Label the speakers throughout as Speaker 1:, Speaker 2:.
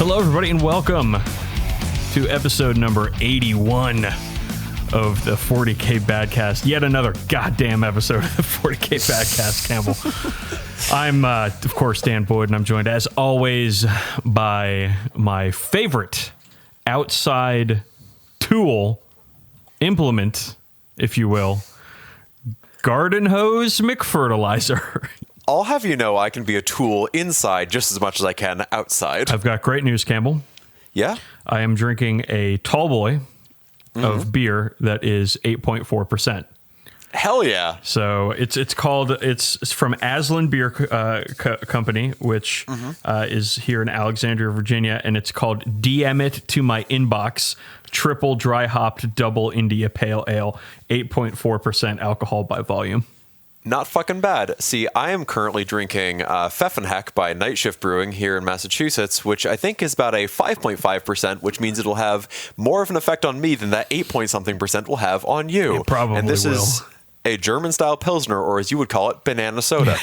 Speaker 1: Hello, everybody, and welcome to episode number 81 of the 40K Badcast. Yet another goddamn episode of the 40K Badcast, Campbell. I'm, of course, Dan Boyd, and I'm joined, as always, by my favorite outside tool, implement, if you will, garden hose McFertilizer.
Speaker 2: I'll have you know I can be a tool inside just as much as I can outside.
Speaker 1: I've got great news, Campbell.
Speaker 2: Yeah? I
Speaker 1: am drinking a tall boy of beer that is 8.4%.
Speaker 2: Hell yeah.
Speaker 1: So it's from Aslan Beer Company, which is here in Alexandria, Virginia, and it's called DM It to My Inbox Triple Dry Hopped Double India Pale Ale, 8.4% alcohol by volume.
Speaker 2: Not fucking bad. See, I am currently drinking Pfeffenheck by Night Shift Brewing here in Massachusetts, which I think is about a 5.5%, which means it'll have more of an effect on me than that 8-point-something% will have on you.
Speaker 1: It probably
Speaker 2: and this
Speaker 1: will.
Speaker 2: Is a German-style Pilsner, or as you would call it, banana soda.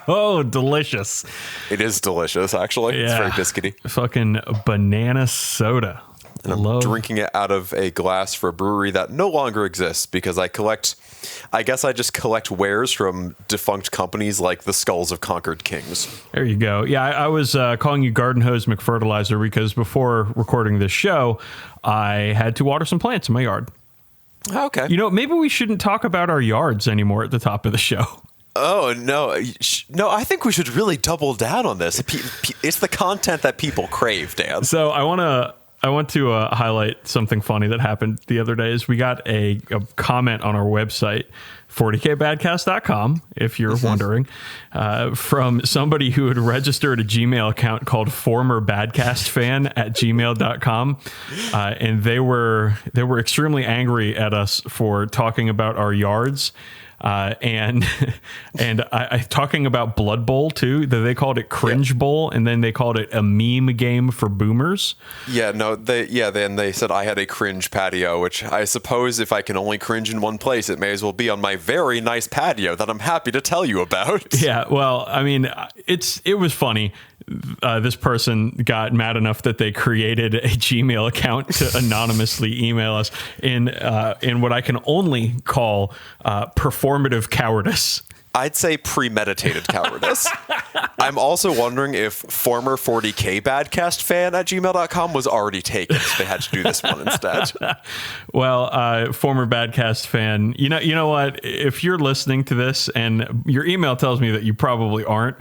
Speaker 1: Oh, delicious.
Speaker 2: It is delicious, actually. Yeah. It's very biscuity.
Speaker 1: Fucking banana soda.
Speaker 2: And I'm drinking it out of a glass for a brewery that no longer exists because I just collect wares from defunct companies like the Skulls of Conquered Kings.
Speaker 1: There you go. Yeah, I was calling you Garden Hose McFertilizer because before recording this show, I had to water some plants in my yard.
Speaker 2: Okay.
Speaker 1: You know, maybe we shouldn't talk about our yards anymore at the top of the show.
Speaker 2: Oh, no. No, I think we should really double down on this. It's the content that people crave, Dan.
Speaker 1: So I want to highlight something funny that happened the other day. Is we got a comment on our website, 40kbadcast.com, if you're wondering, from somebody who had registered a Gmail account called formerbadcastfan@gmail.com. And they were extremely angry at us for talking about our yards. And I talking about Blood Bowl too, that they called it Cringe Bowl, and then they called it a meme game for boomers.
Speaker 2: Yeah, no, then they said I had a cringe patio, which I suppose if I can only cringe in one place, it may as well be on my very nice patio that I'm happy to tell you about.
Speaker 1: Yeah, well, I mean, it was funny. This person got mad enough that they created a Gmail account to anonymously email us in what I can only call performative cowardice.
Speaker 2: I'd say premeditated cowardice. I'm also wondering if former 40K Badcast fan at gmail.com was already taken, so they had to do this one instead.
Speaker 1: Well, former Badcast fan, you know what? If you're listening to this and your email tells me that you probably aren't,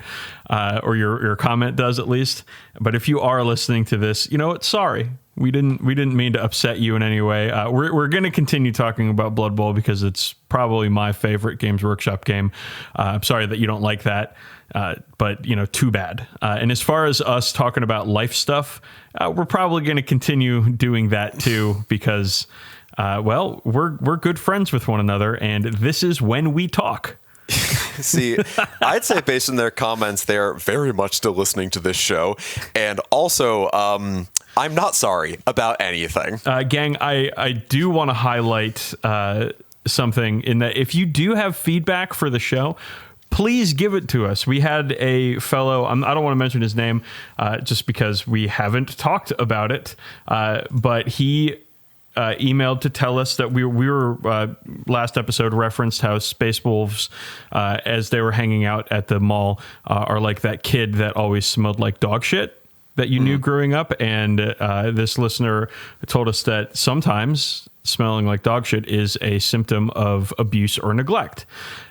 Speaker 1: or your comment does at least, but if you are listening to this, you know what? Sorry. We didn't mean to upset you in any way. We're going to continue talking about Blood Bowl because it's probably my favorite Games Workshop game. I'm sorry that you don't like that, but too bad. And as far as us talking about life stuff, we're probably going to continue doing that too because, we're good friends with one another, and this is when we talk.
Speaker 2: See, I'd say based on their comments, they're very much still listening to this show, and also, I'm not sorry about anything.
Speaker 1: Gang, I do want to highlight something in that if you do have feedback for the show, please give it to us. We had a fellow, I don't want to mention his name just because we haven't talked about it, but he emailed to tell us that we were last episode referenced how Space Wolves, as they were hanging out at the mall, are like that kid that always smelled like dog shit that you knew growing up. And this listener told us that sometimes smelling like dog shit is a symptom of abuse or neglect.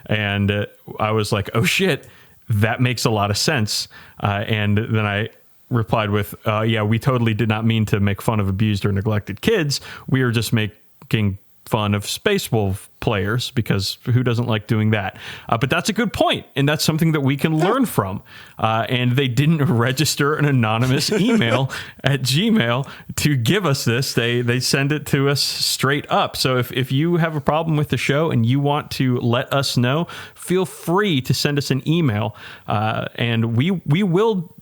Speaker 1: And I was like, oh shit, that makes a lot of sense. And then I replied with, yeah, we totally did not mean to make fun of abused or neglected kids. We were just making fun of Space Wolf players because who doesn't like doing that? But that's a good point, and that's something that we can learn from. And they didn't register an anonymous email at Gmail to give us this. They send it to us straight up. So if you have a problem with the show and you want to let us know, feel free to send us an email, and we will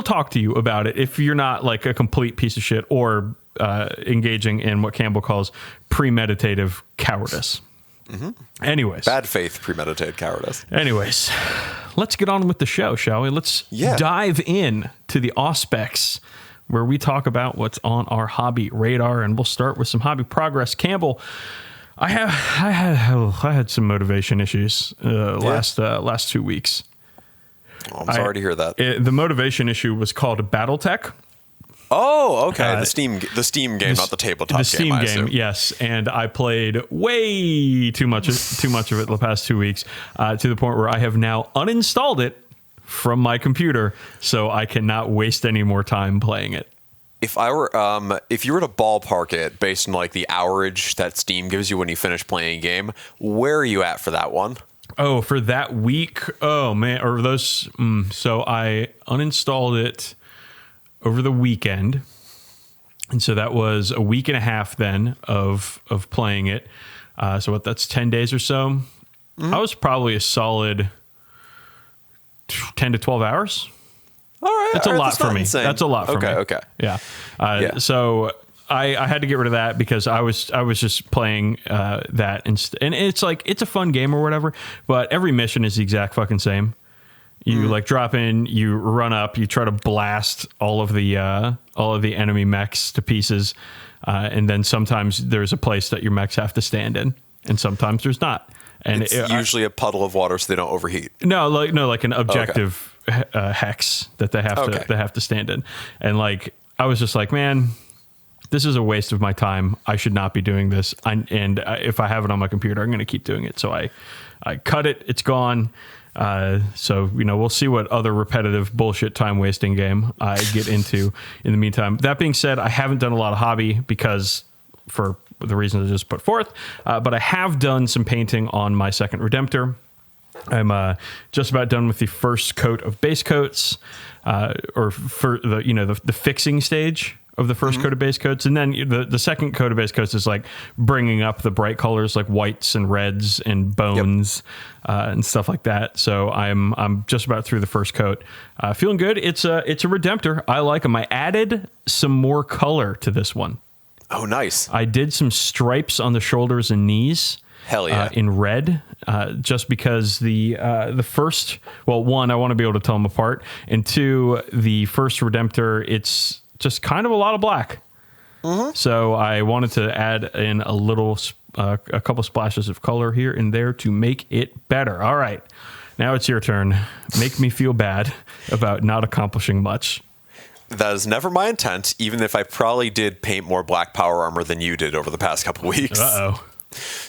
Speaker 1: talk to you about it if you're not like a complete piece of shit or engaging in what Campbell calls premeditative cowardice. Anyways.
Speaker 2: Bad faith, premeditated cowardice.
Speaker 1: Anyways, let's get on with the show, shall we? Let's dive in to the Auspecs, where we talk about what's on our hobby radar, and we'll start with some hobby progress. Campbell, I had some motivation issues last 2 weeks.
Speaker 2: Oh, I'm sorry to hear that.
Speaker 1: The motivation issue was called BattleTech.
Speaker 2: Oh, okay. The Steam game, not the tabletop game.
Speaker 1: The Steam game, yes. And I played way too much of it the past 2 weeks, to the point where I have now uninstalled it from my computer, so I cannot waste any more time playing it.
Speaker 2: If you were to ballpark it based on like the hourage that Steam gives you when you finish playing a game, where are you at for that one?
Speaker 1: Oh, for that week? Oh man, or those. So I uninstalled it over the weekend, and so that was a week and a half then of playing it. So that's 10 days or so. I was probably a solid 10 to 12 hours.
Speaker 2: All right,
Speaker 1: that's a lot for me.
Speaker 2: Insane.
Speaker 1: That's a lot for me.
Speaker 2: Okay.
Speaker 1: Yeah. So I had to get rid of that because I was just playing that, and it's like it's a fun game or whatever, but every mission is the exact fucking same. You like drop in, you run up, you try to blast all of the enemy mechs to pieces, and then sometimes there's a place that your mechs have to stand in, and sometimes there's not. And
Speaker 2: it's usually a puddle of water so they don't overheat.
Speaker 1: No, like an objective hex that they have to stand in, and like I was just like, man, this is a waste of my time. I should not be doing this. If I have it on my computer, I'm going to keep doing it. So I cut it. It's gone. So, we'll see what other repetitive bullshit time wasting game I get into in the meantime. That being said, I haven't done a lot of hobby because for the reasons I just put forth, but I have done some painting on my second Redemptor. I'm just about done with the first coat of base coats, or for the fixing stage of the first coat of base coats, and then the second coat of base coats is like bringing up the bright colors like whites and reds and bones, and stuff like that. So I'm just about through the first coat, feeling good. It's a Redemptor. I like them. I added some more color to this one.
Speaker 2: Oh, nice.
Speaker 1: I did some stripes on the shoulders and knees.
Speaker 2: Hell yeah.
Speaker 1: In red, just because the first, well, one, I want to be able to tell them apart, and two, the first Redemptor, it's just kind of a lot of black. So I wanted to add in a couple splashes of color here and there to make it better. All right, now it's your turn. Make me feel bad about not accomplishing much.
Speaker 2: That is never my intent, even if I probably did paint more black power armor than you did over the past couple weeks.
Speaker 1: Uh-oh.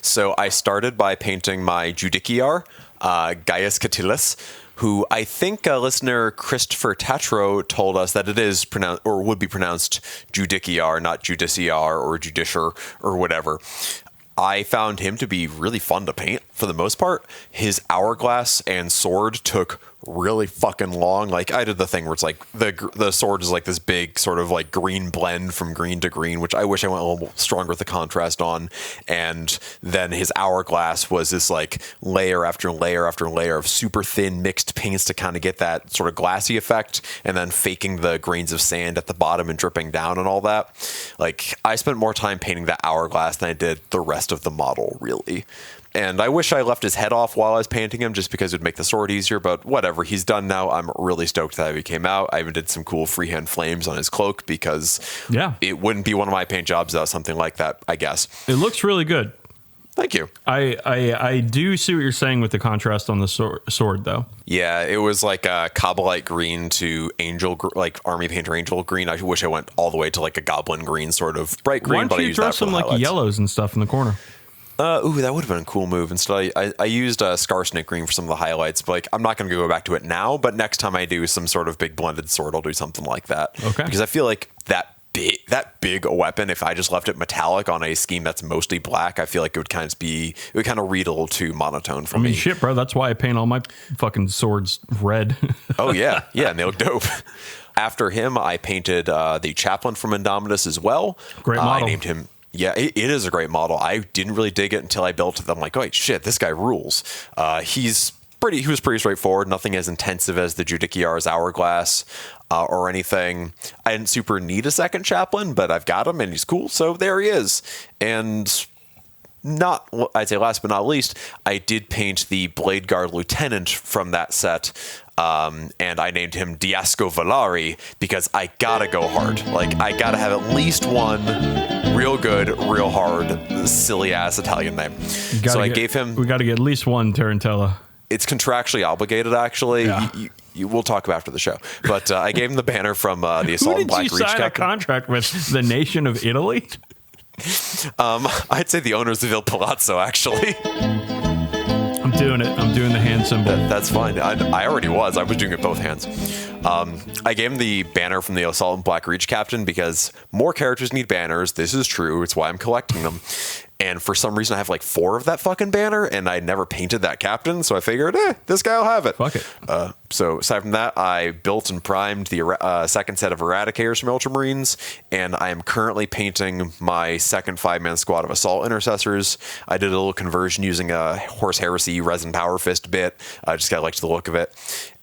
Speaker 2: So I started by painting my Judiciar, Gaius Catilis, who I think listener Christopher Tatro told us that it is pronounced, or would be pronounced, Judiciar, not Judiciar or Judiciar or whatever. I found him to be really fun to paint for the most part. His hourglass and sword took really fucking long. Like I did the thing where it's like the sword is like this big sort of like green blend from green to green, which I wish I went a little stronger with the contrast on. And then his hourglass was this like layer after layer after layer of super thin mixed paints to kind of get that sort of glassy effect, and then faking the grains of sand at the bottom and dripping down and all that. Like I spent more time painting that hourglass than I did the rest of the model, really. And I wish I left his head off while I was painting him just because it would make the sword easier, but whatever. He's done now. I'm really stoked that he came out. I even did some cool freehand flames on his cloak because it wouldn't be one of my paint jobs without something like that, I guess.
Speaker 1: It looks really good.
Speaker 2: Thank you.
Speaker 1: I do see what you're saying with the contrast on the sword, though.
Speaker 2: Yeah, it was like a Cobalite green to like Army Painter Angel green. I wish I went all the way to like a Goblin green, sort of bright green.
Speaker 1: Why don't you throw some like yellows and stuff in the corner?
Speaker 2: That would have been a cool move. Instead, I used Scarsnake green for some of the highlights, but like I'm not going to go back to it now. But next time I do some sort of big blended sword, I'll do something like that.
Speaker 1: Okay.
Speaker 2: Because I feel like that big a weapon, if I just left it metallic on a scheme that's mostly black, I feel like it would kind of read a little too monotone for me.
Speaker 1: I mean, shit, bro. That's why I paint all my fucking swords red.
Speaker 2: Oh yeah, and they look dope. After him, I painted the Chaplain from Indomitus as well.
Speaker 1: Great model.
Speaker 2: I named him. Yeah, it is a great model. I didn't really dig it until I built it. I'm like, oh shit, this guy rules. He was pretty straightforward. Nothing as intensive as the Judiciar's hourglass or anything. I didn't super need a second Chaplain, but I've got him and he's cool. So there he is. And I'd say last but not least, I did paint the Blade Guard Lieutenant from that set, and I named him Diasco Valari because I gotta go hard. Like, I gotta have at least one real good, real hard, silly-ass Italian name. So I gave him...
Speaker 1: We gotta get at least one Tarantella.
Speaker 2: It's contractually obligated, actually.
Speaker 1: Yeah.
Speaker 2: We'll talk about after the show. But I gave him the banner from the Assault and Black Reach
Speaker 1: Who did you sign a
Speaker 2: Captain.
Speaker 1: contract with? The nation of Italy?
Speaker 2: I'd say the owners of Il Palazzo, actually.
Speaker 1: I'm doing it. I'm doing the hand symbol.
Speaker 2: That's fine. I already was. I was doing it both hands. I gave him the banner from the Assault and Black Reach Captain because more characters need banners. This is true. It's why I'm collecting them. And for some reason, I have like 4 of that fucking banner, and I never painted that captain. So I figured, this guy will have it.
Speaker 1: Fuck it.
Speaker 2: So aside from that, I built and primed the second set of Eradicators from Ultramarines, and I am currently painting my second 5-man squad of Assault Intercessors. I did a little conversion using a Horse Heresy Resin Power Fist bit. I just got liked the look of it.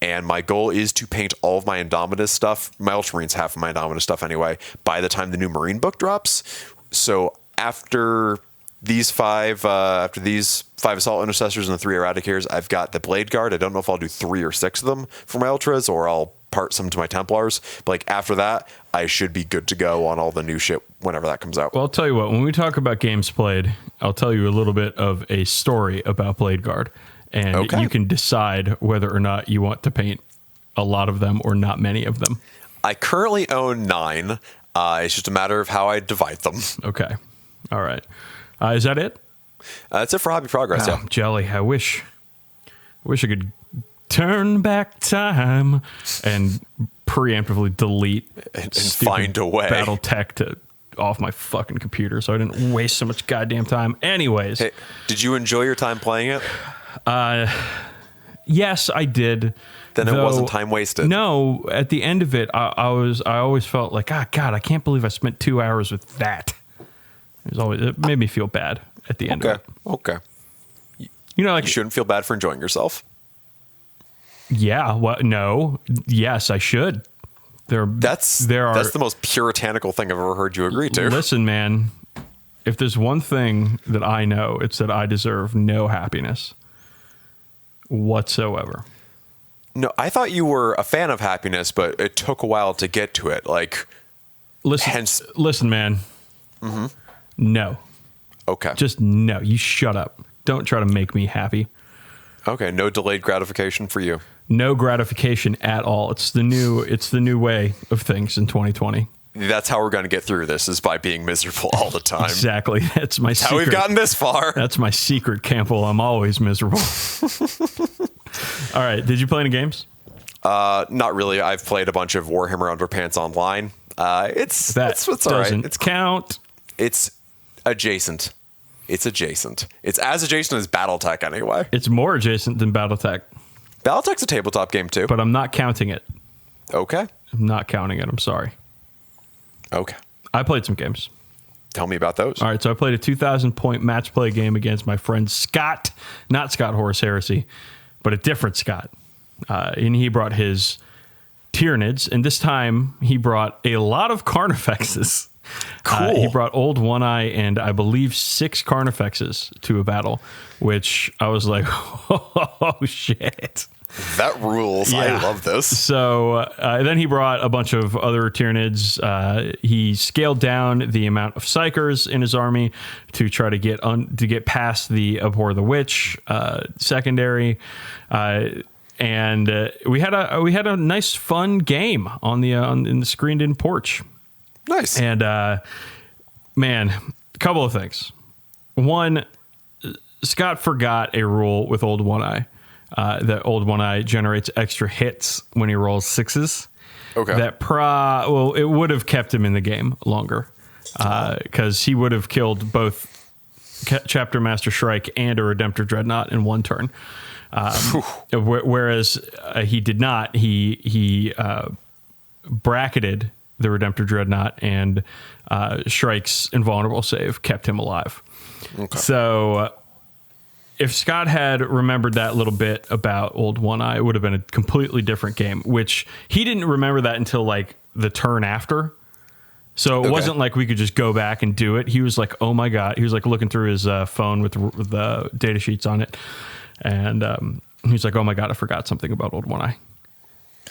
Speaker 2: And my goal is to paint all of my Indomitus stuff, my Ultramarines half of my Indomitus stuff anyway, by the time the new Marine book drops. So after these 5 Assault Intercessors and the 3 Eradicators, I've got the Blade Guard. I don't know if I'll do 3 or 6 of them for my Ultras, or I'll part some to my Templars. But like after that, I should be good to go on all the new shit whenever that comes out.
Speaker 1: Well, I'll tell you what, when we talk about games played, I'll tell you a little bit of a story about Blade Guard. And you can decide whether or not you want to paint a lot of them or not many of them.
Speaker 2: I currently own 9. It's just a matter of how I divide them.
Speaker 1: Okay. All right. Is that it?
Speaker 2: That's it for Hobby Progress.
Speaker 1: Oh, Jelly, I wish I could turn back time and preemptively delete
Speaker 2: and find a way
Speaker 1: BattleTech off my fucking computer so I didn't waste so much goddamn time. Anyways.
Speaker 2: Hey, did you enjoy your time playing it?
Speaker 1: Yes, I did.
Speaker 2: Then it wasn't time wasted.
Speaker 1: No, at the end of it, I always felt like, God, I can't believe I spent 2 hours with that. It made me feel bad at the end of it.
Speaker 2: Okay.
Speaker 1: You know, like,
Speaker 2: you shouldn't feel bad for enjoying yourself.
Speaker 1: Yeah. What? No. Yes, I should.
Speaker 2: That's the most puritanical thing I've ever heard you agree to.
Speaker 1: Listen, man. If there's one thing that I know, it's that I deserve no happiness whatsoever.
Speaker 2: No, I thought you were a fan of happiness, but it took a while to get to it. Like,
Speaker 1: listen, man.
Speaker 2: Mm-hmm.
Speaker 1: No.
Speaker 2: Okay.
Speaker 1: Just no. You shut up. Don't try to make me happy.
Speaker 2: Okay. No delayed gratification for you.
Speaker 1: No gratification at all. It's the new way of things in 2020.
Speaker 2: That's how we're going to get through this, is by being miserable all the time.
Speaker 1: Exactly. That's my secret.
Speaker 2: How we've gotten this far.
Speaker 1: That's my secret, Campbell. I'm always miserable. All right. Did you play any games?
Speaker 2: Not really. I've played a bunch of Warhammer Underpants online. It's all right.
Speaker 1: It's count.
Speaker 2: It's adjacent. It's as adjacent as BattleTech anyway.
Speaker 1: It's more adjacent than BattleTech.
Speaker 2: BattleTech's a tabletop game too.
Speaker 1: But I'm not counting it.
Speaker 2: Okay.
Speaker 1: I'm not counting it. I'm sorry.
Speaker 2: Okay.
Speaker 1: I played some games.
Speaker 2: Tell me about those.
Speaker 1: All right. So I played a 2,000-point match play game against my friend Scott. Not Scott Horse Heresy, but a different Scott. And he brought his Tyranids. And this time he brought a lot of Carnifexes.
Speaker 2: Cool.
Speaker 1: He brought Old One Eye and I believe 6 Carnifexes to a battle, which I was like, oh, shit.
Speaker 2: That rules. Yeah. I love this.
Speaker 1: So then he brought a bunch of other Tyranids. He scaled down the amount of Psychers in his army to try to get past the Abhor the Witch secondary. And we had a nice fun game in the screened-in porch.
Speaker 2: Nice.
Speaker 1: And man, a couple of things. One, Scott forgot a rule with Old One Eye. That Old One Eye generates extra hits when he rolls 6s.
Speaker 2: Okay.
Speaker 1: It would have kept him in the game longer because he would have killed both Chapter Master Shrike and a Redemptor Dreadnought in one turn. Whereas he did not. He bracketed the Redemptor Dreadnought, and Shrike's invulnerable save kept him alive. Okay. So if Scott had remembered that little bit about Old One Eye, it would have been a completely different game, which he didn't remember that until like the turn after. So it wasn't like we could just go back and do it. He was like, oh my God. He was like looking through his phone with the data sheets on it. And he was like, oh my God, I forgot something about Old One Eye.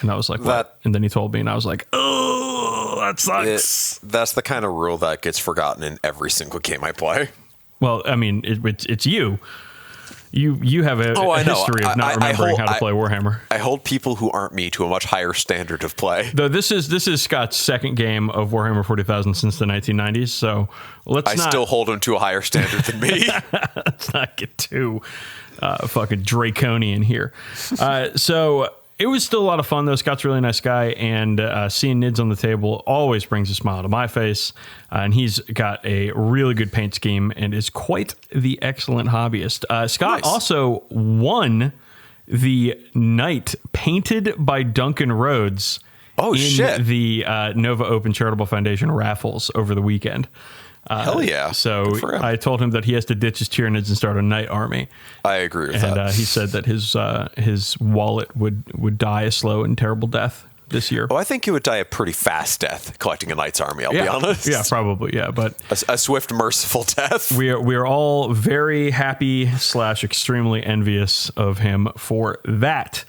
Speaker 1: And I was like, what? And then he told me and I was like, oh, that sucks.
Speaker 2: That's the kind of rule that gets forgotten in every single game I play.
Speaker 1: Well, I mean, it's you. You have a history of not remembering how to play Warhammer.
Speaker 2: I hold people who aren't me to a much higher standard of play.
Speaker 1: Though this is Scott's second game of Warhammer 40,000 since the 1990s, so I
Speaker 2: still hold him to a higher standard than me.
Speaker 1: Let's not get too fucking draconian here. So it was still a lot of fun, though. Scott's a really nice guy, and seeing Nids on the table always brings a smile to my face. And he's got a really good paint scheme and is quite the excellent hobbyist. Scott also won the night painted by Duncan Rhodes in the Nova Open Charitable Foundation raffles over the weekend.
Speaker 2: Hell yeah.
Speaker 1: So I told him that he has to ditch his Tyranids and start a night army.
Speaker 2: I agree with that.
Speaker 1: And he said that his wallet would die a slow and terrible death this year.
Speaker 2: Oh, I think he would die a pretty fast death collecting a knight's army, I'll be honest.
Speaker 1: Yeah, probably, yeah. But
Speaker 2: a swift, merciful death.
Speaker 1: We are all very happy / extremely envious of him for that.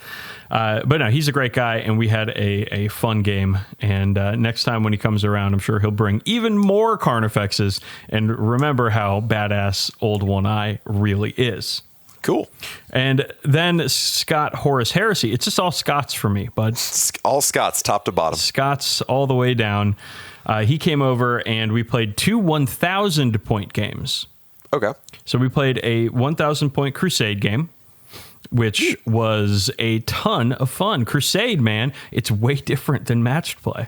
Speaker 1: But no, he's a great guy, and we had a fun game. And next time when he comes around, I'm sure he'll bring even more Carnifexes and remember how badass Old One Eye really is.
Speaker 2: Cool.
Speaker 1: And then Scott Horus Heresy. It's just all Scots for me, bud.
Speaker 2: All Scots, top to bottom.
Speaker 1: Scots all the way down. He came over, and we played 2 1,000-point games.
Speaker 2: Okay.
Speaker 1: So we played a 1,000-point Crusade game, which was a ton of fun. Crusade, man, it's way different than matched play.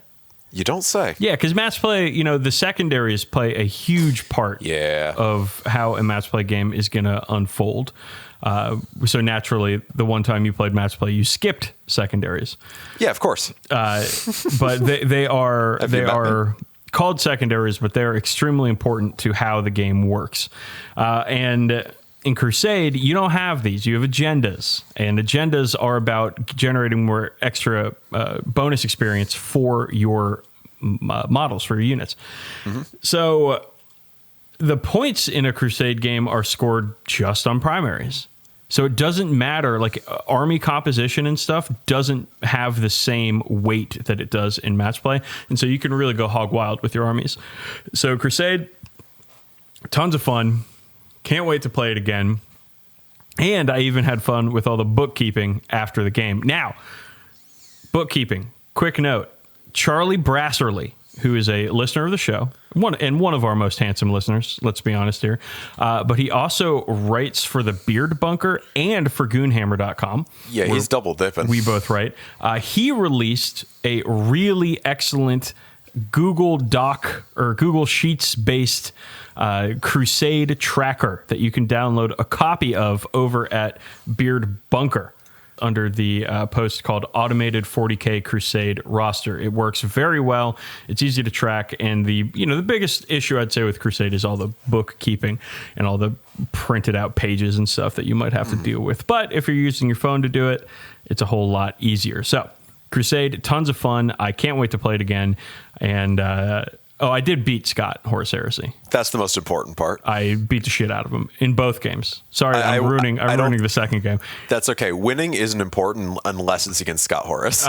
Speaker 2: You don't say.
Speaker 1: Yeah, because match play, the secondaries play a huge part of how a match play game is going to unfold. So naturally, the one time you played match play, you skipped secondaries.
Speaker 2: Yeah, of course.
Speaker 1: But they are called secondaries, but they're extremely important to how the game works. And in Crusade, you don't have these. You have agendas, and agendas are about generating more extra bonus experience for your models, for your units. Mm-hmm. So the points in a Crusade game are scored just on primaries. So it doesn't matter, like army composition and stuff doesn't have the same weight that it does in match play. And so you can really go hog wild with your armies. So Crusade, tons of fun. Can't wait to play it again. And I even had fun with all the bookkeeping after the game. Now, bookkeeping, quick note. Charlie Brasserly, who is a listener of the show, one of our most handsome listeners, let's be honest here. But he also writes for the Beard Bunker and for Goonhammer.com.
Speaker 2: Yeah, he's double dipping.
Speaker 1: We both write. He released a really excellent Google Doc or Google Sheets based Crusade tracker that you can download a copy of over at Beard Bunker under the post called Automated 40K Crusade Roster. It works very well. It's easy to track. And the biggest issue I'd say with Crusade is all the bookkeeping and all the printed out pages and stuff that you might have to deal with. But if you're using your phone to do it, it's a whole lot easier. So Crusade, tons of fun. I can't wait to play it again. And I did beat Scott Horus Heresy.
Speaker 2: That's the most important part.
Speaker 1: I beat the shit out of him in both games. Sorry, I'm ruining the second game.
Speaker 2: That's okay. Winning isn't important unless it's against Scott Horus.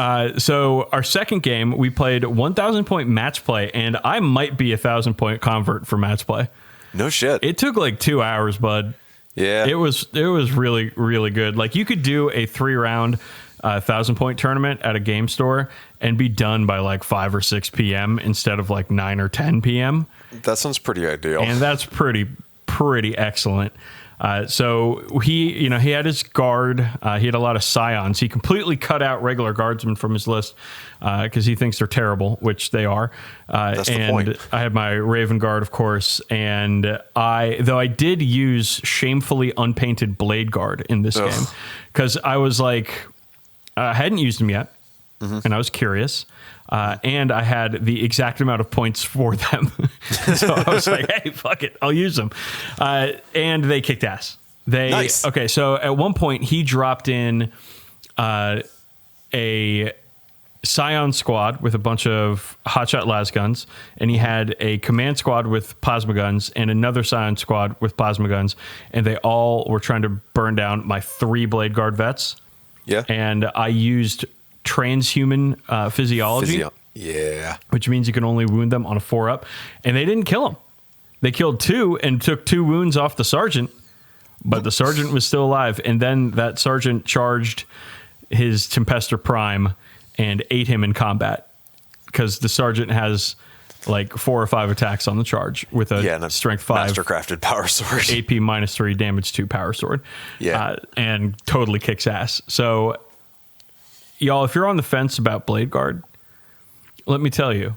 Speaker 1: So our second game, we played 1,000-point match play, and I might be 1,000-point convert for match play.
Speaker 2: No shit.
Speaker 1: It took like 2 hours, bud.
Speaker 2: Yeah.
Speaker 1: It was really, really good. Like you could do a 3-round 1,000-point tournament at a game store and be done by like 5 or 6 p.m. instead of like 9 or 10 p.m.
Speaker 2: That sounds pretty ideal.
Speaker 1: And that's pretty excellent. So he had his guard. He had a lot of scions. He completely cut out regular guardsmen from his list because he thinks they're terrible, which they are.
Speaker 2: That's the point.
Speaker 1: I had my Raven Guard, of course, and though I did use shamefully unpainted Blade Guard in this game because I was like, I hadn't used them yet, and I was curious. And I had the exact amount of points for them. So I was like, hey, fuck it, I'll use them. And they kicked ass.
Speaker 2: Nice.
Speaker 1: Okay, so at one point, he dropped in a Scion squad with a bunch of hotshot las guns, and he had a command squad with plasma guns and another Scion squad with plasma guns, and they all were trying to burn down my 3 blade guard vets.
Speaker 2: Yeah.
Speaker 1: And I used transhuman physiology.
Speaker 2: Yeah.
Speaker 1: Which means you can only wound them on a 4-up. And they didn't kill him. They killed 2 and took 2 wounds off the sergeant. But the sergeant was still alive. And then that sergeant charged his Tempester Prime and ate him in combat. Because the sergeant has like 4 or 5 attacks on the charge with a strength 5.
Speaker 2: Mastercrafted power sword.
Speaker 1: AP -3, damage 2 power sword.
Speaker 2: Yeah.
Speaker 1: And totally kicks ass. So, y'all, if you're on the fence about Blade Guard, let me tell you,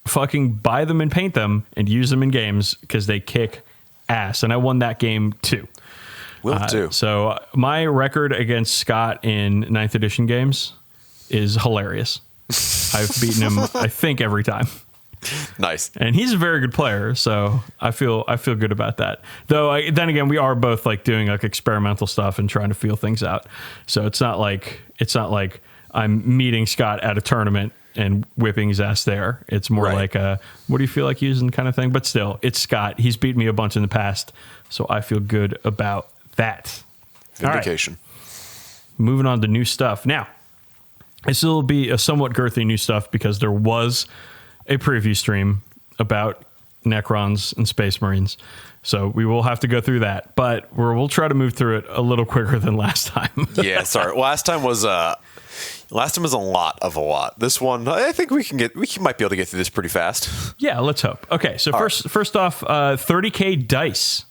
Speaker 1: fucking buy them and paint them and use them in games because they kick ass. And I won that game too.
Speaker 2: Will do.
Speaker 1: So my record against Scott in 9th edition games is hilarious. I've beaten him, I think, every time.
Speaker 2: Nice.
Speaker 1: And he's a very good player, so I feel good about that. Though then again, we are both like doing like experimental stuff and trying to feel things out. So it's not like I'm meeting Scott at a tournament and whipping his ass there. It's more like a, what do you feel like using kind of thing? But still, it's Scott. He's beat me a bunch in the past, so I feel good about that.
Speaker 2: Vindication.
Speaker 1: Right. Moving on to new stuff. Now, this will be a somewhat girthy new stuff because there was a preview stream about Necrons and Space Marines. So we will have to go through that, but we'll try to move through it a little quicker than last time.
Speaker 2: Yeah, sorry. Last time was a lot of a lot. This one, I think we might be able to get through this pretty fast.
Speaker 1: Yeah, let's hope. Okay, so first off, 30K dice.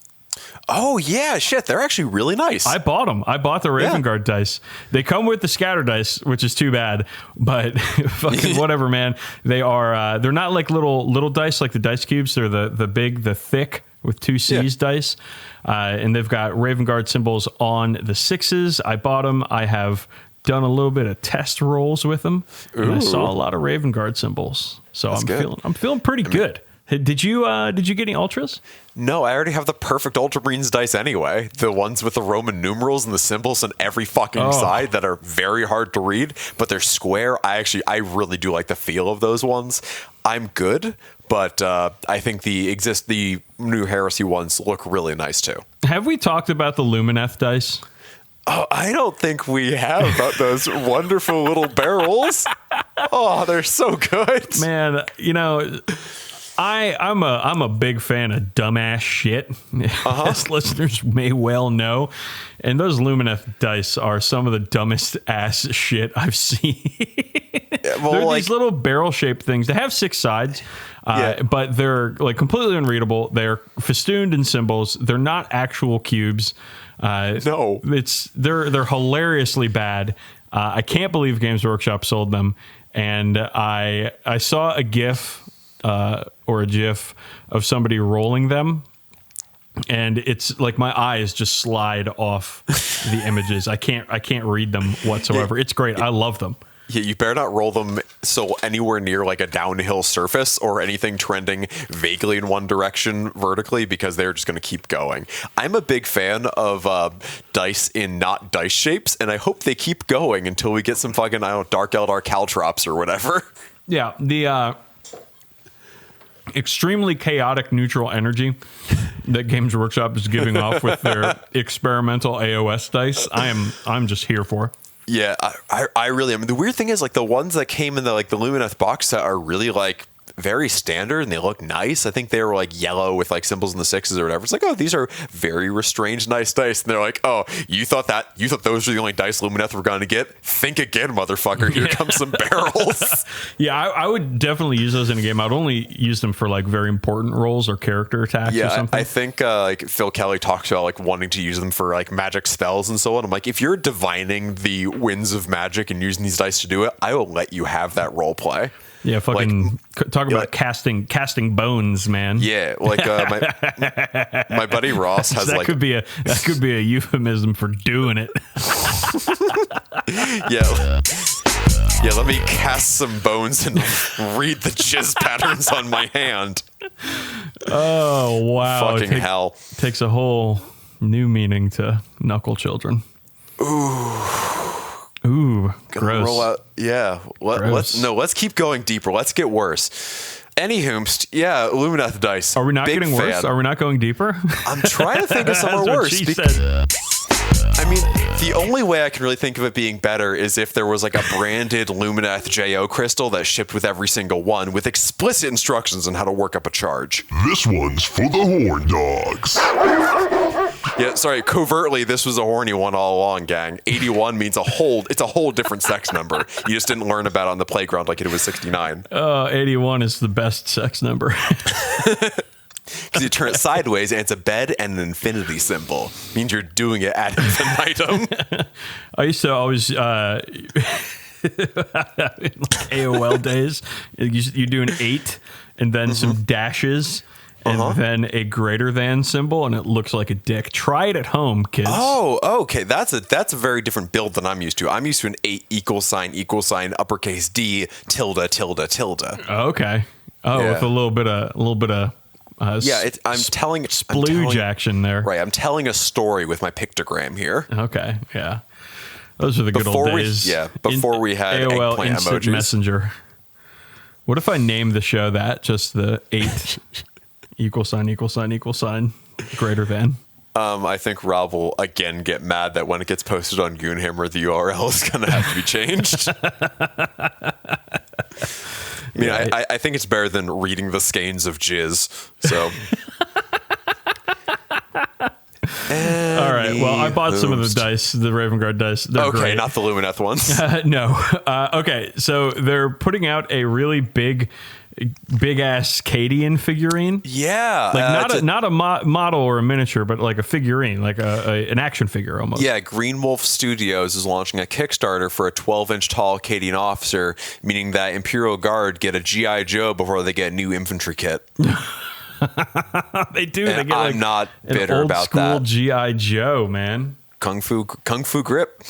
Speaker 2: Oh yeah, shit, they're actually really nice.
Speaker 1: I bought them. I bought the Raven Guard dice. They come with the scatter dice, which is too bad, but fucking whatever, man. They are they're not like little dice like the dice cubes. They're the big, the thick with 2 C's dice. And they've got Raven Guard symbols on the 6s. I bought them. I have done a little bit of test rolls with them. And I saw a lot of Raven Guard symbols. So I'm feeling pretty good. Did you get any ultras?
Speaker 2: No, I already have the perfect Ultramarines dice anyway. The ones with the Roman numerals and the symbols on every fucking side that are very hard to read, but they're square. I really do like the feel of those ones. I'm good, but I think the new Heresy ones look really nice too.
Speaker 1: Have we talked about the Lumineth dice?
Speaker 2: Oh, I don't think we have about those wonderful little barrels. Oh, they're so good.
Speaker 1: Man, you know, I'm a big fan of dumbass shit, as listeners may well know. And those Lumineth dice are some of the dumbest ass shit I've seen. They're these little barrel-shaped things. They have 6 sides, but they're like completely unreadable. They're festooned in symbols. They're not actual cubes.
Speaker 2: No,
Speaker 1: they're hilariously bad. I can't believe Games Workshop sold them. And I saw a GIF or a GIF of somebody rolling them, and it's like my eyes just slide off the images. I can't read them whatsoever. It's great. I love them.
Speaker 2: Yeah, you better not roll them anywhere near like a downhill surface or anything trending vaguely in one direction vertically, because they're just going to keep going. I'm a big fan of dice in not dice shapes, and I hope they keep going until we get some fucking, Dark Eldar Caltrops or whatever. Yeah,
Speaker 1: the extremely chaotic neutral energy that Games Workshop is giving off with their experimental AOS dice, I'm just here for.
Speaker 2: Yeah, I really am. The weird thing is, like, the ones that came in the Lumineth box set are really like very standard and they look nice. I think they were like yellow with like symbols in the 6s or whatever. It's like, oh, these are very restrained, nice dice. And they're like, oh, you thought those were the only dice Lumineth were going to get? Think again, motherfucker. Here comes some barrels.
Speaker 1: Yeah, I would definitely use those in a game. I'd only use them for like very important roles or character attacks or something.
Speaker 2: I think like Phil Kelly talks about like wanting to use them for like magic spells and so on. I'm like, if you're divining the winds of magic and using these dice to do it, I will let you have that role play.
Speaker 1: Yeah, fucking talk about casting bones, man.
Speaker 2: Yeah, like my buddy Ross has
Speaker 1: that could be a euphemism for doing it.
Speaker 2: Yeah, let me cast some bones and read the jizz patterns on my hand.
Speaker 1: Oh wow!
Speaker 2: Fucking hell!
Speaker 1: Takes a whole new meaning to knuckle children.
Speaker 2: Ooh.
Speaker 1: Ooh,
Speaker 2: Gonna
Speaker 1: gross.
Speaker 2: roll out. Yeah. Let's keep going deeper. Let's get worse. Anywho, yeah, Lumineth dice.
Speaker 1: Are we not
Speaker 2: Big
Speaker 1: getting worse?
Speaker 2: fan.
Speaker 1: Are we not going deeper?
Speaker 2: I'm trying to think of somewhere
Speaker 1: That's what
Speaker 2: worse.
Speaker 1: she said.
Speaker 2: I mean, the only way I can really think of it being better is if there was like a branded Lumineth JO crystal that shipped with every single one with explicit instructions on how to work up a charge.
Speaker 3: This one's for the horn dogs.
Speaker 2: Yeah, sorry, covertly, this was a horny one all along, gang. 81 means it's a whole different sex number. You just didn't learn about it on the playground like it was 69.
Speaker 1: 81 is the best sex number.
Speaker 2: Because you turn it sideways and it's a bed and an infinity symbol. Means you're doing it ad infinitum.
Speaker 1: I used to always, in AOL days, you do an 8 and then some dashes and then a greater than symbol, and it looks like a dick. Try it at home, kids.
Speaker 2: Oh, okay. That's a very different build than I'm used to. I'm used to an 8 equal sign, uppercase D, tilde, tilde, tilde.
Speaker 1: Okay. Oh,
Speaker 2: Yeah.
Speaker 1: with a little bit of
Speaker 2: I'm telling
Speaker 1: splooge action there.
Speaker 2: Right, I'm telling a story with my pictogram here.
Speaker 1: Okay, yeah. Those are the good old days.
Speaker 2: Before we had
Speaker 1: AOL
Speaker 2: eggplant
Speaker 1: Instant
Speaker 2: emojis.
Speaker 1: Messenger. What if I named the show that? Just the 8 equal sign, greater than.
Speaker 2: I think Rob will again get mad that when it gets posted on Goonhammer, the URL is going to have to be changed. I mean,
Speaker 1: Yeah,
Speaker 2: I think it's better than reading the skeins of Jizz. So,
Speaker 1: All right. Well, I bought some of the dice, the Raven Guard dice. They're
Speaker 2: okay,
Speaker 1: great.
Speaker 2: not the Lumineth ones.
Speaker 1: No. Okay. So they're putting out a really big ass Cadian figurine.
Speaker 2: Yeah,
Speaker 1: Not a model or a miniature, but like a figurine, like an action figure almost.
Speaker 2: Yeah, Green Wolf Studios is launching a Kickstarter for a 12-inch tall Cadian officer, meaning that Imperial Guard get a G.I. Joe before they get a new infantry kit.
Speaker 1: They do.
Speaker 2: And
Speaker 1: They get
Speaker 2: I'm not bitter
Speaker 1: an old
Speaker 2: about
Speaker 1: school
Speaker 2: that.
Speaker 1: G.I. Joe, man.
Speaker 2: Kung Fu Grip.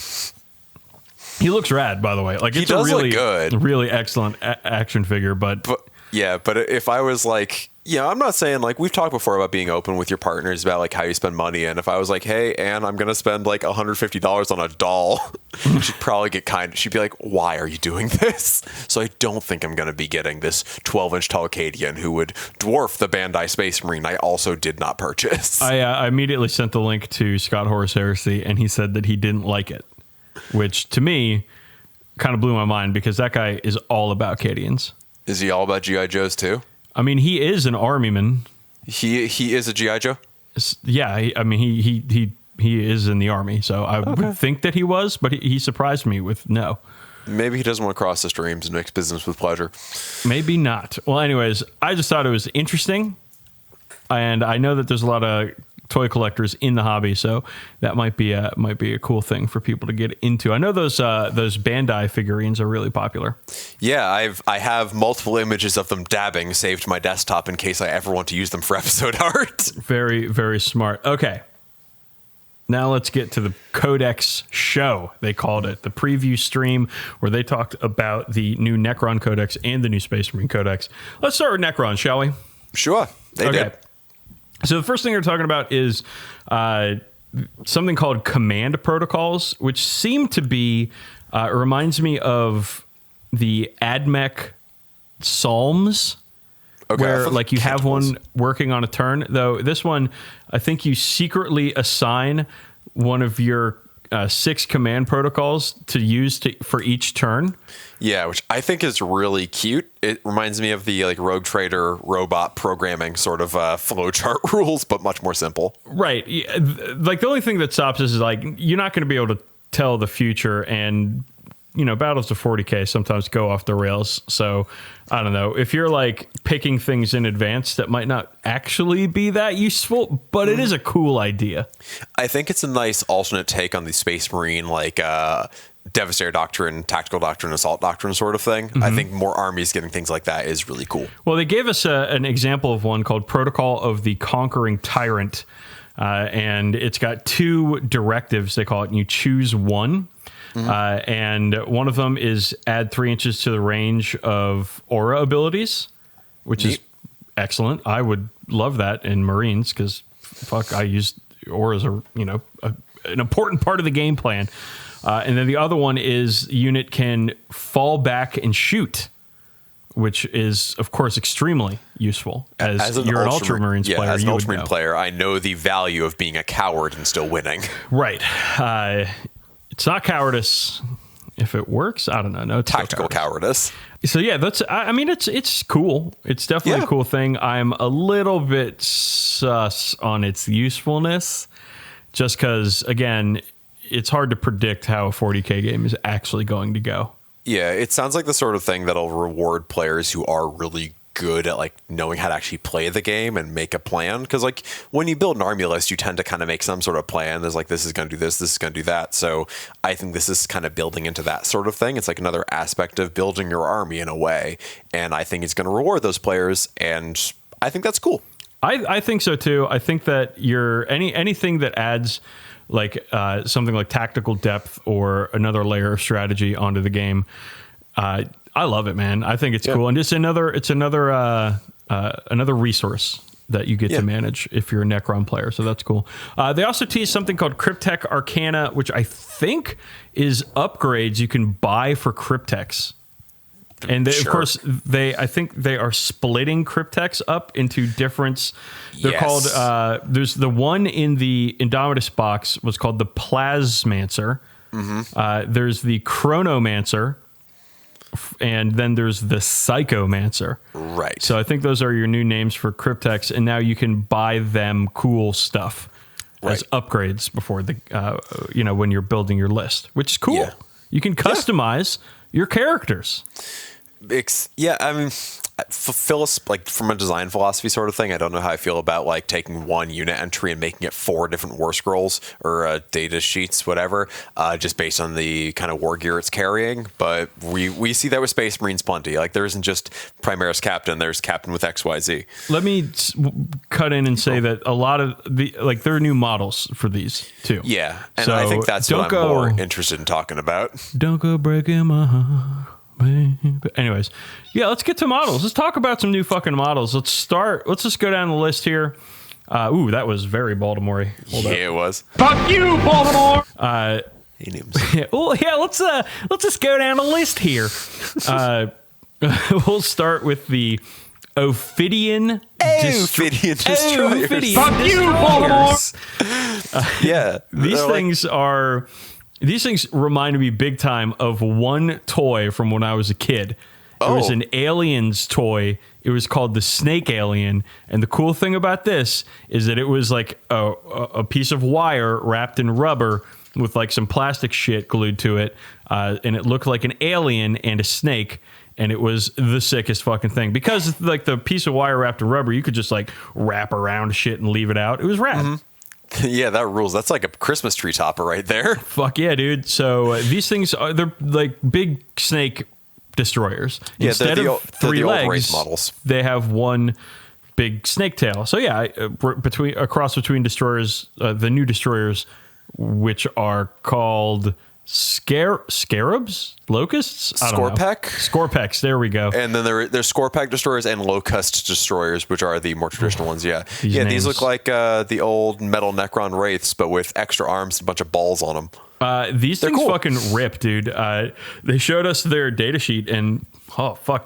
Speaker 1: He looks rad, by the way. Like,
Speaker 2: He
Speaker 1: it's a
Speaker 2: does look
Speaker 1: really
Speaker 2: good.
Speaker 1: really excellent action figure, but
Speaker 2: But if I was like, I'm not saying, like, we've talked before about being open with your partners about like how you spend money, and if I was like, hey, Anne, I'm gonna spend like $150 on a doll, she'd probably she'd be like, why are you doing this? So I don't think I'm gonna be getting this 12-inch tall Cadian who would dwarf the Bandai Space Marine I also did not purchase.
Speaker 1: I immediately sent the link to Scott Horus Heresy, and he said that he didn't like it, which to me kind of blew my mind because that guy is all about Cadians.
Speaker 2: Is he all about G.I. Joes too?
Speaker 1: I mean, he is an armyman.
Speaker 2: He is a G.I. Joe?
Speaker 1: Yeah, he is in the army, so I would think that he was, but he surprised me with no.
Speaker 2: Maybe he doesn't want to cross the streams and mix business with pleasure.
Speaker 1: Maybe not. Well, anyways, I just thought it was interesting, and I know that there's a lot of toy collectors in the hobby, so that might be a cool thing for people to get into. I know those Bandai figurines are really popular.
Speaker 2: Yeah, I have multiple images of them dabbing saved to my desktop in case I ever want to use them for episode art.
Speaker 1: Very, very smart. Okay. Now let's get to the Codex show, they called it. The preview stream where they talked about the new Necron Codex and the new Space Marine Codex. Let's start with Necron, shall we?
Speaker 2: Sure, they did.
Speaker 1: So the first thing they're talking about is something called command protocols, which seem to be, it reminds me of the AdMech Psalms, where like you have one working on a turn. Though this one, I think you secretly assign one of your 6 command protocols to use for each turn.
Speaker 2: Yeah, which I think is really cute. It reminds me of the like Rogue Trader robot programming sort of flowchart rules, but much more simple.
Speaker 1: Right. Like the only thing that stops us is like you're not going to be able to tell the future, and battles to 40K sometimes go off the rails. So I don't know if you're like picking things in advance that might not actually be that useful, but it is a cool idea.
Speaker 2: I think it's a nice alternate take on the Space Marine like Devastator Doctrine, Tactical Doctrine, Assault Doctrine sort of thing. I think more armies getting things like that is really cool.
Speaker 1: Well, they gave us an example of one called Protocol of the Conquering Tyrant, and it's got 2 directives, they call it, and you choose one. And one of them is add 3 inches to the range of aura abilities, which is excellent. I would love that in Marines because, I use auras are, an important part of the game plan. And then the other one is unit can fall back and shoot, which is, of course, extremely useful. As you're an Ultramarines player,
Speaker 2: as an Ultramarine player, I know the value of being a coward and still winning.
Speaker 1: Right. It's not cowardice. If it works, I don't know. No,
Speaker 2: tactical cowardice.
Speaker 1: So yeah, that's. I mean, it's cool. It's definitely a cool thing. I'm a little bit sus on its usefulness, just because again, it's hard to predict how a 40K game is actually going to go.
Speaker 2: Yeah, it sounds like the sort of thing that'll reward players who are really good at like knowing how to actually play the game and make a plan, because like when you build an army list, you tend to kind of make some sort of plan. There's like, this is going to do this is going to do that. So I think this is kind of building into that sort of thing. It's like another aspect of building your army in a way, and I think it's going to reward those players, and I think that's cool.
Speaker 1: I think so too. I think that anything that adds like something like tactical depth or another layer of strategy onto the game, I love it, man. I think it's cool, and it's another resource that you get to manage if you're a Necron player. So that's cool. They also tease something called Cryptek Arcana, which I think is upgrades you can buy for Crypteks. And they, of course, I think they are splitting Crypteks up into different. They're called. There's the one in the Indomitus box was called the Plasmancer. Mm-hmm. There's the Chronomancer. And then there's the Psychomancer.
Speaker 2: Right.
Speaker 1: So I think those are your new names for Crypteks, and now you can buy them cool stuff as upgrades before the, when you're building your list, which is cool. Yeah. You can customize your characters.
Speaker 2: I mean, like from a design philosophy sort of thing, I don't know how I feel about like taking one unit entry and making it 4 different war scrolls or data sheets, whatever, just based on the kind of war gear it's carrying. But we see that with Space Marines plenty. Like there isn't just Primaris Captain, there's Captain with XYZ.
Speaker 1: Let me cut in and say that a lot of there are new models for these too.
Speaker 2: Yeah, and so I think that's what I'm more interested in talking about.
Speaker 1: Don't go breaking my heart. But anyways, let's get to models. Let's talk about some new fucking models. Let's just go down the list here. That was very Baltimore-y.
Speaker 2: It was.
Speaker 1: Fuck you, Baltimore. Let's just go down the list here. We'll start with the Ophidian Destroyers. Fuck you, Baltimore. These things reminded me big time of one toy from when I was a kid. It was an Aliens toy. It was called the Snake Alien. And the cool thing about this is that it was like a piece of wire wrapped in rubber with like some plastic shit glued to it. And it looked like an alien and a snake. And it was the sickest fucking thing. Because like the piece of wire wrapped in rubber, you could just like wrap around shit and leave it out. It was rad. Mm-hmm.
Speaker 2: Yeah, that rules. That's like a Christmas tree topper right there.
Speaker 1: Fuck yeah, dude. So these things they're like big snake destroyers.
Speaker 2: Yeah,
Speaker 1: instead of 3 legs,
Speaker 2: race models.
Speaker 1: They have one big snake tail. So yeah, between destroyers, the new destroyers, which are called Scarabs? Locusts? Scorpeks, there we go.
Speaker 2: And then there's Scorpek destroyers and Locust destroyers, which are the more traditional ones, these look like the old metal Necron Wraiths, but with extra arms and a bunch of balls on them.
Speaker 1: These things fucking rip, dude. They showed us their data sheet, and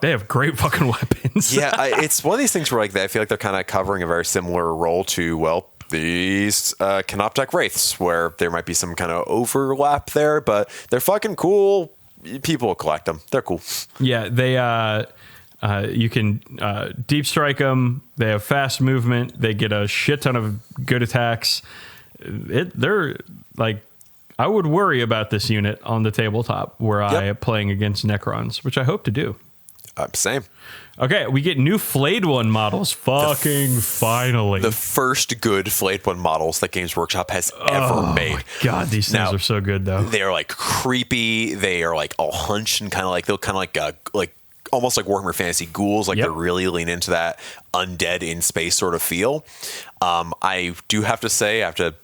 Speaker 1: they have great fucking weapons.
Speaker 2: It's one of these things where like I feel like they're kind of covering a very similar role to, these Canoptek Wraiths, where there might be some kind of overlap there, but they're fucking cool. People will collect them. They're cool. Yeah,
Speaker 1: they you can deep strike them. They have fast movement. They get a shit ton of good attacks. They're like, I would worry about this unit on the tabletop where I am playing against Necrons, which I hope to do.
Speaker 2: Same.
Speaker 1: Okay, we get new Flayed One models. Finally.
Speaker 2: The first good Flayed One models that Games Workshop has ever made.
Speaker 1: My God, these things are so good, though.
Speaker 2: They are like creepy. They are like all hunched and they'll like almost like Warhammer Fantasy ghouls. Like they're really lean into that undead in space sort of feel. I do have to say, I have to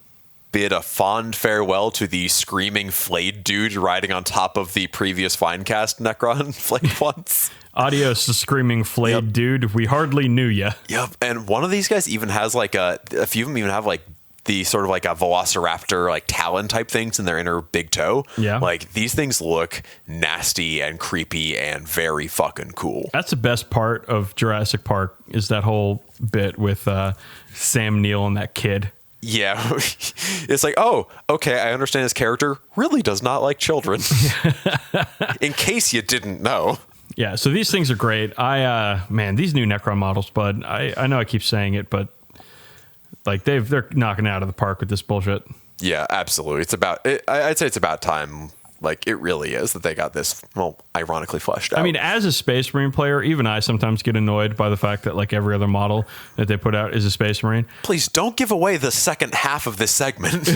Speaker 2: bid a fond farewell to the screaming Flayed dude riding on top of the previous Finecast Necron Flayed ones.
Speaker 1: Adios, the screaming Flayed dude. We hardly knew ya.
Speaker 2: Yep. And one of these guys even has like a few of them even have like the sort of like a velociraptor, like talon type things in their inner big toe.
Speaker 1: Yeah.
Speaker 2: Like these things look nasty and creepy and very fucking cool.
Speaker 1: That's the best part of Jurassic Park is that whole bit with Sam Neill and that kid.
Speaker 2: Yeah. It's like, oh, okay, I understand his character really does not like children. In case you didn't know.
Speaker 1: Yeah, so these things are great. Man, these new Necron models, bud. I know I keep saying it, but like they're knocking it out of the park with this bullshit.
Speaker 2: Yeah, absolutely. I'd say it's about time. Like, it really is that they got this, well, ironically fleshed out.
Speaker 1: I mean, as a Space Marine player, even I sometimes get annoyed by the fact that, like, every other model that they put out is a Space Marine.
Speaker 2: Please don't give away the second half of this segment.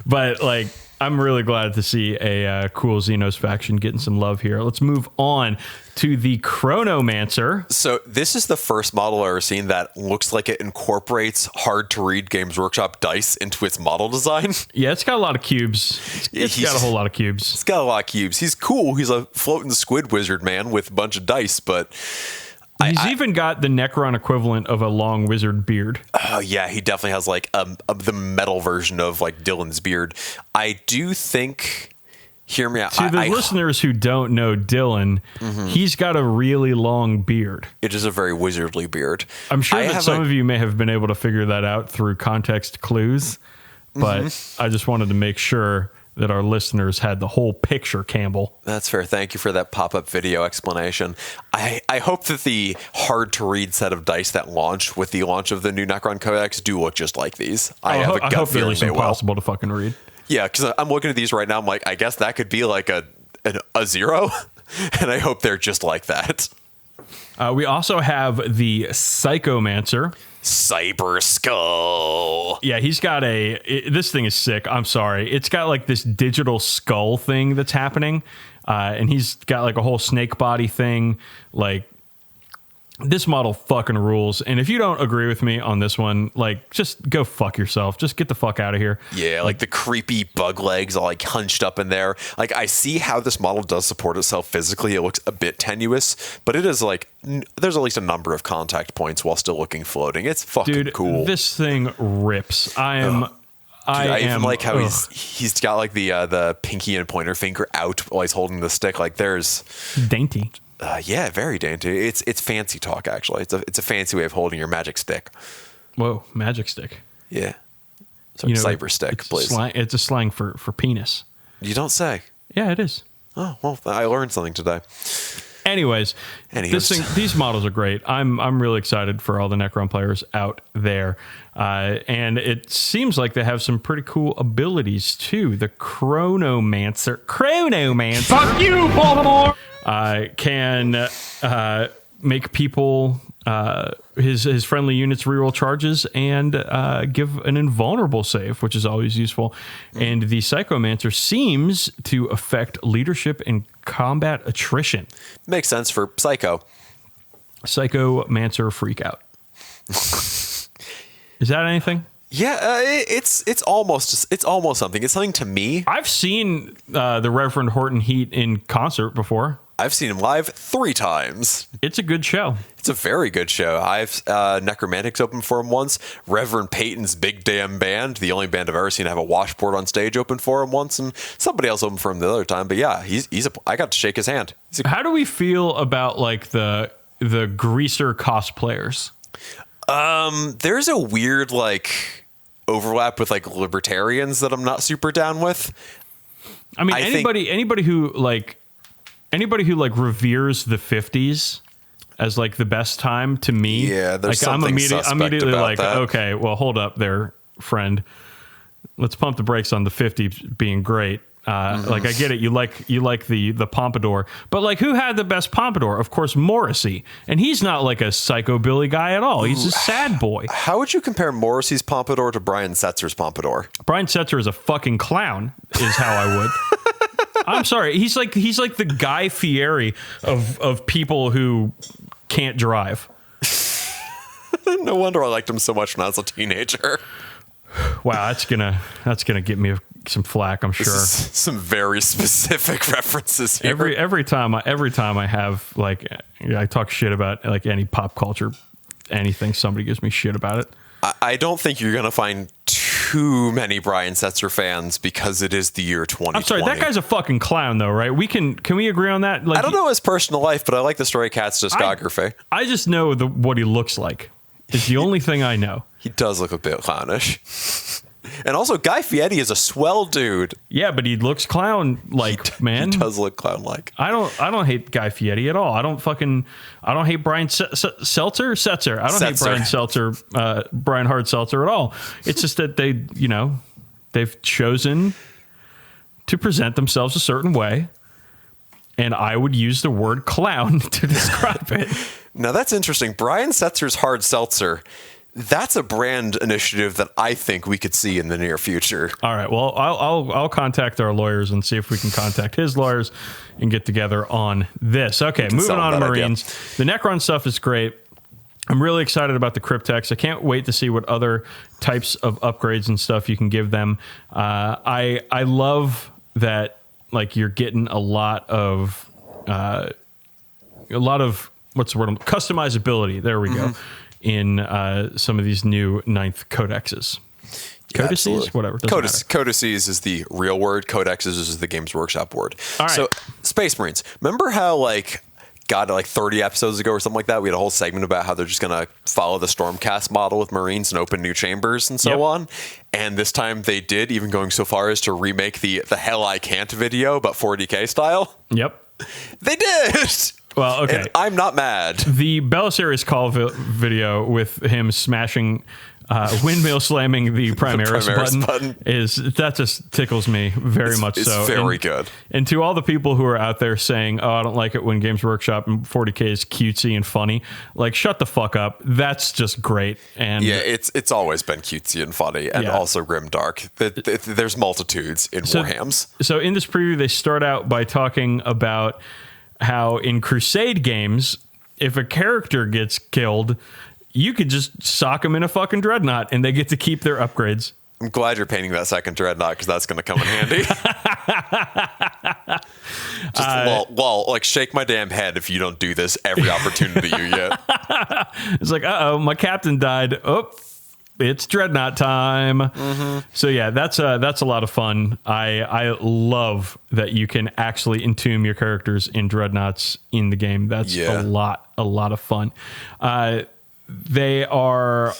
Speaker 1: But, like, I'm really glad to see a cool Xenos faction getting some love here. Let's move on to the Chronomancer.
Speaker 2: So this is the first model I've ever seen that looks like it incorporates hard-to-read Games Workshop dice into its model design.
Speaker 1: Yeah, it's got a lot of cubes. It's got a whole lot of cubes.
Speaker 2: It's got a lot of cubes. He's cool. He's a floating squid wizard man with a bunch of dice, but...
Speaker 1: He's even got the Necron equivalent of a long wizard beard.
Speaker 2: Oh, yeah, he definitely has, like, the metal version of, like, Dylan's beard. I do think... Hear me out.
Speaker 1: To the listeners who don't know Dylan, he's got a really long beard.
Speaker 2: It is a very wizardly beard.
Speaker 1: I'm sure that some of you may have been able to figure that out through context clues, but I just wanted to make sure that our listeners had the whole picture, Campbell.
Speaker 2: That's fair. Thank you for that pop-up video explanation. I hope that the hard-to-read set of dice that launched with the launch of the new Necron Codex do look just like these. I have a gut feeling they will.
Speaker 1: Impossible to fucking read.
Speaker 2: Yeah, because I'm looking at these right now. I'm like, I guess that could be like a zero, and I hope they're just like that.
Speaker 1: We also have the Psychomancer.
Speaker 2: Cyber Skull.
Speaker 1: Yeah, he's got this thing is sick. I'm sorry. It's got like this digital skull thing that's happening. And he's got like a whole snake body thing. Like, this model fucking rules. And if you don't agree with me on this one, like, just go fuck yourself. Just get the fuck out of here.
Speaker 2: Yeah, like the creepy bug legs all like hunched up in there. Like, I see how this model does support itself physically. It looks a bit tenuous, but it is like, there's at least a number of contact points while still looking floating. It's fucking cool.
Speaker 1: This thing rips. I
Speaker 2: even like how he's got like the pinky and pointer finger out while he's holding the stick. Like, there's
Speaker 1: dainty.
Speaker 2: Yeah, very dainty. It's fancy talk, actually. It's a fancy way of holding your magic stick.
Speaker 1: Whoa, magic stick.
Speaker 2: Yeah. So cyber stick, please.
Speaker 1: It's a slang for penis.
Speaker 2: You don't say.
Speaker 1: Yeah, it is.
Speaker 2: Oh, well, I learned something today.
Speaker 1: Anyways, these models are great. I'm really excited for all the Necron players out there. And it seems like they have some pretty cool abilities, too. The Chronomancer. Fuck you, Baltimore! Can make people, his friendly units reroll charges and give an invulnerable save, which is always useful. And the Psychomancer seems to affect leadership and combat attrition.
Speaker 2: Makes sense for Psycho.
Speaker 1: Psychomancer freak out. Is that anything?
Speaker 2: Yeah, it's almost something. It's something to me.
Speaker 1: I've seen the Reverend Horton Heat in concert before.
Speaker 2: I've seen him live 3 times.
Speaker 1: It's a good show.
Speaker 2: It's a very good show. I've Necromantics open for him once. Reverend Peyton's Big Damn Band, the only band I've ever seen have a washboard on stage, open for him once, and somebody else opened for him the other time. But yeah, I got to shake his hand.
Speaker 1: How do we feel about like the greaser cosplayers?
Speaker 2: There's a weird like overlap with like libertarians that I'm not super down with.
Speaker 1: I mean, anybody who reveres the 50s as like the best time, to me,
Speaker 2: yeah, there's
Speaker 1: like, I'm immediately
Speaker 2: about
Speaker 1: like,
Speaker 2: that.
Speaker 1: Okay, well, hold up there, friend. Let's pump the brakes on the 50s being great. Like, I get it. You like the pompadour, but like, who had the best pompadour? Of course, Morrissey, and he's not like a psychobilly guy at all. He's a sad boy.
Speaker 2: How would you compare Morrissey's pompadour to Brian Setzer's pompadour?
Speaker 1: Brian Setzer is a fucking clown, is how I would. I'm sorry. He's like the Guy Fieri of people who can't drive.
Speaker 2: No wonder I liked him so much when I was a teenager.
Speaker 1: Wow, that's gonna get me some flack, I'm sure.
Speaker 2: Some very specific references here.
Speaker 1: Every time I have like I talk shit about like any pop culture, anything, somebody gives me shit about it.
Speaker 2: I don't think you're going to find too many Brian Setzer fans because it is the year 2020.
Speaker 1: I'm sorry, that guy's a fucking clown, though, right? Can we agree on that? Like,
Speaker 2: I don't know his personal life, but I like the Stray Cats discography.
Speaker 1: I just know what he looks like. It's the only thing I know.
Speaker 2: He does look a bit clownish. And also, Guy Fieri is a swell dude.
Speaker 1: Yeah, but he looks clown-like, man.
Speaker 2: He does look clown-like.
Speaker 1: I don't hate Guy Fieri at all. I don't hate Brian Setzer. I don't hate Brian Seltzer, Brian Hart Seltzer at all. It's just that they've chosen to present themselves a certain way, and I would use the word clown to describe it.
Speaker 2: Now that's interesting. Brian Setzer's Hard Seltzer. That's a brand initiative that I think we could see in the near future.
Speaker 1: All right. Well, I'll contact our lawyers and see if we can contact his lawyers and get together on this. Okay, moving on to Marines. Idea. The Necron stuff is great. I'm really excited about the Cryptex. I can't wait to see what other types of upgrades and stuff you can give them. I love that, like, you're getting a lot of what's the word? Customizability. There we go. In some of these new 9th codexes. Codices?
Speaker 2: Yeah,
Speaker 1: whatever.
Speaker 2: Codices is the real word. Codexes is the Games Workshop word.
Speaker 1: All right.
Speaker 2: So, Space Marines. Remember how, God, 30 episodes ago or something like that, we had a whole segment about how they're just going to follow the Stormcast model with Marines and open new chambers and so on. And this time they did, even going so far as to remake the Hell I Can't video, but 40K style.
Speaker 1: Yep.
Speaker 2: They did!
Speaker 1: Well, okay.
Speaker 2: And I'm not mad.
Speaker 1: The Belisarius call video with him smashing, windmill slamming the Primaris button that just tickles me very much.
Speaker 2: It's very good.
Speaker 1: And to all the people who are out there saying, "Oh, I don't like it when Games Workshop and 40K is cutesy and funny," like, shut the fuck up. That's just great. And
Speaker 2: yeah, it's always been cutesy and funny, and also grimdark. There's multitudes in Warhams.
Speaker 1: So in this preview, they start out by talking about how in Crusade games, if a character gets killed, you could just sock them in a fucking dreadnought and they get to keep their upgrades.
Speaker 2: I'm glad you're painting that second dreadnought because that's going to come in handy. Just shake my damn head if you don't do this every opportunity you get.
Speaker 1: It's like, uh-oh, my captain died. Oh, it's dreadnought time. So yeah, that's a lot of fun. I love that you can actually entomb your characters in dreadnoughts in the game. That's a lot of fun. They are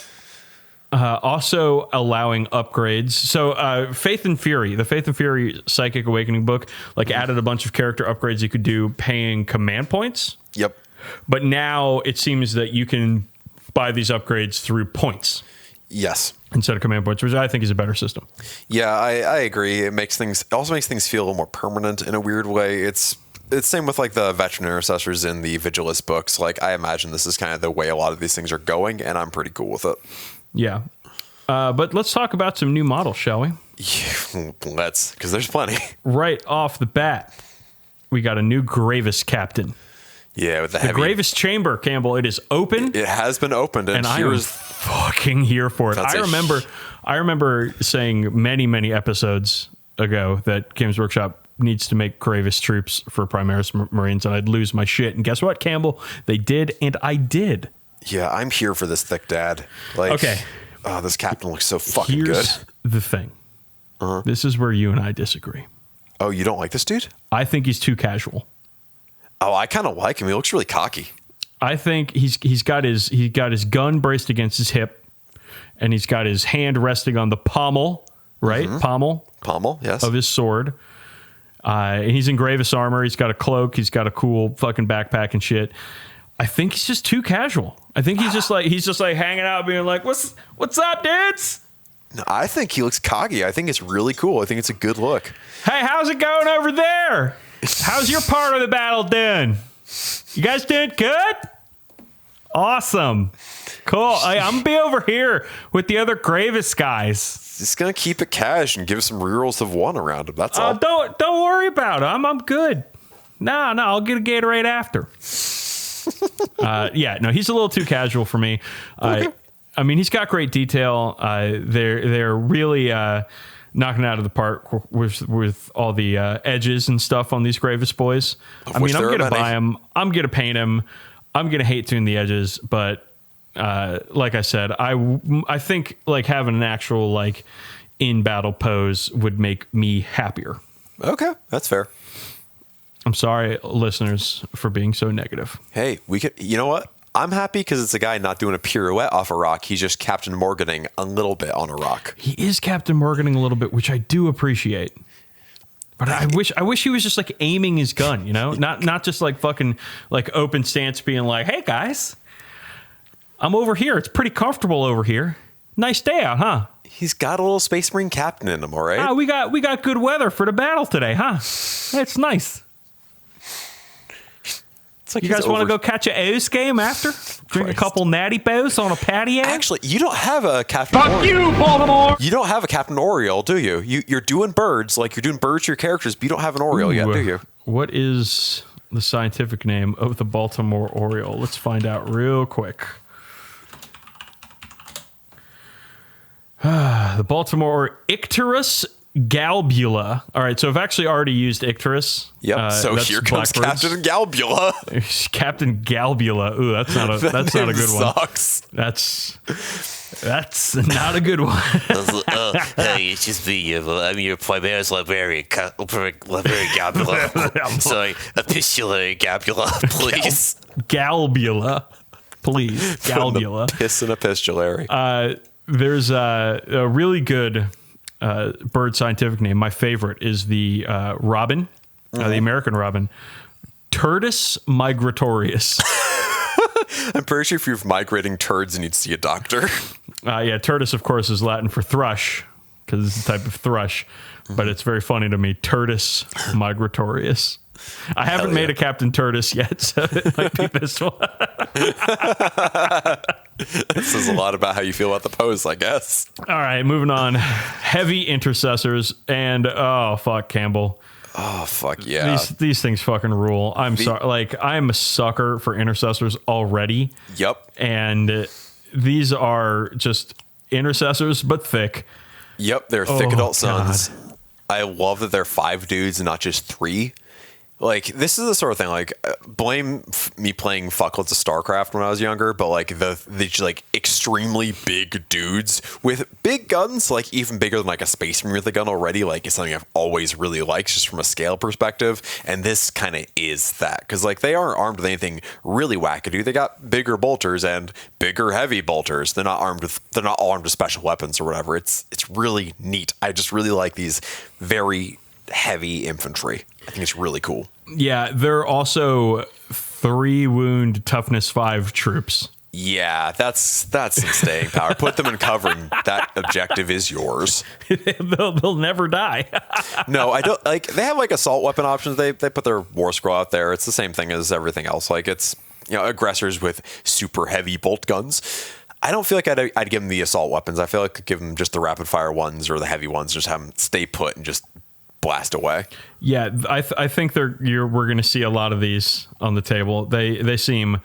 Speaker 1: also allowing upgrades. So Faith and Fury, the Faith and Fury Psychic Awakening book, added a bunch of character upgrades you could do paying command points.
Speaker 2: Yep.
Speaker 1: But now it seems that you can buy these upgrades through points.
Speaker 2: Yes.
Speaker 1: Instead of command points, which I think is a better system.
Speaker 2: Yeah, I agree. It also makes things feel a little more permanent in a weird way. It's same with the veteran intercessors in the Vigilist books. I imagine this is kind of the way a lot of these things are going, and I'm pretty cool with it.
Speaker 1: Yeah. But let's talk about some new models, shall we?
Speaker 2: Yeah, let's, because there's plenty.
Speaker 1: Right off the bat, we got a new Gravis captain.
Speaker 2: Yeah, with the
Speaker 1: Gravis chamber, Campbell. It is open.
Speaker 2: It has been opened, and
Speaker 1: I am fucking here for it. I remember saying many episodes ago that Games Workshop needs to make Gravis troops for Primaris Marines, and I'd lose my shit. And guess what, Campbell? They did, and I did.
Speaker 2: Yeah, I'm here for this thick dad.
Speaker 1: Okay.
Speaker 2: Oh, this captain looks so fucking good.
Speaker 1: Here's the thing. This is where you and I disagree.
Speaker 2: Oh, you don't like this dude?
Speaker 1: I think he's too casual.
Speaker 2: Oh, I kind of like him. He looks really cocky.
Speaker 1: I think he's got his gun braced against his hip, and he's got his hand resting on the pommel, right? Pommel,
Speaker 2: yes,
Speaker 1: of his sword. And he's in Gravis armor. He's got a cloak. He's got a cool fucking backpack and shit. I think he's just too casual. I think he's just like hanging out, being like, "What's up, dudes?"
Speaker 2: No, I think he looks cocky. I think it's really cool. I think it's a good look.
Speaker 1: Hey, how's it going over there? How's your part of the battle doing? You guys doing good? Awesome. Cool. I'm going to be over here with the other Gravis guys.
Speaker 2: Just going to keep it cash and give some rerolls of 1 around him. That's all.
Speaker 1: Don't worry about it. I'm good. No, I'll get a Gatorade after. He's a little too casual for me.
Speaker 2: Okay.
Speaker 1: I mean, he's got great detail. They're really knocking it out of the park with all the edges and stuff on these Gravis boys. I mean, I'm going to buy him. I'm going to paint him. I'm going to hate tune the edges, but like I said, I think like having an actual like in battle pose would make me happier.
Speaker 2: Okay, that's fair.
Speaker 1: I'm sorry, listeners, for being so negative.
Speaker 2: Hey, we could. You know what? I'm happy because it's a guy not doing a pirouette off a rock. He's just Captain Morganing a little bit on a rock.
Speaker 1: He is Captain Morganing a little bit, which I do appreciate. But I wish he was just like aiming his gun, you know, not just like fucking like open stance, being like, "Hey guys, I'm over here. It's pretty comfortable over here. Nice day out, huh?"
Speaker 2: He's got a little Space Marine captain in him, all right?
Speaker 1: We got good weather for the battle today, huh? It's nice.
Speaker 2: It's like
Speaker 1: you guys want to go catch a O's game after? Drink a couple natty bows on a patio?
Speaker 2: Actually, you don't have a Captain
Speaker 1: Fuck you, Baltimore!
Speaker 2: You don't have a Captain Oriole, do you? You're doing birds, like you're doing birds to your characters, but you don't have an Oriole yet, do you?
Speaker 1: What is the scientific name of the Baltimore Oriole? Let's find out real quick. The Baltimore Icterus galbula. All right, so I've actually already used Icterus.
Speaker 2: Yep. So here comes Captain Galbula.
Speaker 1: Captain Galbula. Ooh, that's not a good
Speaker 2: sucks.
Speaker 1: One. That's not a good one.
Speaker 4: Hey, it's just me. I'm your Primaris librarian, Galbula. Sorry, epistolary Galbula, please.
Speaker 1: Galbula, please. Galbula.
Speaker 2: Piss and epistolary.
Speaker 1: There's a really good bird scientific name. My favorite is the robin, the American robin, Turdus migratorius.
Speaker 2: I'm pretty sure if you're migrating turds, you need to see a doctor.
Speaker 1: Yeah, Turdus, of course, is Latin for thrush, because it's a type of thrush. But it's very funny to me. Turdus migratorius. I haven't made a Captain Turdus yet, so it might be this one.
Speaker 2: It says a lot about how you feel about the pose, I guess.
Speaker 1: All right, moving on. Heavy intercessors and fuck, Campbell.
Speaker 2: Oh fuck yeah!
Speaker 1: These things fucking rule. I'm sorry. Like, I'm a sucker for intercessors already.
Speaker 2: Yep.
Speaker 1: And these are just intercessors, but thick.
Speaker 2: Yep, they're thick adult sons. I love that they're 5 dudes and not just 3. Like, this is the sort of thing, like, blame me playing fuckloads of StarCraft when I was younger, but, like, the like, extremely big dudes with big guns, like, even bigger than, like, a Space Marine with a gun already, like, it's something I've always really liked, just from a scale perspective, and this kind of is that, because, like, they aren't armed with anything really wackadoo. They got bigger bolters and bigger heavy bolters. They're not all armed with special weapons or whatever. It's really neat. I just really like these very heavy infantry. I think it's really cool.
Speaker 1: Yeah, they're also 3 wound toughness 5 troops.
Speaker 2: Yeah, that's some staying power. Put them in cover, and that objective is yours.
Speaker 1: They'll never die.
Speaker 2: No, I don't. Like, they have like assault weapon options. They put their war scroll out there. It's the same thing as everything else. Like, it's, you know, aggressors with super heavy bolt guns. I don't feel like I'd give them the assault weapons. I feel like I'd give them just the rapid fire ones or the heavy ones. Just have them stay put and just blast away.
Speaker 1: Yeah, I think we're going to see a lot of these on the table. They seem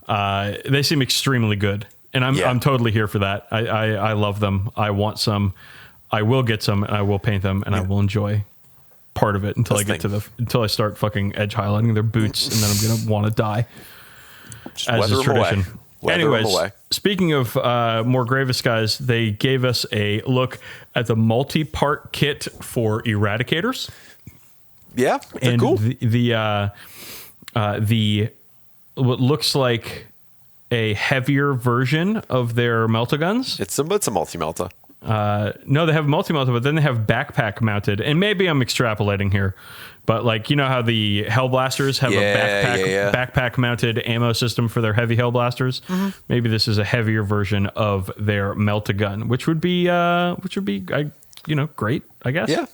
Speaker 1: extremely good, and I'm totally here for that. I love them. I want some. I will get some, and I will paint them, and I will enjoy part of it until I start fucking edge highlighting their boots, and then I'm going to want to die.
Speaker 2: Just
Speaker 1: as is tradition. Anyways,
Speaker 2: away.
Speaker 1: Speaking of more Gravis guys, they gave us a look at the multi-part kit for Eradicators.
Speaker 2: Yeah, they're
Speaker 1: and
Speaker 2: cool.
Speaker 1: The what looks like a heavier version of their melta guns.
Speaker 2: It's a multi-melta.
Speaker 1: No, they have multi-melta, but then they have backpack mounted. And maybe I'm extrapolating here, but like, you know how the Hellblasters have a backpack mounted ammo system for their heavy Hellblasters? Mm-hmm. Maybe this is a heavier version of their melta gun, which would be great, I guess.
Speaker 2: Yeah.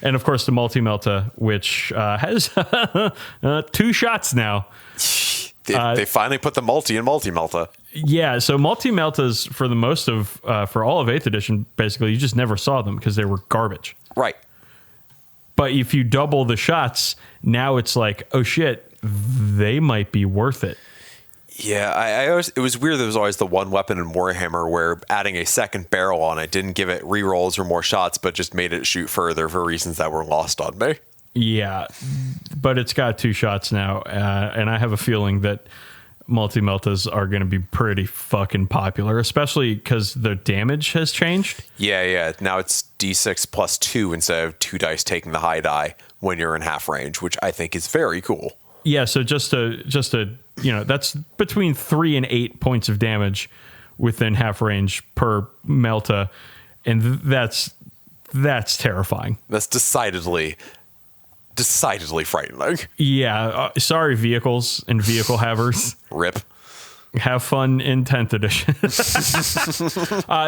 Speaker 1: And of course the multi-melta, which has 2 shots now.
Speaker 2: They finally put the multi in multi-melta.
Speaker 1: Yeah, so multi-meltas for all of 8th edition, basically, you just never saw them because they were garbage.
Speaker 2: Right.
Speaker 1: But if you double the shots, now it's like, oh shit, they might be worth it.
Speaker 2: Yeah, it was weird. There was always the one weapon in Warhammer where adding a second barrel on it didn't give it rerolls or more shots, but just made it shoot further for reasons that were lost on me.
Speaker 1: Yeah, but it's got 2 shots now, and I have a feeling that multi-meltas are going to be pretty fucking popular, especially because the damage has changed.
Speaker 2: Yeah. Now it's D6 plus 2 instead of 2 dice taking the high die when you're in half range, which I think is very cool.
Speaker 1: Yeah, so just a that's between 3 and 8 points of damage within half range per melta, and that's terrifying.
Speaker 2: That's decidedly frightening.
Speaker 1: Yeah, sorry, vehicles and vehicle havers.
Speaker 2: Rip.
Speaker 1: Have fun in 10th edition.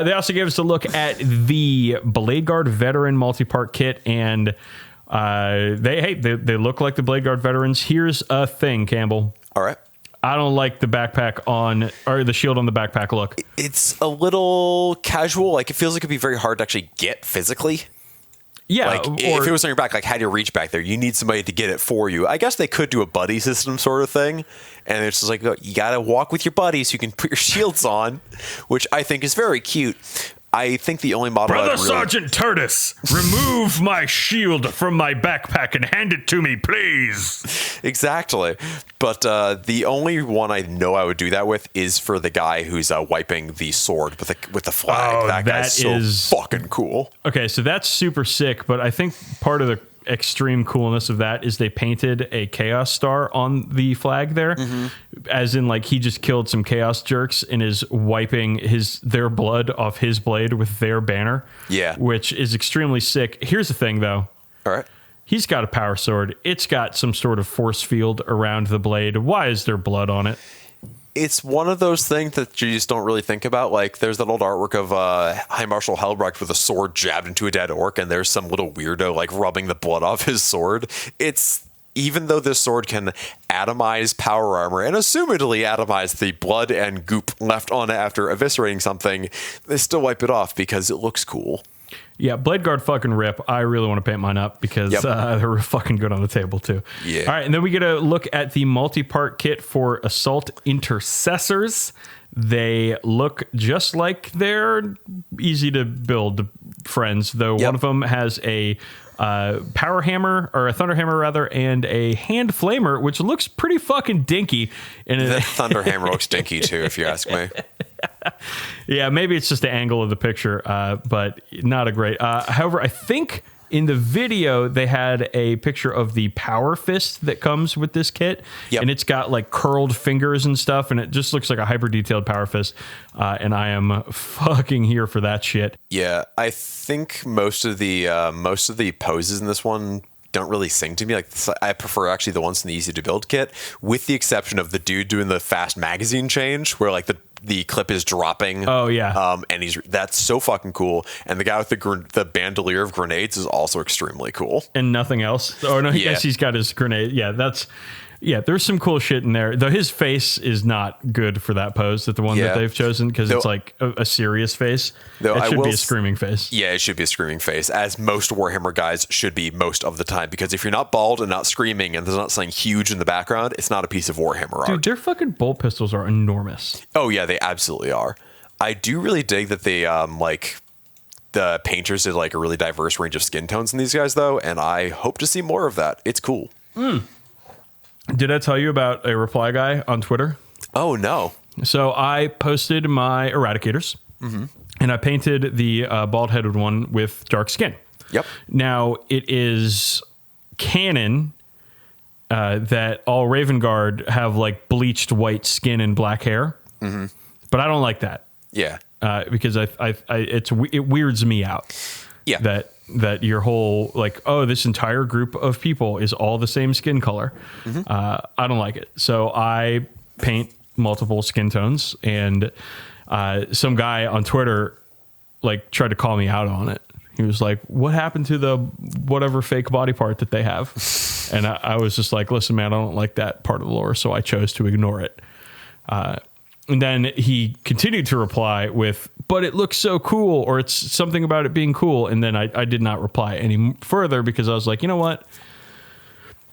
Speaker 1: They also gave us a look at the Blade Guard Veteran multi-part kit, and they look like the Blade Guard veterans. Here's a thing, Campbell.
Speaker 2: All right.
Speaker 1: I don't like the backpack or the shield on the backpack look.
Speaker 2: It's a little casual. Like, it feels like it'd be very hard to actually get physically.
Speaker 1: Yeah.
Speaker 2: Like, if it was on your back, like, how do you reach back there? You need somebody to get it for you. I guess they could do a buddy system sort of thing. And it's just like, you got to walk with your buddies so you can put your shields on, which I think is very cute. I think the only model
Speaker 1: Brother Sergeant Turdus, remove my shield from my backpack and hand it to me, please.
Speaker 2: Exactly. But the only one I know I would do that with is for the guy who's wiping the sword with the flag.
Speaker 1: Oh,
Speaker 2: that guy's so fucking cool.
Speaker 1: Okay, so that's super sick, but I think part of the extreme coolness of that is they painted a chaos star on the flag there, as in, like, he just killed some chaos jerks and is wiping their blood off his blade with their banner.
Speaker 2: Yeah,
Speaker 1: which is extremely sick. Here's the thing, though.
Speaker 2: All right.
Speaker 1: He's got a power sword. It's got some sort of force field around the blade. Why is there blood on it?
Speaker 2: It's one of those things that you just don't really think about. Like, there's that old artwork of High Marshal Helbrecht with a sword jabbed into a dead orc, and there's some little weirdo, like, rubbing the blood off his sword. Even though this sword can atomize power armor and assumedly atomize the blood and goop left on it after eviscerating something, they still wipe it off because it looks cool.
Speaker 1: Yeah, Blade Guard fucking rip. I really want to paint mine up because they're fucking good on the table too.
Speaker 2: Yeah.
Speaker 1: All right, and then we get a look at the multi-part kit for Assault Intercessors. They look just like they're easy to build friends, though one of them has a power hammer, or a thunder hammer rather, and a hand flamer, which looks pretty fucking dinky. And
Speaker 2: the thunder hammer looks dinky too, if you ask me.
Speaker 1: Yeah, maybe it's just the angle of the picture, but not a great. However, I think in the video they had a picture of the power fist that comes with this kit, and it's got like curled fingers and stuff, and it just looks like a hyper detailed power fist. And I am fucking here for that shit.
Speaker 2: Yeah, I think most of the poses in this one don't really sing to me. Like, I prefer actually the ones in the easy to build kit, with the exception of the dude doing the fast magazine change, where like the clip is dropping.
Speaker 1: Oh yeah.
Speaker 2: And that's so fucking cool. And the guy with the bandolier of grenades is also extremely cool.
Speaker 1: And nothing else. Oh no, I guess he's got his grenade. Yeah, there's some cool shit in there. Though his face is not good for that pose, that the one that they've chosen, because it's like a serious face. It should be a screaming face.
Speaker 2: Yeah, it should be a screaming face, as most Warhammer guys should be most of the time. Because if you're not bald and not screaming and there's not something huge in the background, it's not a piece of Warhammer art.
Speaker 1: Dude, their fucking bolt pistols are enormous.
Speaker 2: Oh yeah, they absolutely are. I do really dig that they the painters did like a really diverse range of skin tones in these guys, though, and I hope to see more of that. It's cool.
Speaker 1: Did I tell you about a reply guy on Twitter?
Speaker 2: Oh, no.
Speaker 1: So I posted my Eradicators, and I painted the bald-headed one with dark skin.
Speaker 2: Yep.
Speaker 1: Now, it is canon that all Raven Guard have, like, bleached white skin and black hair, but I don't like that.
Speaker 2: Yeah.
Speaker 1: Because it weirds me out.
Speaker 2: Yeah.
Speaker 1: That your whole, like, oh, this entire group of people is all the same skin color. I don't like it. So I paint multiple skin tones, and some guy on Twitter like tried to call me out on it. He was like, what happened to the whatever fake body part that they have? And I was just like, listen, man, I don't like that part of the lore, so I chose to ignore it. And then he continued to reply with, but it looks so cool, or it's something about it being cool. And then I did not reply any further, because I was like, you know what?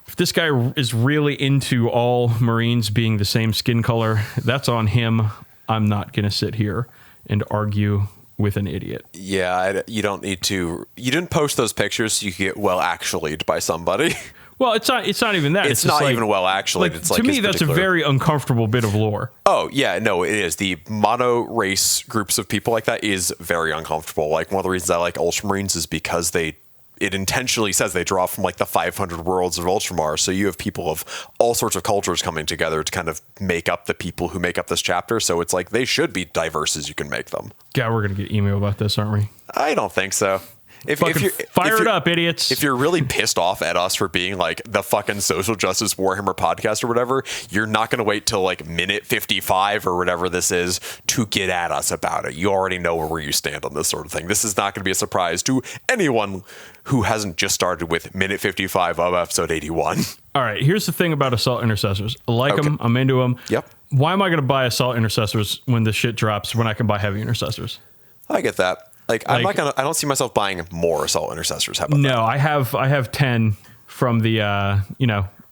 Speaker 1: If this guy is really into all Marines being the same skin color, that's on him. I'm not going to sit here and argue with an idiot.
Speaker 2: Yeah, you don't need to. You didn't post those pictures so you could get well actually'd by somebody.
Speaker 1: Well, it's not even that.
Speaker 2: It's
Speaker 1: just
Speaker 2: not
Speaker 1: like,
Speaker 2: even well actually.
Speaker 1: Like,
Speaker 2: it's like
Speaker 1: to me, that's a very uncomfortable bit of lore.
Speaker 2: Oh yeah, no, it is. The mono race groups of people like that is very uncomfortable. Like one of the reasons I like Ultramarines is because it intentionally says they draw from like the 500 worlds of Ultramar. So you have people of all sorts of cultures coming together to kind of make up the people who make up this chapter. So it's like they should be diverse as you can make them.
Speaker 1: God, we're gonna get email about this, aren't we?
Speaker 2: I don't think so. If
Speaker 1: Fire it up, idiots.
Speaker 2: If you're really pissed off at us for being like the fucking social justice Warhammer podcast or whatever, you're not going to wait till like minute 55 or whatever this is to get at us about it. You already know where you stand on this sort of thing. This is not going to be a surprise to anyone who hasn't just started with minute 55 of episode 81.
Speaker 1: All right, here's the thing about Assault Intercessors. I like them. I'm into them.
Speaker 2: Yep.
Speaker 1: Why am I going to buy Assault Intercessors when the shit drops when I can buy Heavy Intercessors?
Speaker 2: I get that. Like I'm not gonna. I don't see myself buying more Assault Intercessors. How about that?
Speaker 1: No, I have 10 from the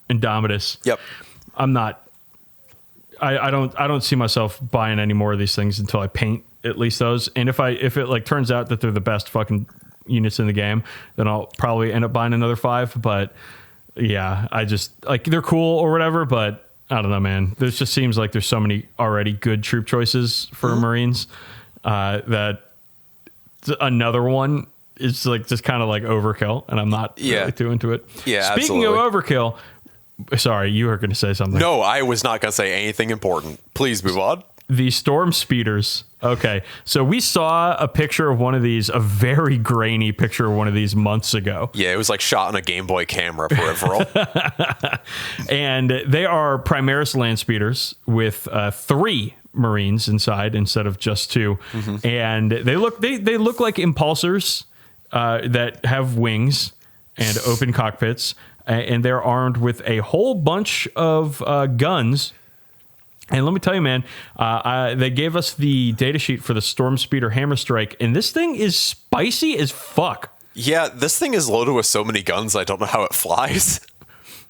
Speaker 1: Indomitus.
Speaker 2: Yep.
Speaker 1: I'm not. I don't see myself buying any more of these things until I paint at least those. And if it like turns out that they're the best fucking units in the game, then I'll probably end up buying another 5. But yeah, I just like they're cool or whatever. But I don't know, man. There just seems like there's so many already good troop choices for Marines that. Another one is like just kind of like overkill, and I'm not really too into it.
Speaker 2: Yeah,
Speaker 1: Speaking of overkill, sorry, you were going to say something.
Speaker 2: No, I was not going to say anything important. Please move on.
Speaker 1: The Storm Speeders. Okay, so we saw a picture of one of these, a very grainy picture of one of these months ago.
Speaker 2: Yeah, it was like shot on a Game Boy camera peripheral.
Speaker 1: And they are Primaris land speeders with 3 Marines inside instead of just 2, and they look like impulsors that have wings and open cockpits, and they're armed with a whole bunch of guns. And let me tell you, man, they gave us the datasheet for the Storm Speeder Hammer Strike, and this thing is spicy as fuck.
Speaker 2: Yeah, this thing is loaded with so many guns. I don't know how it flies.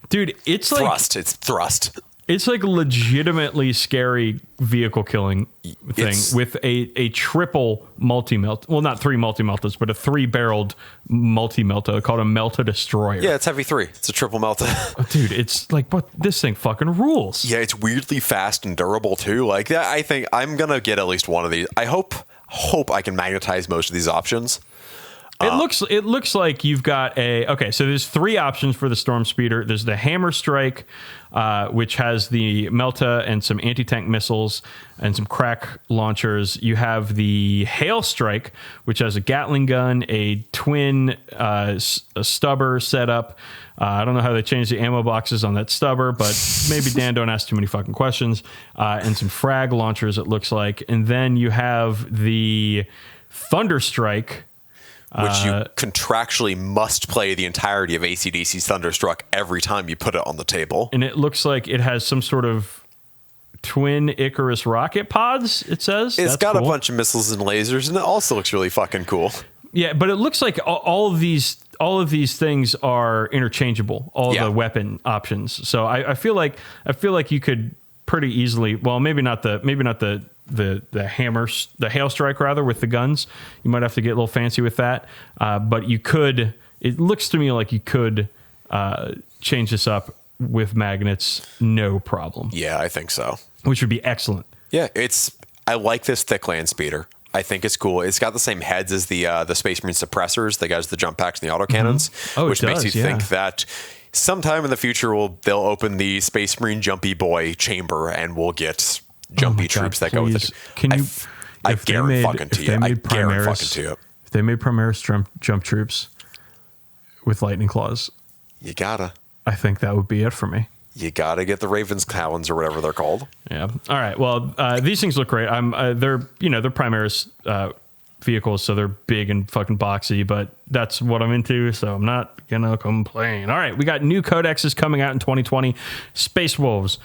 Speaker 1: Dude, it's
Speaker 2: thrust.
Speaker 1: like
Speaker 2: It's thrust.
Speaker 1: It's like legitimately scary vehicle killing thing with a triple multi-melt. Well, not 3 multi-meltas, but a 3-barreled multi-melta called a Melta Destroyer.
Speaker 2: Yeah, it's heavy 3. It's a triple melta.
Speaker 1: Oh, dude, it's like, but this thing fucking rules.
Speaker 2: Yeah, it's weirdly fast and durable too. Like that, I think I'm gonna get at least one of these. I hope I can magnetize most of these options.
Speaker 1: It looks like you've got so there's 3 options for the Storm Speeder. There's the Hammer Strike, which has the Melta and some anti-tank missiles and some crack launchers. You have the Hail Strike, which has a Gatling gun, a twin a stubber setup. I don't know how they changed the ammo boxes on that stubber, but maybe Dan don't ask too many fucking questions. And some frag launchers, it looks like. And then you have the Thunder Strike,
Speaker 2: which you contractually must play the entirety of AC/DC's Thunderstruck every time you put it on the table.
Speaker 1: And it looks like it has some sort of twin Icarus rocket pods, it says.
Speaker 2: It's got a bunch of missiles and lasers, and it also looks really fucking cool.
Speaker 1: Yeah, but it looks like all of these things are interchangeable, all the weapon options. So I feel like you could pretty easily, well, maybe not the hammer, the Hail Strike rather, with the guns. You might have to get a little fancy with that, but you could. It looks to me like you could change this up with magnets, no problem.
Speaker 2: Yeah, I think so.
Speaker 1: Which would be excellent.
Speaker 2: Yeah, I like this thick land speeder. I think it's cool. It's got the same heads as the Space Marine suppressors, the guys with the jump packs and the autocannons, which makes you think that sometime in the future they'll open the Space Marine Jumpy Boy chamber and we'll get jumpy troops that go with it.
Speaker 1: Can you?
Speaker 2: I guarantee you.
Speaker 1: If they made Primaris jump troops with lightning claws,
Speaker 2: you gotta.
Speaker 1: I think that would be it for me.
Speaker 2: You gotta get the Ravens Talons or whatever they're called.
Speaker 1: Yeah. All right. Well, these things look great. They're Primaris vehicles, so they're big and fucking boxy, but that's what I'm into, so I'm not gonna complain. All right, we got new codexes coming out in 2020. Space Wolves,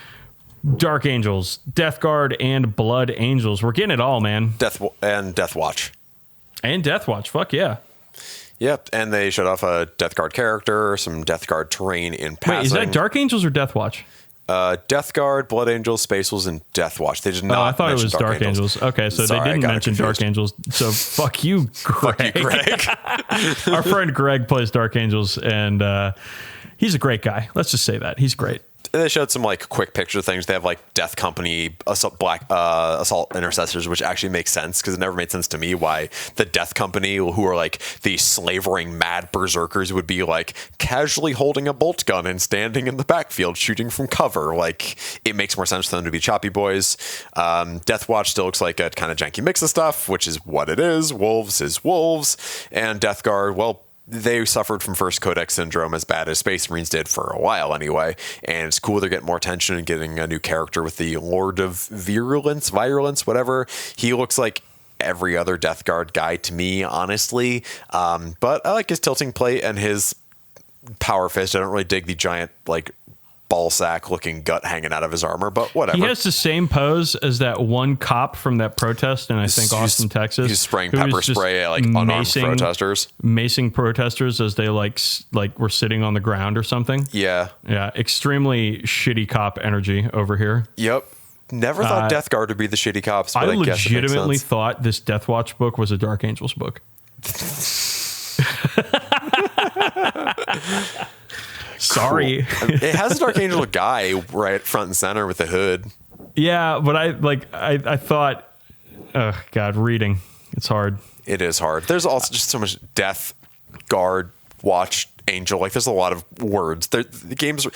Speaker 1: Dark Angels, Death Guard, and Blood Angels. We're getting it all, man.
Speaker 2: Death Watch.
Speaker 1: And Death Watch. Fuck yeah.
Speaker 2: Yep, and they showed off a Death Guard character, some Death Guard terrain in passing.
Speaker 1: Wait, is that Dark Angels or Death Watch?
Speaker 2: Death Guard, Blood Angels, Space Wolves, and Death Watch. They did not.
Speaker 1: Oh, I thought it was Dark Angels. Okay, so they didn't mention Dark Angels. So fuck you, Greg.
Speaker 2: Fuck you, Greg.
Speaker 1: Our friend Greg plays Dark Angels, and He's a great guy. Let's just say that. He's great.
Speaker 2: They showed some like quick picture things. They have like Death Company assault intercessors, which actually makes sense because it never made sense to me why the Death Company, who are like the slavering mad berserkers, would be like casually holding a bolt gun and standing in the backfield shooting from cover. Like it makes more sense for them to be choppy boys. Death Watch still looks like a kind of janky mix of stuff, which is what it is. Wolves is wolves, and Death Guard, well, they suffered from first Codex syndrome as bad as Space Marines did for a while anyway. And it's cool they're getting more attention and getting a new character with the Lord of Virulence, whatever. He looks like every other Death Guard guy to me, honestly. But I like his tilting plate and his power fist. I don't really dig the giant, like, ball sack looking gut hanging out of his armor, but whatever.
Speaker 1: He has the same pose as that one cop from that protest in, I think, Austin, Texas.
Speaker 2: He's spraying pepper spray at like unarmed protesters.
Speaker 1: Macing protesters as they like were sitting on the ground or something.
Speaker 2: Yeah.
Speaker 1: Yeah. Extremely shitty cop energy over here.
Speaker 2: Yep. Never thought Death Guard would be the shitty cops, but
Speaker 1: I
Speaker 2: I guess
Speaker 1: legitimately thought this Death Watch book was a Dark Angels book. Sorry.
Speaker 2: Cool. It has a Dark Angel guy right front and center with the hood.
Speaker 1: Yeah, but I thought, oh God, reading. It's hard.
Speaker 2: It is hard. There's also just so much Death Guard, Watch, Angel. Like there's a lot of words. The games.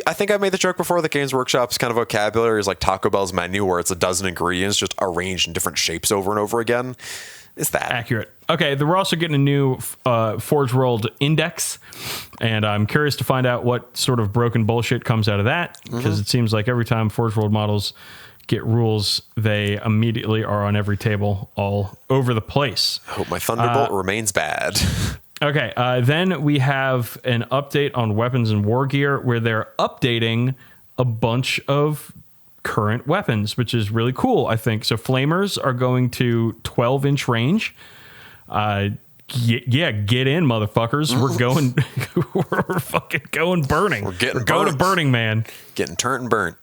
Speaker 2: I think I made the joke before. The Games Workshop's kind of vocabulary is like Taco Bell's menu, where it's a dozen ingredients just arranged in different shapes over and over again. Is that
Speaker 1: accurate? Okay, we're also getting a new Forge World Index, and I'm curious to find out what sort of broken bullshit comes out of that, because it seems like every time Forge World models get rules, they immediately are on every table all over the place.
Speaker 2: I hope my Thunderbolt remains bad.
Speaker 1: Okay, then we have an update on weapons and war gear, where they're updating a bunch of current weapons, which is really cool, I think. So flamers are going to 12-inch range. Yeah, get in, motherfuckers. We're going we're fucking going burning.
Speaker 2: We're
Speaker 1: going to Burning Man.
Speaker 2: Getting turned and burnt.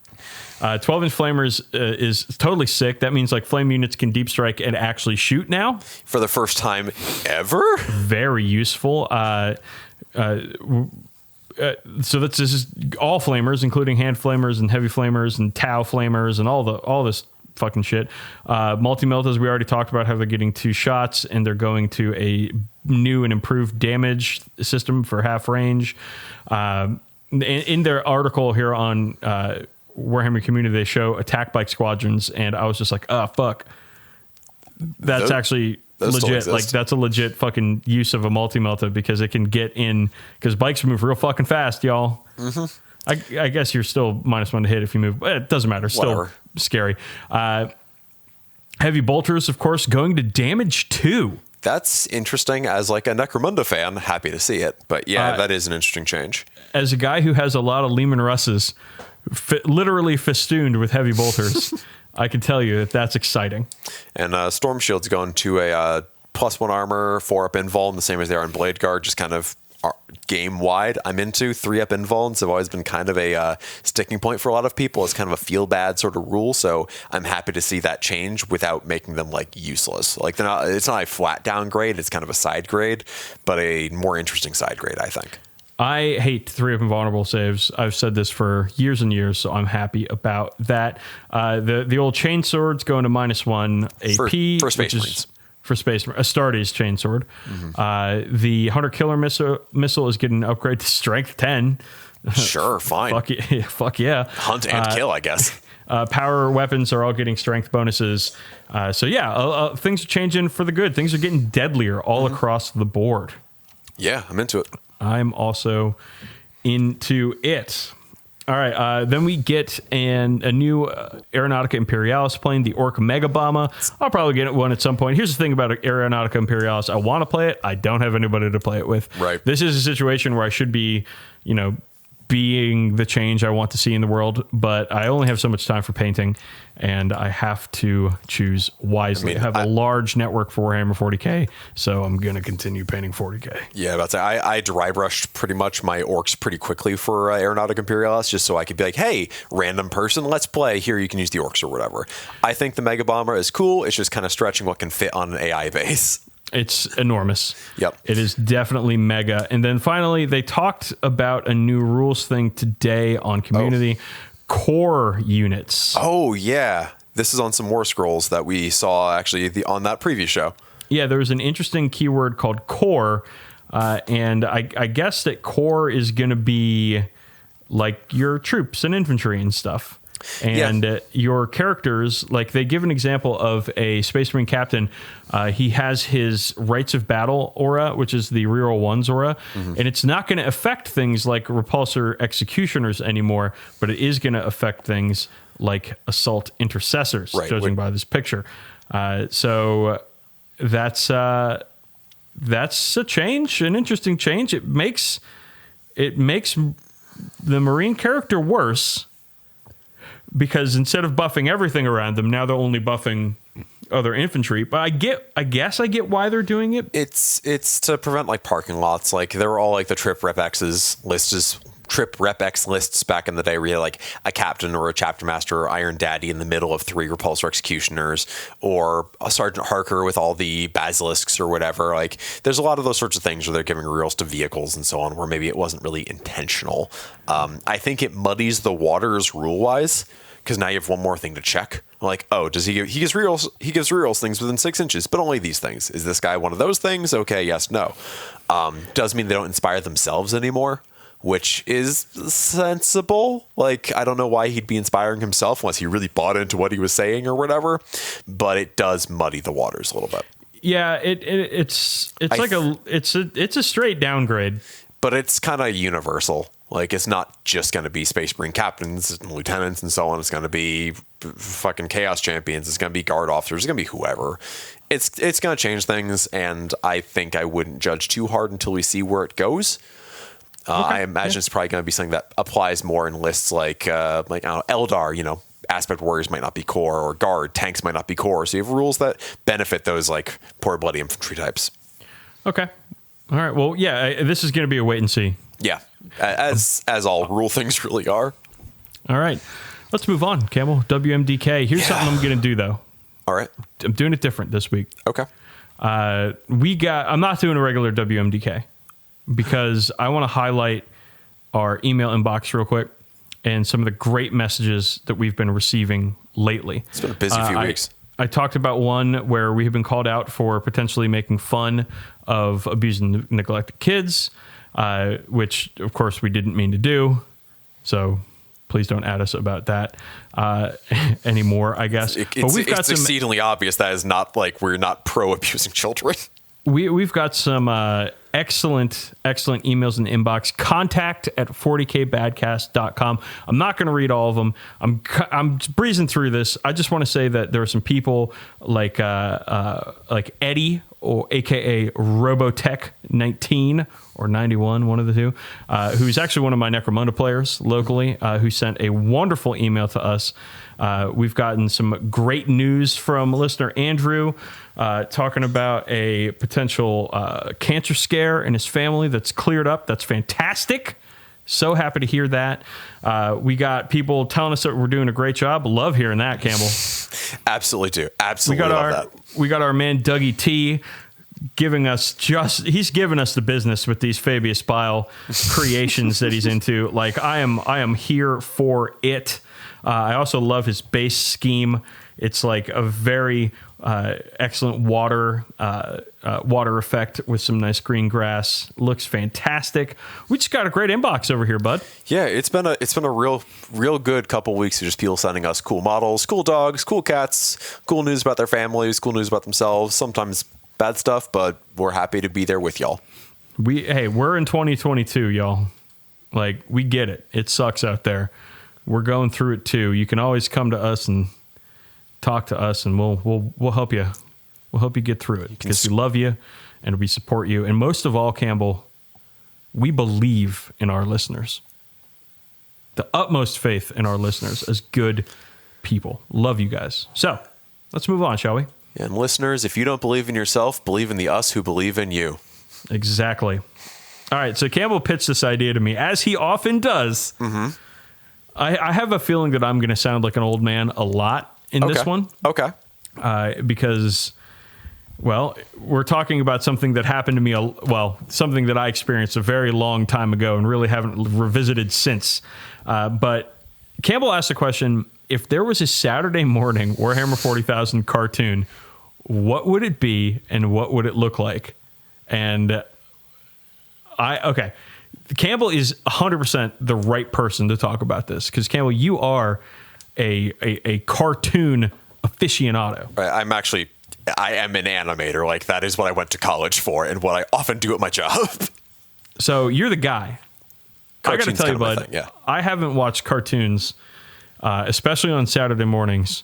Speaker 1: 12-inch flamers is totally sick. That means like flame units can deep strike and actually shoot now.
Speaker 2: For the first time ever?
Speaker 1: Very useful. So this is all flamers, including hand flamers and heavy flamers and Tau flamers and all this fucking shit. Multi-melt, as we already talked about, how they're getting 2 shots, and they're going to a new and improved damage system for half range. In their article here on Warhammer Community, they show attack bike squadrons, and I was just like, oh fuck, that's actually legit. Like that's a legit fucking use of a multi-melta, because it can get in, because bikes move real fucking fast, y'all. I guess you're still -1 to hit if you move, but it doesn't matter. Still
Speaker 2: Whatever.
Speaker 1: Scary. Heavy bolters, of course, going to damage 2.
Speaker 2: That's interesting. As like a Necromunda fan, happy to see it. But yeah, that is an interesting change.
Speaker 1: As a guy who has a lot of Lehman Russes literally festooned with heavy bolters, I can tell you that that's exciting.
Speaker 2: And Storm Shield's going to a +1 armor, 4-up invuln, the same as they are in Blade Guard, just kind of game wide. I'm into 3-up invulns. Have always been kind of a sticking point for a lot of people. It's kind of a feel bad sort of rule. So I'm happy to see that change without making them like useless. Like it's not a flat downgrade. It's kind of a side grade, but a more interesting side grade, I think.
Speaker 1: I hate 3-up invulnerable saves. I've said this for years and years, so I'm happy about that. The old chainsword's going to -1 AP
Speaker 2: for Space Marines.
Speaker 1: For Space Astartes chainsword. The Hunter Killer missile is getting an upgrade to Strength 10.
Speaker 2: Sure, fine.
Speaker 1: Fuck yeah.
Speaker 2: Hunt and kill, I guess.
Speaker 1: Power weapons are all getting strength bonuses. So yeah, things are changing for the good. Things are getting deadlier all across the board.
Speaker 2: Yeah, I'm into it.
Speaker 1: I'm also into it. All right, then we get a new Aeronautica Imperialis plane, the Orc Mega Bomber. I'll probably get one at some point. Here's the thing about Aeronautica Imperialis. I want to play it. I don't have anybody to play it with.
Speaker 2: Right.
Speaker 1: This is a situation where I should be, being the change I want to see in the world, but I only have so much time for painting, and I have to choose wisely. I have a large network for Warhammer 40k, so I'm going to continue painting 40k.
Speaker 2: Yeah, about to say, I dry brushed pretty much my orcs pretty quickly for Aeronautica Imperialis, just so I could be like, hey, random person, let's play. Here, you can use the orcs or whatever. I think the Mega Bomber is cool. It's just kind of stretching what can fit on an AI base.
Speaker 1: It's enormous.
Speaker 2: Yep.
Speaker 1: It is definitely mega. And then finally, they talked about a new rules thing today on community. Core units.
Speaker 2: Oh, yeah. This is on some more scrolls that we saw actually on that previous show.
Speaker 1: Yeah, there was an interesting keyword called core. And I guess that core is going to be like your troops and infantry and stuff. And your characters, like they give an example of a Space Marine captain. He has his Rites of Battle aura, which is the reroll ones aura. And it's not going to affect things like repulsor executioners anymore, but it is going to affect things like assault intercessors, judging by this picture. So that's a change, an interesting change. It makes the Marine character worse, because instead of buffing everything around them, now they're only buffing other infantry. But I guess I get why they're doing it.
Speaker 2: It's to prevent like parking lots. Like they were all like the Trip Rep X's lists, Trip Rep X lists back in the day where you had like a captain or a chapter master or Iron Daddy in the middle of 3 repulsor executioners, or a Sergeant Harker with all the basilisks or whatever. Like there's a lot of those sorts of things where they're giving rerolls to vehicles and so on, where maybe it wasn't really intentional. I think it muddies the waters rule wise, because now you have one more thing to check. Like, oh, does he gives rerolls? He gives rerolls things within 6 inches, but only these things. Is this guy one of those things? Okay, yes, no. Does mean they don't inspire themselves anymore, which is sensible. Like, I don't know why he'd be inspiring himself unless he really bought into what he was saying or whatever, but it does muddy the waters a little bit.
Speaker 1: Yeah, it's a straight downgrade.
Speaker 2: But it's kind of universal. Like, it's not just going to be Space Marine captains and lieutenants and so on. It's going to be fucking Chaos Champions. It's going to be guard officers. It's going to be whoever. It's going to change things, and I think I wouldn't judge too hard until we see where it goes. I imagine it's probably going to be something that applies more in lists like I don't know, Eldar, Aspect Warriors might not be core, or Guard, tanks might not be core. So you have rules that benefit those like poor bloody infantry types.
Speaker 1: Okay. All right. Well, yeah, this is going to be a wait and see.
Speaker 2: Yeah. As all rule things really are.
Speaker 1: All right. Let's move on, Campbell. WMDK. Here's something I'm going to do, though.
Speaker 2: All right.
Speaker 1: I'm doing it different this week.
Speaker 2: Okay.
Speaker 1: I'm not doing a regular WMDK because I want to highlight our email inbox real quick and some of the great messages that we've been receiving lately.
Speaker 2: It's been a busy few weeks.
Speaker 1: I talked about one where we have been called out for potentially making fun of abusing neglected kids, which, of course, we didn't mean to do. So please don't add us about that anymore, I guess.
Speaker 2: It's exceedingly obvious that is not like we're not pro abusing children.
Speaker 1: We've got some excellent emails in the inbox. contact@40kbadcast.com. I'm not going to read all of them. I'm breezing through this. I just want to say that there are some people like Eddie, or AKA Robotech 19 or 91, one of the two, who's actually one of my Necromunda players locally, who sent a wonderful email to us. We've gotten some great news from listener Andrew, talking about a potential cancer scare in his family that's cleared up. That's fantastic. So happy to hear that. We got people telling us that we're doing a great job. Love hearing that, Campbell.
Speaker 2: Absolutely do. Absolutely love that.
Speaker 1: We got our man Dougie T he's given us the business with these Fabius Bile creations that he's into. Like, I am here for it. I also love his base scheme. It's like a very excellent water effect with some nice green grass. Looks fantastic. We just got a great inbox over here, bud.
Speaker 2: Yeah, it's been a real good couple weeks of just people sending us cool models, cool dogs, cool cats, cool news about their families, cool news about themselves. Sometimes bad stuff, but we're happy to be there with y'all.
Speaker 1: We're in 2022, y'all. Like, we get it. It sucks out there. We're going through it too. You can always come to us and talk to us, and we'll help you. We'll help you get through it because we love you and we support you. And most of all, Campbell, we believe in our listeners. The utmost faith in our listeners as good people. Love you guys. So let's move on, shall we?
Speaker 2: And listeners, if you don't believe in yourself, believe in the us who believe in you.
Speaker 1: Exactly. All right. So Campbell pitched this idea to me, as he often does. Mm-hmm. I have a feeling that I'm going to sound like an old man a lot in this one.
Speaker 2: Okay.
Speaker 1: Because Well, we're talking about something that happened to me, something that I experienced a very long time ago and really haven't revisited since. But Campbell asked the question, if there was a Saturday morning Warhammer 40,000 cartoon, what would it be and what would it look like? And Campbell is 100% the right person to talk about this, because Campbell, you are a cartoon aficionado.
Speaker 2: Right, I am an animator. Like, that is what I went to college for and what I often do at my job.
Speaker 1: So you're the guy. I got to tell you, bud,
Speaker 2: yeah.
Speaker 1: I haven't watched cartoons, especially on Saturday mornings,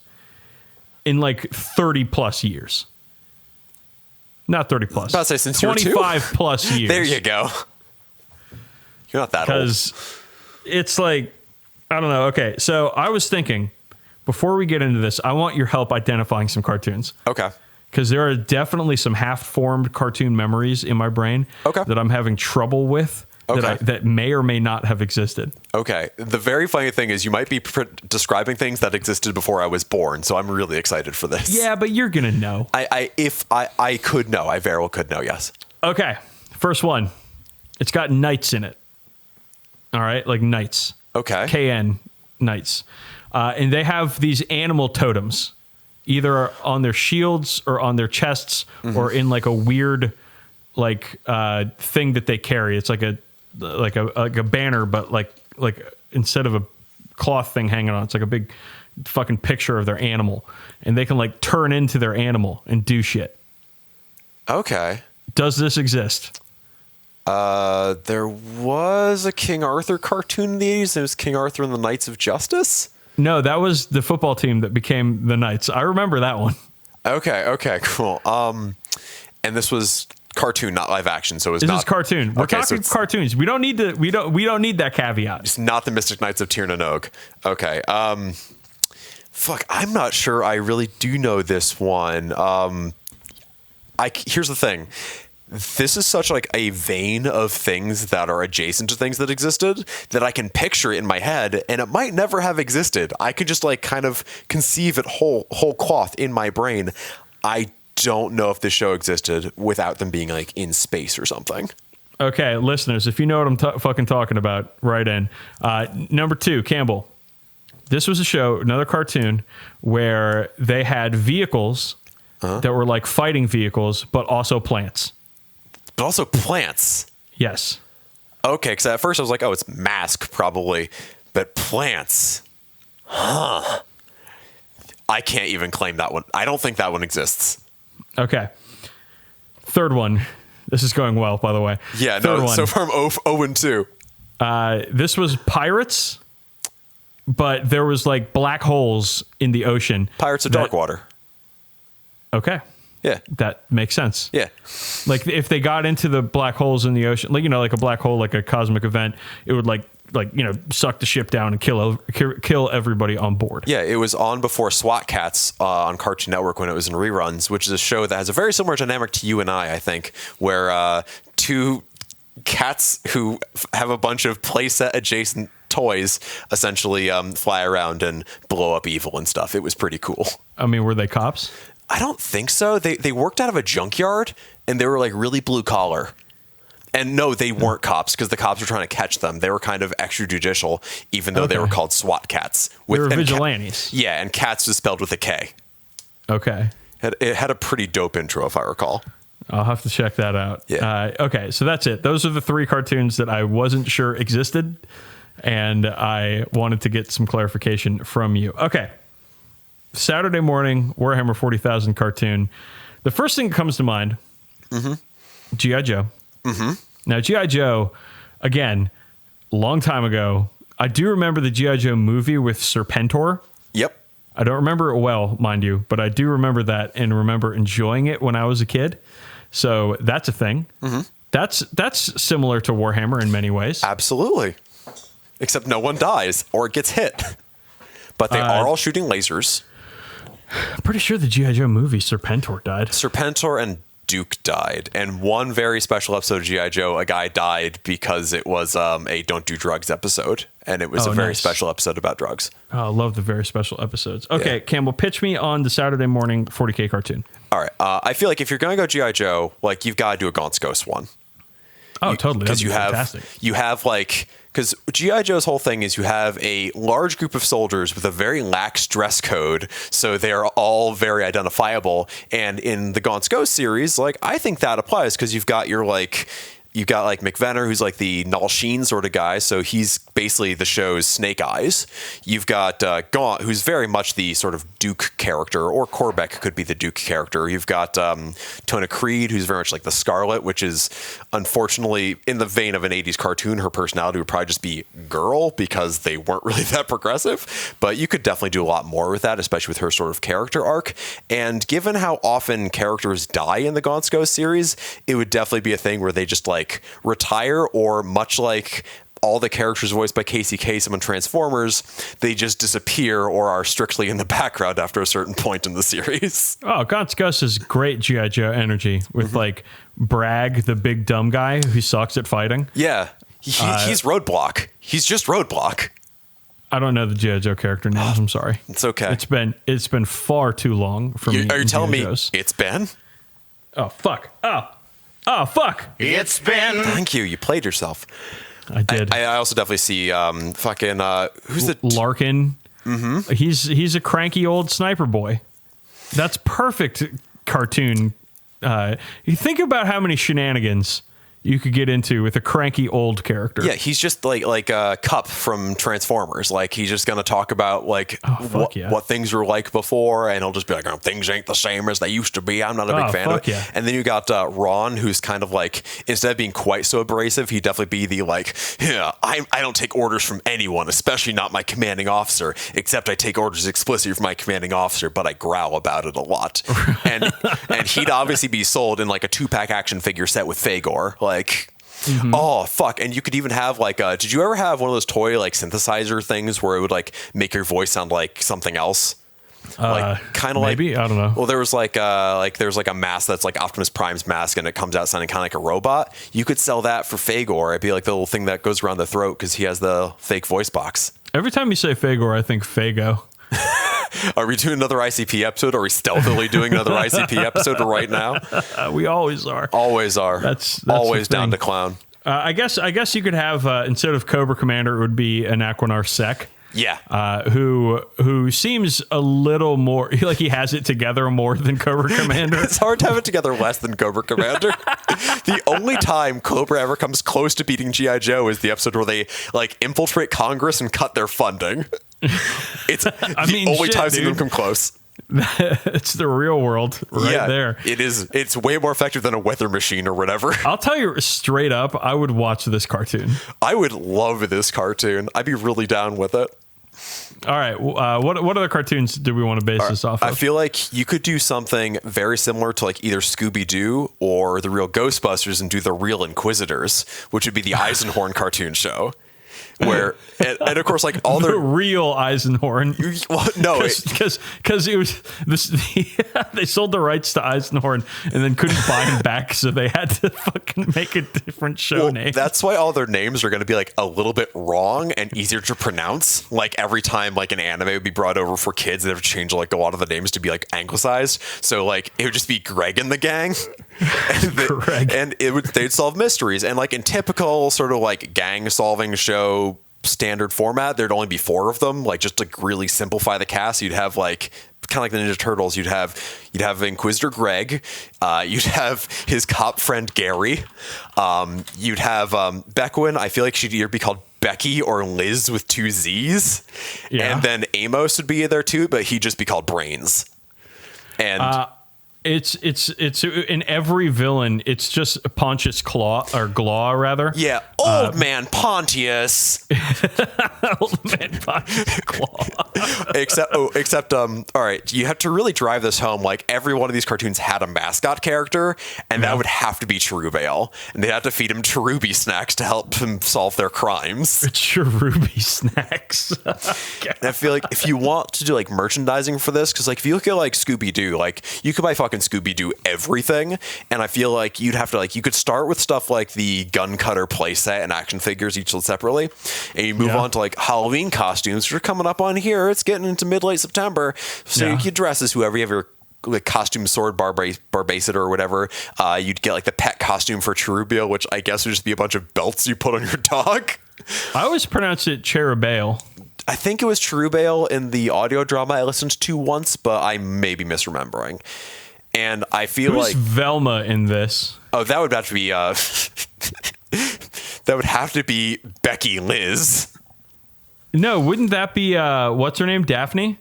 Speaker 1: in like 30 plus years. Not 30 plus.
Speaker 2: I was about to say, since you were
Speaker 1: 25 plus years.
Speaker 2: There you go. You're not that old.
Speaker 1: Because it's like, I don't know. Okay, so I was thinking, before we get into this, I want your help identifying some cartoons.
Speaker 2: Okay.
Speaker 1: Because there are definitely some half-formed cartoon memories in my brain that I'm having trouble with that may or may not have existed.
Speaker 2: Okay. The very funny thing is you might be describing things that existed before I was born, so I'm really excited for this.
Speaker 1: Yeah, but you're going to know.
Speaker 2: If I could know. I very well could know, yes.
Speaker 1: Okay. First one. It's got knights in it. All right? Like knights.
Speaker 2: Okay.
Speaker 1: KN knights. And they have these animal totems, either on their shields or on their chests, or in like a weird thing that they carry. It's like a banner, but like instead of a cloth thing hanging on, it's like a big fucking picture of their animal, and they can like turn into their animal and do shit.
Speaker 2: Okay.
Speaker 1: Does this exist?
Speaker 2: There was a King Arthur cartoon in the 80s. It was King Arthur and the Knights of Justice.
Speaker 1: No, that was the football team that became the Knights. I remember that one.
Speaker 2: Okay, cool. And this was cartoon, not live action, so it's not.
Speaker 1: This is cartoon. We're talking cartoons. We don't need that caveat.
Speaker 2: It's not the Mystic Knights of Tir na Nog. Okay. Fuck, I'm not sure I really do know this one. Here's the thing. This is such like a vein of things that are adjacent to things that existed that I can picture it in my head, and it might never have existed. I could just like kind of conceive it whole cloth in my brain. I don't know if this show existed without them being like in space or something.
Speaker 1: Okay, listeners, if you know what I'm fucking talking about, write in. Number 2, Campbell. This was a show, another cartoon, where they had vehicles that were like fighting vehicles, but also plants.
Speaker 2: But also plants.
Speaker 1: Yes.
Speaker 2: Okay, because at first I was like, oh, it's Mask probably, but plants. Huh. I can't even claim that one. I don't think that one exists.
Speaker 1: Okay. Third one. This is going well, by the way.
Speaker 2: Yeah,
Speaker 1: Third
Speaker 2: no,
Speaker 1: one.
Speaker 2: so far I'm 0-2.
Speaker 1: This was pirates, but there was like black holes in the ocean.
Speaker 2: Pirates of Darkwater.
Speaker 1: Okay.
Speaker 2: Yeah.
Speaker 1: That makes sense.
Speaker 2: Yeah.
Speaker 1: Like if they got into the black holes in the ocean, like, like a black hole, like a cosmic event, it would like suck the ship down and kill everybody on board.
Speaker 2: Yeah, it was on before SWAT Cats on Cartoon Network when it was in reruns, which is a show that has a very similar dynamic to You and I think, where two cats who have a bunch of playset adjacent toys essentially fly around and blow up evil and stuff. It was pretty cool.
Speaker 1: I mean, were they cops?
Speaker 2: I don't think so. They worked out of a junkyard, and they were like really blue collar. And no, they weren't cops, because the cops were trying to catch them. They were kind of extrajudicial, even though they were called SWAT Cats.
Speaker 1: They were vigilantes.
Speaker 2: Yeah, and Cats was spelled with a K.
Speaker 1: Okay.
Speaker 2: It had a pretty dope intro, if I recall.
Speaker 1: I'll have to check that out.
Speaker 2: Yeah.
Speaker 1: Okay, so that's it. Those are the 3 cartoons that I wasn't sure existed, and I wanted to get some clarification from you. Okay. Saturday morning Warhammer 40,000 cartoon. The first thing that comes to mind, G.I. Joe. Now, G.I. Joe, again, long time ago, I do remember the G.I. Joe movie with Serpentor.
Speaker 2: Yep.
Speaker 1: I don't remember it well, mind you, but I do remember that and remember enjoying it when I was a kid. So that's a thing. That's similar to Warhammer in many ways.
Speaker 2: Absolutely. Except no one dies or gets hit. But they are all shooting lasers.
Speaker 1: I'm pretty sure the G.I. Joe movie, Serpentor died.
Speaker 2: Serpentor and Duke died. And one very special episode of G.I. Joe, a guy died because it was a Don't Do Drugs episode. And it was a very special episode about drugs.
Speaker 1: Oh, I love the very special episodes. Okay, Campbell, pitch me on the Saturday morning 40K cartoon.
Speaker 2: All right. I feel like if you're going to go G.I. Joe, like, you've got to do a Gaunt's Ghost one.
Speaker 1: Oh, totally.
Speaker 2: Because you have like, because G.I. Joe's whole thing is you have a large group of soldiers with a very lax dress code, so they're all very identifiable. And in the Gaunt's Ghost series, like, I think that applies because you've got McVenner, who's like the Null Sheen sort of guy. So he's basically the show's Snake Eyes. You've got Gaunt, who's very much the sort of Duke character, or Korbeck could be the Duke character. You've got Tona Creed, who's very much like the Scarlet, which is unfortunately in the vein of an 80s cartoon. Her personality would probably just be girl because they weren't really that progressive. But you could definitely do a lot more with that, especially with her sort of character arc. And given how often characters die in the Gaunt's Ghost series, it would definitely be a thing where they just like retire, or much like all the characters voiced by Casey Kasem on Transformers, they just disappear or are strictly in the background after a certain point in the series.
Speaker 1: Oh, Gaunt's Ghost is great G.I. Joe energy with like Bragg, the big dumb guy who sucks at fighting.
Speaker 2: Yeah, he's Roadblock. He's just Roadblock.
Speaker 1: I don't know the G.I. Joe character names. I'm sorry.
Speaker 2: It's okay.
Speaker 1: It's been far too long for me.
Speaker 2: Are you telling me
Speaker 1: Joes.
Speaker 2: it's Ben?
Speaker 1: Oh, fuck. Oh, fuck.
Speaker 4: It's been.
Speaker 2: Thank you. You played yourself.
Speaker 1: I did.
Speaker 2: I also definitely see who's the
Speaker 1: Larkin. Mm-hmm. He's a cranky old sniper boy. That's perfect cartoon. You think about how many shenanigans you could get into with a cranky old character.
Speaker 2: Yeah, he's just like Cup from Transformers. Like, he's just gonna talk about like what things were like before, and he'll just be like, "Oh, things ain't the same as they used to be. I'm not a big fan of it."
Speaker 1: Yeah.
Speaker 2: And then you got Ron, who's kind of like, instead of being quite so abrasive, he'd definitely be the like, "Yeah, I don't take orders from anyone, especially not my commanding officer. Except I take orders explicitly from my commanding officer, but I growl about it a lot." and he'd obviously be sold in like a 2-pack action figure set with Fagor. Like, oh fuck. And you could even have like did you ever have one of those toy like synthesizer things where it would like make your voice sound like something else? Like kind of like,
Speaker 1: maybe, I don't know.
Speaker 2: Well, there was like there's like a mask that's like Optimus Prime's mask, and it comes out sounding kind of like a robot. You could sell that for Fagor. It'd be like the little thing that goes around the throat because he has the fake voice box.
Speaker 1: Every time you say Fagor, I think Fago.
Speaker 2: Are we doing another ICP episode? Are we stealthily doing another ICP episode right now?
Speaker 1: We always are.
Speaker 2: Always are.
Speaker 1: That's
Speaker 2: always down to clown.
Speaker 1: I guess you could have instead of Cobra Commander, it would be an Aquinar Sec.
Speaker 2: Yeah.
Speaker 1: Who seems a little more like he has it together more than Cobra Commander.
Speaker 2: It's hard to have it together less than Cobra Commander. The only time Cobra ever comes close to beating G.I. Joe is the episode where they like infiltrate Congress and cut their funding. It's the only time I've seen them come close.
Speaker 1: It's the real world there.
Speaker 2: It is. It's way more effective than a weather machine or whatever.
Speaker 1: I'll tell you straight up, I would watch this cartoon.
Speaker 2: I would love this cartoon. I'd be really down with it.
Speaker 1: All right. What other cartoons do we want to base this off of?
Speaker 2: I feel like you could do something very similar to like either Scooby-Doo or the real Ghostbusters and do the real Inquisitors, which would be the Eisenhorn cartoon show. Where and of course like all
Speaker 1: the real Eisenhorn.
Speaker 2: Well, no,
Speaker 1: because it was this. They sold the rights to Eisenhorn and then couldn't buy him back, so they had to fucking make a different show name.
Speaker 2: That's why all their names are going to be like a little bit wrong and easier to pronounce. Like every time like an anime would be brought over for kids, they would change like a lot of the names to be like anglicized. So like it would just be Greg and the gang, and they'd solve mysteries. And like in typical sort of like gang solving show standard format, there'd only be 4 of them, like just to really simplify the cast. You'd have like kind of like the Ninja Turtles, you'd have Inquisitor Greg, you'd have his cop friend Gary, you'd have Beckwin. I feel like she'd either be called Becky or Liz with 2 Z's. And then Amos would be there too, but he'd just be called Brains. And it's in every villain, it's just Pontius Claw or Glaw rather. Yeah. Old man Pontius.
Speaker 1: Old man Pontius Claw.
Speaker 2: except all right, you have to really drive this home. Like, every one of these cartoons had a mascot character, and that would have to be Cherubail, and they had to feed him Cherubi snacks to help him solve their crimes.
Speaker 1: Cherubi snacks.
Speaker 2: And I feel like if you want to do like merchandising for this, because like if you look at like Scooby-Doo, like you could buy fucking Scooby-Doo everything, and I feel like you'd have to like, you could start with stuff like the gun cutter playset and action figures each sold separately, and you move on to like Halloween costumes, which are coming up on here. It's getting into mid-late September, so you could dress as whoever you have your like costume sword Barbacid or whatever. You'd get like the pet costume for Cherubail, which I guess would just be a bunch of belts you put on your dog.
Speaker 1: I always pronounce it Cherubail.
Speaker 2: I think it was Cherubail in the audio drama I listened to once, but I may be misremembering. And I feel
Speaker 1: Who's
Speaker 2: like
Speaker 1: Velma in this?
Speaker 2: Oh, that would have to be that would have to be Becky Liz.
Speaker 1: No, wouldn't that be what's her name? Daphne?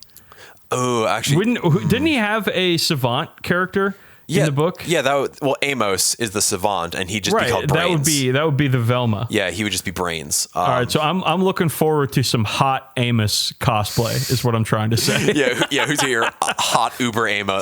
Speaker 2: Oh, actually,
Speaker 1: didn't he have a savant character in the book?
Speaker 2: Yeah, Amos is the savant, and he'd just be called Brains.
Speaker 1: That would be the Velma.
Speaker 2: Yeah, he would just be Brains.
Speaker 1: All right, so I'm looking forward to some hot Amos cosplay, is what I'm trying to say.
Speaker 2: Who's your hot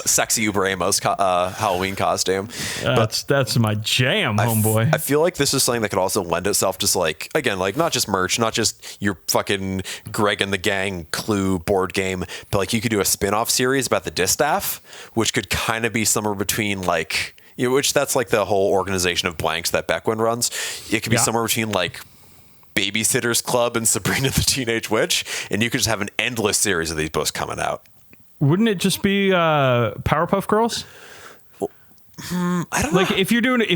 Speaker 2: sexy Uber Amos Halloween costume?
Speaker 1: That's my jam, homeboy.
Speaker 2: I feel like this is something that could also lend itself just like, again, like not just merch, not just your fucking Greg and the Gang Clue board game, but like you could do a spin-off series about the Distaff, which could kind of be somewhere between like, which that's like the whole organization of blanks that Beckwin runs. It could be somewhere between like Babysitter's Club and Sabrina the Teenage Witch, and you could just have an endless series of these books coming out.
Speaker 1: Wouldn't it just be Powerpuff Girls?
Speaker 2: I don't know.
Speaker 1: Like if you're doing a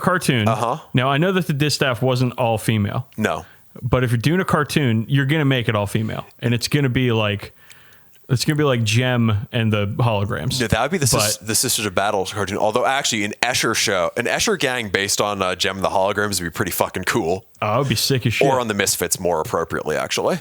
Speaker 1: cartoon. Now I know that the Distaff wasn't all female.
Speaker 2: No.
Speaker 1: But if you're doing a cartoon, you're gonna make it all female, and it's gonna be like Gem and the holograms.
Speaker 2: No, that would be the Sisters of Battle cartoon. Although actually an Escher gang based on Gem and the holograms would be pretty fucking cool.
Speaker 1: Oh, it would be sick as shit.
Speaker 2: Or on the Misfits more appropriately, actually.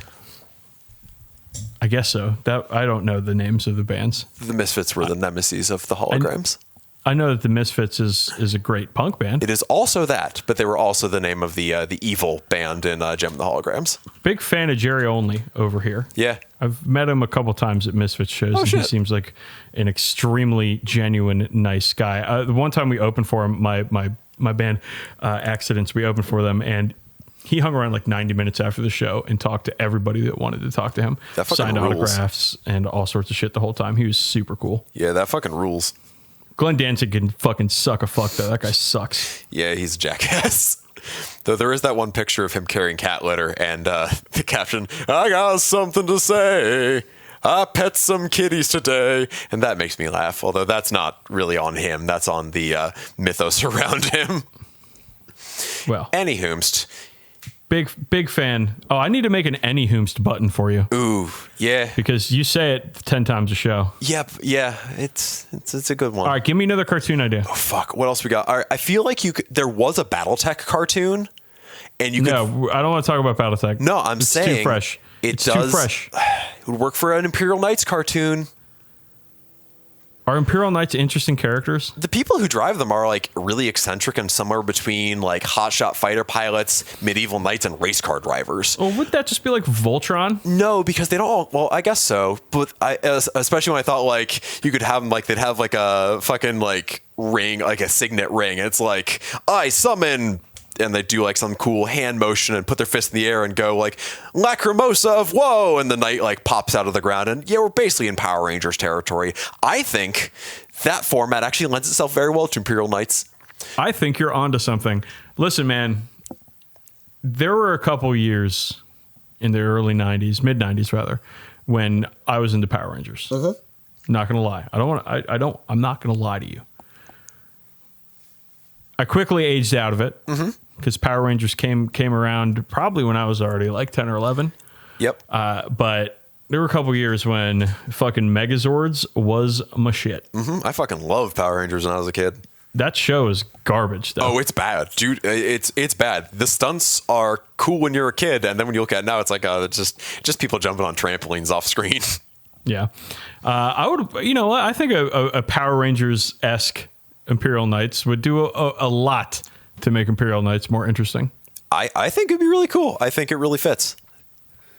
Speaker 1: I guess so. That I don't know the names of the bands.
Speaker 2: The Misfits were the nemesis of the holograms.
Speaker 1: I know that the Misfits is a great punk band.
Speaker 2: It is also that, but they were also the name of the evil band in Gem and the Holograms.
Speaker 1: Big fan of Jerry Only over here.
Speaker 2: Yeah.
Speaker 1: I've met him a couple times at Misfits shows. And he seems like an extremely genuine, nice guy. The one time we opened for him, my band, Accidents, we opened for them, and he hung around like 90 minutes after the show and talked to everybody that wanted to talk to him.
Speaker 2: That fucking
Speaker 1: signed
Speaker 2: rules.
Speaker 1: Autographs and all sorts of shit the whole time. He was super cool.
Speaker 2: Yeah, that fucking rules.
Speaker 1: Glenn Danzig can fucking suck a fuck, though. That guy sucks.
Speaker 2: Yeah, he's a jackass. Though there is that one picture of him carrying cat litter and the caption, "I got something to say. I pet some kitties today." And that makes me laugh. Although that's not really on him. That's on the mythos around him.
Speaker 1: Well,
Speaker 2: Anyhoomst.
Speaker 1: Big fan. Oh, I need to make an Any Whomst button for you.
Speaker 2: Ooh, yeah.
Speaker 1: Because you say it 10 times a show.
Speaker 2: Yep, yeah. It's a good one.
Speaker 1: All right, give me another cartoon idea.
Speaker 2: Oh, fuck. What else we got? All right, I feel like there was a BattleTech cartoon, and you could.
Speaker 1: No, I don't want to talk about BattleTech.
Speaker 2: No, I'm saying
Speaker 1: too fresh.
Speaker 2: It's
Speaker 1: too fresh.
Speaker 2: It would work for an Imperial Knights cartoon.
Speaker 1: Are Imperial Knights interesting characters?
Speaker 2: The people who drive them are like really eccentric and somewhere between like hotshot fighter pilots, medieval knights, and race car drivers.
Speaker 1: Well, wouldn't that just be like Voltron?
Speaker 2: No, because they don't all, well, I guess so. But especially when I thought like you could have them like they'd have like a fucking like ring, like a signet ring. It's like, I summon, and they do like some cool hand motion and put their fist in the air and go like Lacrimosa of woe, and the knight like pops out of the ground, and yeah, we're basically in Power Rangers territory. I think that format actually lends itself very well to Imperial Knights.
Speaker 1: I think you're onto something. Listen, man, there were a couple years in the early 90s, mid 90s rather, when I was into Power Rangers. Not gonna lie. I'm not gonna lie to you. I quickly aged out of it because Power Rangers came around probably when I was already like 10 or 11.
Speaker 2: Yep.
Speaker 1: But there were a couple years when fucking Megazords was my shit.
Speaker 2: I fucking loved Power Rangers when I was a kid.
Speaker 1: That show is garbage, though.
Speaker 2: Oh, it's bad, dude. It's bad. The stunts are cool when you're a kid, and then when you look at it now, it's like it's just people jumping on trampolines off screen.
Speaker 1: Yeah. I would, you know what? I think a Power Rangers-esque Imperial Knights would do a lot to make Imperial Knights more interesting?
Speaker 2: I think it'd be really cool. I think it really fits.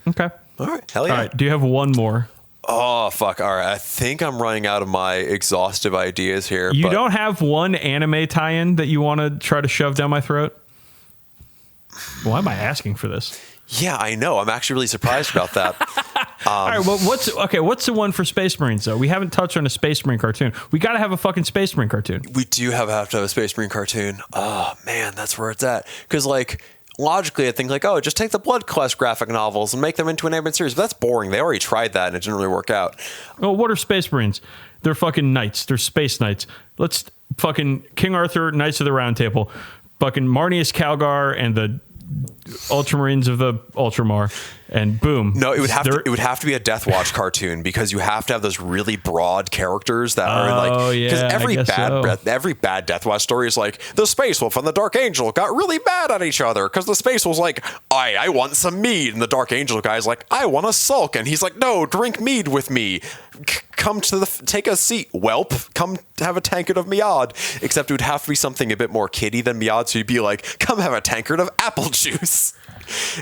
Speaker 1: Okay.
Speaker 2: All right. Hell yeah.
Speaker 1: All right. Do you have one more?
Speaker 2: Oh, fuck. All right. I think I'm running out of my exhaustive ideas here.
Speaker 1: You don't have one anime tie-in that you want to try to shove down my throat? Why am I asking for this?
Speaker 2: Yeah, I know. I'm actually really surprised about that.
Speaker 1: All right, well, what's the one for Space Marines, though? We haven't touched on a Space Marine cartoon. We got to have a fucking Space Marine cartoon.
Speaker 2: We do have to have a Space Marine cartoon. Oh, man, that's where it's at. Because, like, logically, I think, like, oh, just take the Blood Quest graphic novels and make them into an animated series. But that's boring. They already tried that, and it didn't really work out.
Speaker 1: Well, what are Space Marines? They're fucking knights. They're space knights. Let's fucking King Arthur, Knights of the Round Table, fucking Marnius Calgar, and the Ultramarines of the Ultramar, and boom.
Speaker 2: No, it would have to be a Death Watch cartoon, because you have to have those really broad characters that are like, because every bad Death Watch story is like the Space Wolf and the Dark Angel got really mad at each other because the Space Wolf's like, I want some mead, and the Dark Angel guy's like, I want a sulk, and he's like, no, drink mead with me. Come to take a seat, whelp. Come have a tankard of mead. Except it would have to be something a bit more kiddie than mead. So you'd be like, come have a tankard of apple juice.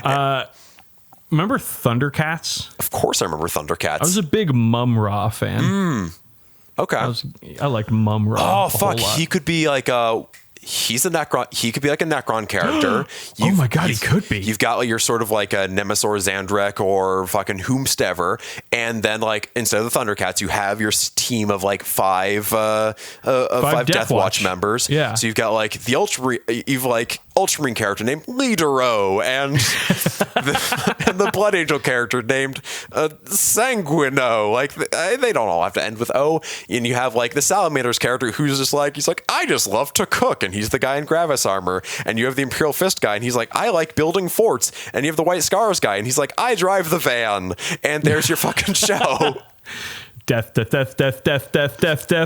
Speaker 1: Remember Thundercats?
Speaker 2: Of course, I remember Thundercats.
Speaker 1: I was a big Mum-Ra fan.
Speaker 2: Okay.
Speaker 1: I liked Mum-Ra.
Speaker 2: Oh fuck, he could be like he's a Necron. He could be like a Necron character.
Speaker 1: Oh my god, he could be.
Speaker 2: You've got like your sort of like a Nemesis or Zandrek or fucking whomstever, and then like instead of the Thundercats, you have your team of like five Death Watch members.
Speaker 1: Yeah.
Speaker 2: So you've got like the Ultramarine character named Leadero, and the Blood Angel character named Sanguino. Like they don't all have to end with O. And you have like the Salamander's character who's just like, he's like, I just love to cook, and he's the guy in Gravis armor. And you have the Imperial Fist guy, and he's like, I like building forts. And you have the White Scars guy, and he's like, I drive the van. And there's your fucking show.
Speaker 1: Death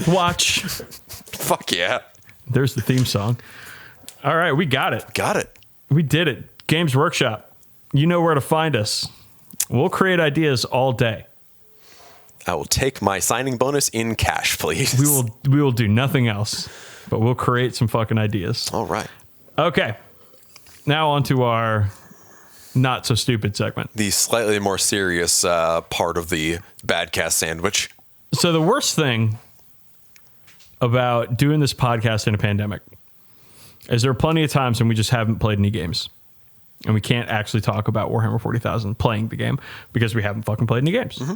Speaker 1: Watch.
Speaker 2: Fuck yeah.
Speaker 1: There's the theme song. All right, we got it. We did it. Games Workshop. You know where to find us. We'll create ideas all day.
Speaker 2: I will take my signing bonus in cash, please.
Speaker 1: We will do nothing else, but we'll create some fucking ideas.
Speaker 2: All right.
Speaker 1: Okay. Now on to our not so stupid segment.
Speaker 2: The slightly more serious part of the Badcast sandwich.
Speaker 1: So the worst thing about doing this podcast in a pandemic is there are plenty of times when we just haven't played any games. And we can't actually talk about Warhammer 40,000 playing the game because we haven't fucking played any games. Mm-hmm.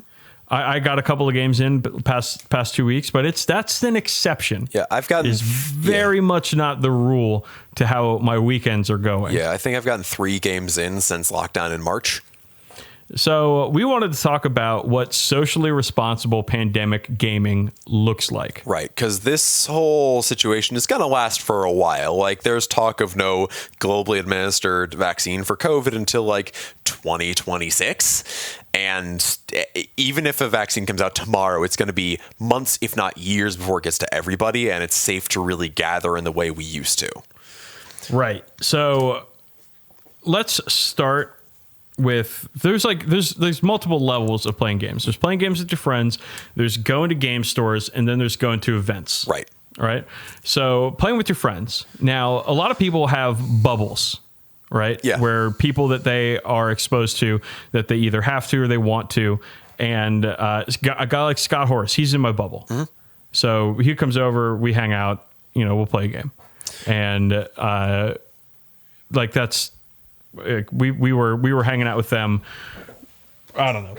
Speaker 1: I got a couple of games in past 2 weeks, but that's an exception.
Speaker 2: Yeah, I've gotten...
Speaker 1: It's very much not the rule to how my weekends are going.
Speaker 2: Yeah, I think I've gotten 3 games in since lockdown in March.
Speaker 1: So we wanted to talk about what socially responsible pandemic gaming looks like.
Speaker 2: Right, because this whole situation is going to last for a while. Like, there's talk of no globally administered vaccine for COVID until, like, 2026. And even if a vaccine comes out tomorrow, it's going to be months, if not years, before it gets to everybody. And it's safe to really gather in the way we used to. Right.
Speaker 1: So let's start with there's multiple levels of playing games. There's playing games with your friends, there's going to game stores, and then there's going to events.
Speaker 2: Right.
Speaker 1: Right. So playing with your friends. Now, a lot of people have bubbles, right?
Speaker 2: Yeah.
Speaker 1: Where people that they are exposed to that they either have to or they want to. And a guy like Scott Horse, he's in my bubble. Mm-hmm. So he comes over, we hang out, we'll play a game. And that's we were hanging out with them. I don't know,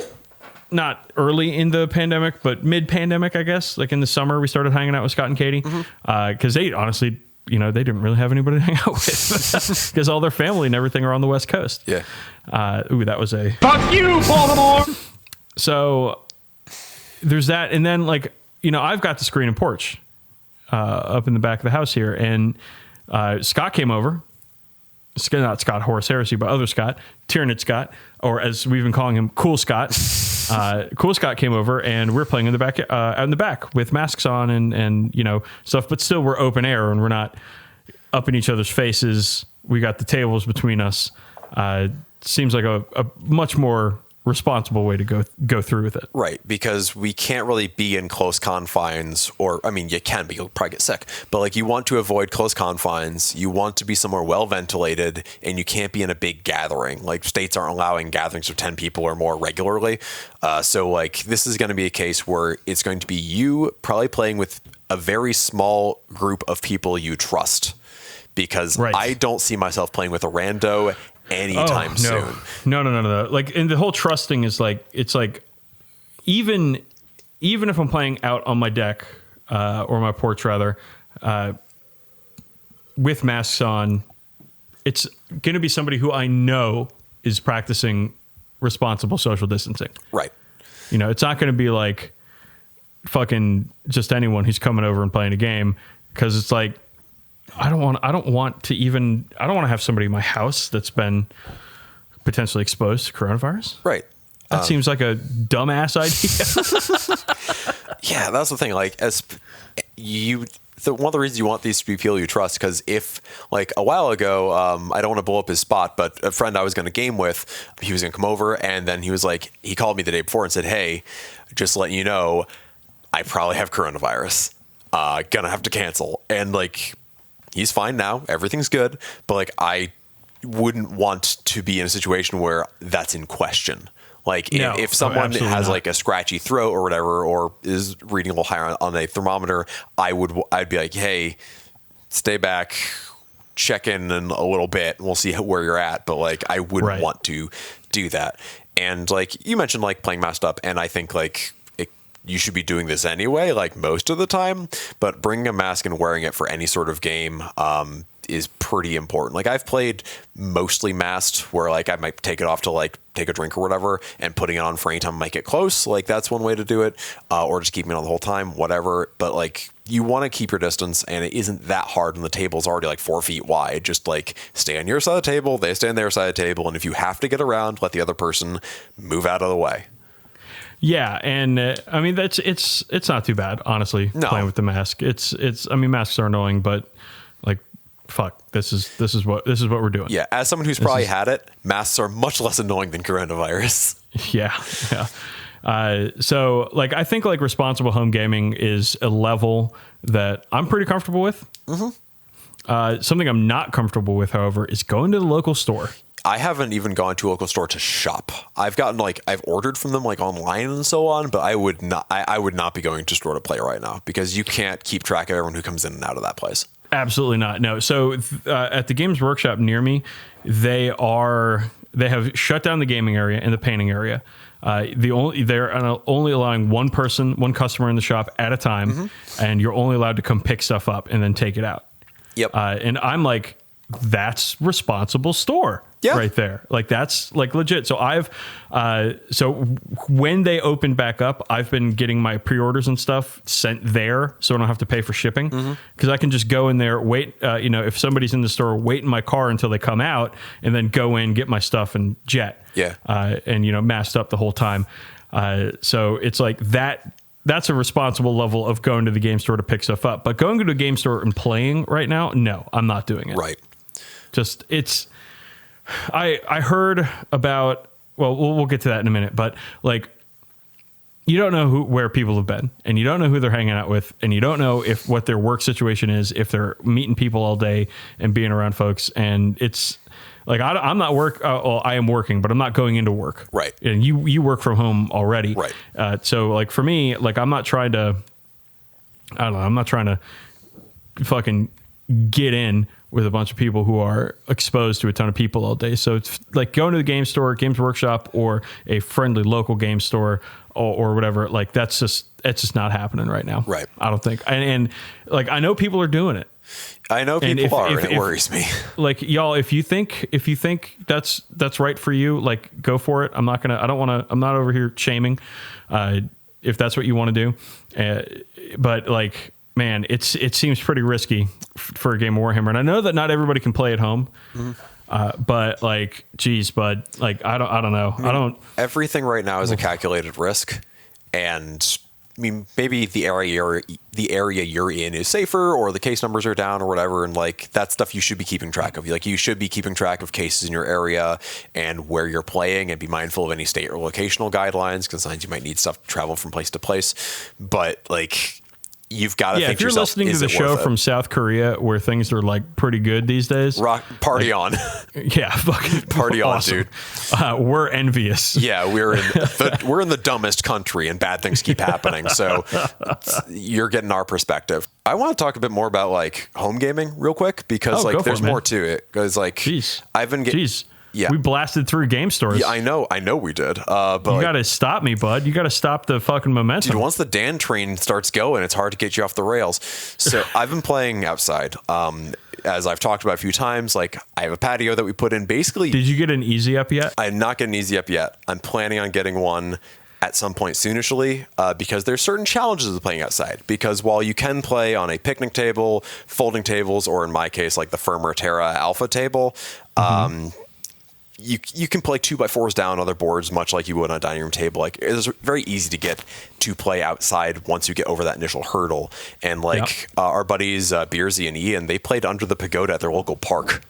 Speaker 1: not early in the pandemic, but mid-pandemic, I guess. Like in the summer, we started hanging out with Scott and Katie because they honestly, they didn't really have anybody to hang out with because all their family and everything are on the West Coast.
Speaker 2: Yeah.
Speaker 1: That was a
Speaker 5: fuck you, Baltimore.
Speaker 1: So there's that, and then I've got the screen and porch up in the back of the house here, and Scott came over. Not Scott Horace Heresy, but other Scott, Tyrannid Scott, or as we've been calling him, Cool Scott. Cool Scott came over, and we're playing in the back, out in the back with masks on and stuff. But still, we're open air, and we're not up in each other's faces. We got the tables between us. Seems like a much more responsible way to go through with it.
Speaker 2: Right, because we can't really be in close confines, or I mean, you can, but you'll probably get sick. But like, you want to avoid close confines. You want to be somewhere well ventilated, and you can't be in a big gathering. Like, states aren't allowing gatherings of 10 people or more regularly. So like, this is going to be a case where it's going to be you probably playing with a very small group of people you trust, because I don't see myself playing with a rando anytime soon.
Speaker 1: No. Like, and the whole trust thing is like, it's like, even if I'm playing out on my deck, or my porch rather, with masks on, it's going to be somebody who I know is practicing responsible social distancing.
Speaker 2: Right.
Speaker 1: You know, it's not going to be like fucking just anyone who's coming over and playing a game, because it's like, I don't want to have somebody in my house that's been potentially exposed to coronavirus.
Speaker 2: Right.
Speaker 1: That seems like a dumbass idea.
Speaker 2: Yeah, that's the thing. Like, one of the reasons you want these to be people you trust, because if, like, a while ago, I don't want to blow up his spot, but a friend I was going to game with, he was going to come over, and then he was like, he called me the day before and said, "Hey, just letting you know, I probably have coronavirus. Gonna have to cancel." And like, he's fine now. Everything's good. But like, I wouldn't want to be in a situation where that's in question. Like, if someone has like a scratchy throat or whatever, or is reading a little higher on a thermometer, I'd be like, "Hey, stay back, check in a little bit, and we'll see where you're at." But like, I wouldn't want to do that. And like, you mentioned like playing masked up, and I think like, you should be doing this anyway, like most of the time, but bringing a mask and wearing it for any sort of game is pretty important. Like, I've played mostly masked, where like I might take it off to like take a drink or whatever, and putting it on for any time I might get close. Like, that's one way to do it, or just keeping it on the whole time, whatever. But like, you want to keep your distance, and it isn't that hard, and the table's already like 4 feet wide. Just like, stay on your side of the table, they stay on their side of the table, and if you have to get around, let the other person move out of the way.
Speaker 1: Yeah, and I mean, it's not too bad, honestly. Playing with the mask, it's I mean, masks are annoying, but like, fuck, this is what we're doing.
Speaker 2: Yeah, as someone who's probably had it, masks are much less annoying than coronavirus.
Speaker 1: Yeah. So like, I think like responsible home gaming is a level that I'm pretty comfortable with. Mm-hmm. Something I'm not comfortable with, however, is going to the local store.
Speaker 2: I haven't even gone to a local store to shop. I've ordered from them like online and so on, but I would not be going to store to play right now, because you can't keep track of everyone who comes in and out of that place.
Speaker 1: Absolutely not. No. So at the Games Workshop near me, they have shut down the gaming area and the painting area. They're only allowing one customer in the shop at a time, mm-hmm. and you're only allowed to come pick stuff up and then take it out. Yep. And I'm like, that's responsible store. Yeah. Right there. Like, that's like legit. So so when they open back up, I've been getting my pre-orders and stuff sent there, so I don't have to pay for shipping, because I can just go in there, wait, if somebody's in the store, wait in my car until they come out, and then go in, get my stuff and jet. Yeah. And masked up the whole time. So it's like that's a responsible level of going to the game store to pick stuff up. But going to a game store and playing right now, no, I'm not doing it. Right. Just, I heard about, well, we'll get to that in a minute, but like, you don't know where people have been, and you don't know who they're hanging out with, and you don't know what their work situation is, if they're meeting people all day and being around folks. And it's like, I'm not I am working, but I'm not going into work. Right. And you work from home already. Right. So like, for me, like, I'm not trying to fucking get in with a bunch of people who are exposed to a ton of people all day. So it's like going to the game store, Games Workshop, or a friendly local game store, or whatever. Like, it's just not happening right now. Right. I don't think. And like, I know people are doing it.
Speaker 2: I know people are, and it worries me.
Speaker 1: Like, y'all, if you think that's right for you, like, go for it. I'm not over here shaming, if that's what you want to do. But like, man, it seems pretty risky for a game of Warhammer, and I know that not everybody can play at home. Mm-hmm. But like, geez, bud, like, I don't know. Everything
Speaker 2: right now is a calculated risk, and mean, maybe the area you're in is safer, or the case numbers are down, or whatever, and like that's stuff you should be keeping track of. Like you should be keeping track of cases in your area and where you're playing, and be mindful of any state or locational guidelines, because sometimes you might need stuff to travel from place to place. But like, you've got to think
Speaker 1: if you're
Speaker 2: yourself,
Speaker 1: listening to
Speaker 2: is
Speaker 1: the
Speaker 2: it
Speaker 1: show
Speaker 2: worth it?
Speaker 1: from South Korea, where things are like pretty good these days,
Speaker 2: Party on.
Speaker 1: yeah, fucking
Speaker 2: Party on,
Speaker 1: awesome.
Speaker 2: dude.
Speaker 1: We're envious.
Speaker 2: Yeah, we're in the dumbest country, and bad things keep happening. So you're getting our perspective. I want to talk a bit more about like home gaming real quick, because like there's more to it. Because like I've been getting. Yeah,
Speaker 1: we blasted through game stores.
Speaker 2: Yeah, I know we did. But
Speaker 1: you got to stop me, bud. You got to stop the fucking momentum.
Speaker 2: Dude, once the Dan train starts going, it's hard to get you off the rails. So I've been playing outside. As I've talked about a few times, like I have a patio that we put in. Basically,
Speaker 1: did you get an easy up yet?
Speaker 2: I'm not getting easy up yet. I'm planning on getting one at some point soonishly, because there's certain challenges of playing outside. Because while you can play on a picnic table, folding tables, or in my case, like the Firmer Terra Alpha table, you can play 2x4s down other boards, much like you would on a dining room table. Like it's very easy to get to play outside once you get over that initial hurdle. And like our buddies Beersy and Ian, they played under the pagoda at their local park.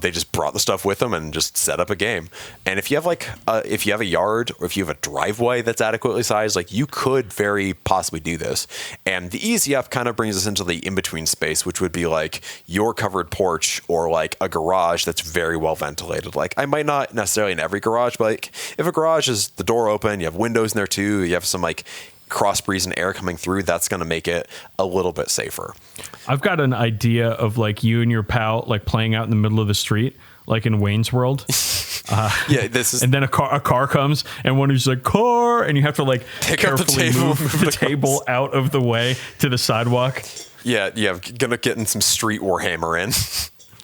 Speaker 2: They just brought the stuff with them and just set up a game. And if you have like if you have a yard, or if you have a driveway that's adequately sized, like you could very possibly do this. And the easy up kind of brings us into the in-between space, which would be like your covered porch, or like a garage that's very well ventilated. Like I might not necessarily in every garage, but like if a garage is the door open, you have windows in there too, you have some like cross breeze and air coming through, that's going to make it a little bit safer.
Speaker 1: I've got an idea of like you and your pal like playing out in the middle of the street, like in Wayne's World.
Speaker 2: Yeah, this is.
Speaker 1: And then a car comes, and one is like car, and you have to like
Speaker 2: Pick up the
Speaker 1: carefully
Speaker 2: table,
Speaker 1: move the table out of the way to the sidewalk.
Speaker 2: Yeah, gonna get in some Street Warhammer in.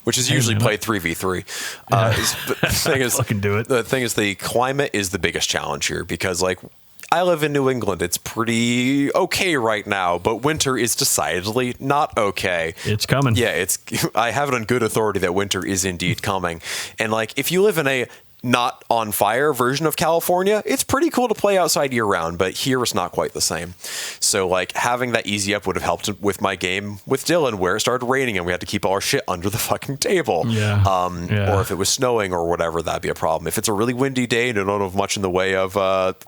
Speaker 2: Which is usually played 3v3. The thing is,
Speaker 1: fucking do it.
Speaker 2: The thing is, the climate is the biggest challenge here, because like I live in New England. It's pretty okay right now, but winter is decidedly not okay.
Speaker 1: It's coming.
Speaker 2: Yeah, I have it on good authority that winter is indeed coming. And like, if you live in a not on fire version of California, it's pretty cool to play outside year round, but here it's not quite the same. So like having that easy up would have helped with my game with Dylan, where it started raining and we had to keep all our shit under the fucking table. Or if it was snowing or whatever, that'd be a problem. If it's a really windy day and you don't have much in the way of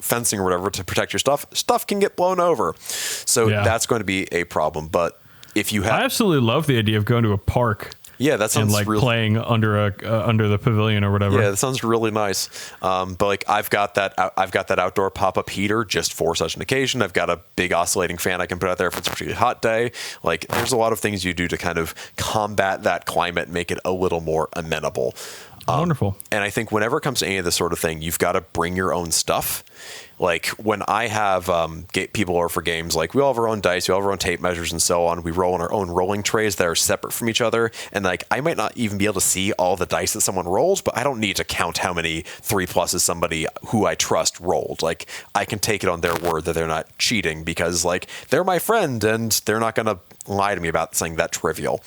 Speaker 2: fencing or whatever to protect your stuff can get blown over. So that's going to be a problem. But if you have,
Speaker 1: I absolutely love the idea of going to a park.
Speaker 2: Yeah, that sounds
Speaker 1: and like playing under the pavilion or whatever.
Speaker 2: Yeah, that sounds really nice. But like I've got that outdoor pop-up heater just for such an occasion. I've got a big oscillating fan I can put out there if it's a particularly hot day. Like there's a lot of things you do to kind of combat that climate, make it a little more amenable.
Speaker 1: Wonderful.
Speaker 2: And I think whenever it comes to any of this sort of thing, you've got to bring your own stuff. Like when I have people over for games, like we all have our own dice, we all have our own tape measures and so on. We roll on our own rolling trays that are separate from each other. And like I might not even be able to see all the dice that someone rolls, but I don't need to count how many 3+s somebody who I trust rolled. Like I can take it on their word that they're not cheating, because like they're my friend and they're not going to lie to me about something that trivial.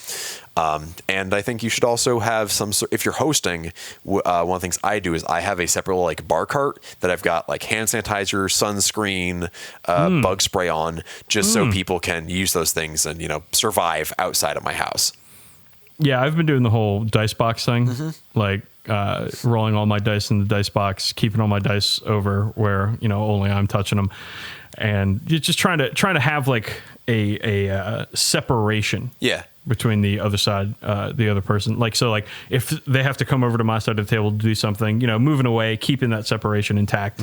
Speaker 2: And I think you should also have if you're hosting, one of the things I do is I have a separate like bar cart that I've got like hand sanitizer, sunscreen, bug spray on, just so people can use those things and, survive outside of my house.
Speaker 1: Yeah, I've been doing the whole dice box thing, like rolling all my dice in the dice box, keeping all my dice over where, only I'm touching them. And you're just trying to have like a separation.
Speaker 2: Yeah.
Speaker 1: Between the other side, the other person. Like, so like if they have to come over to my side of the table to do something, moving away, keeping that separation intact.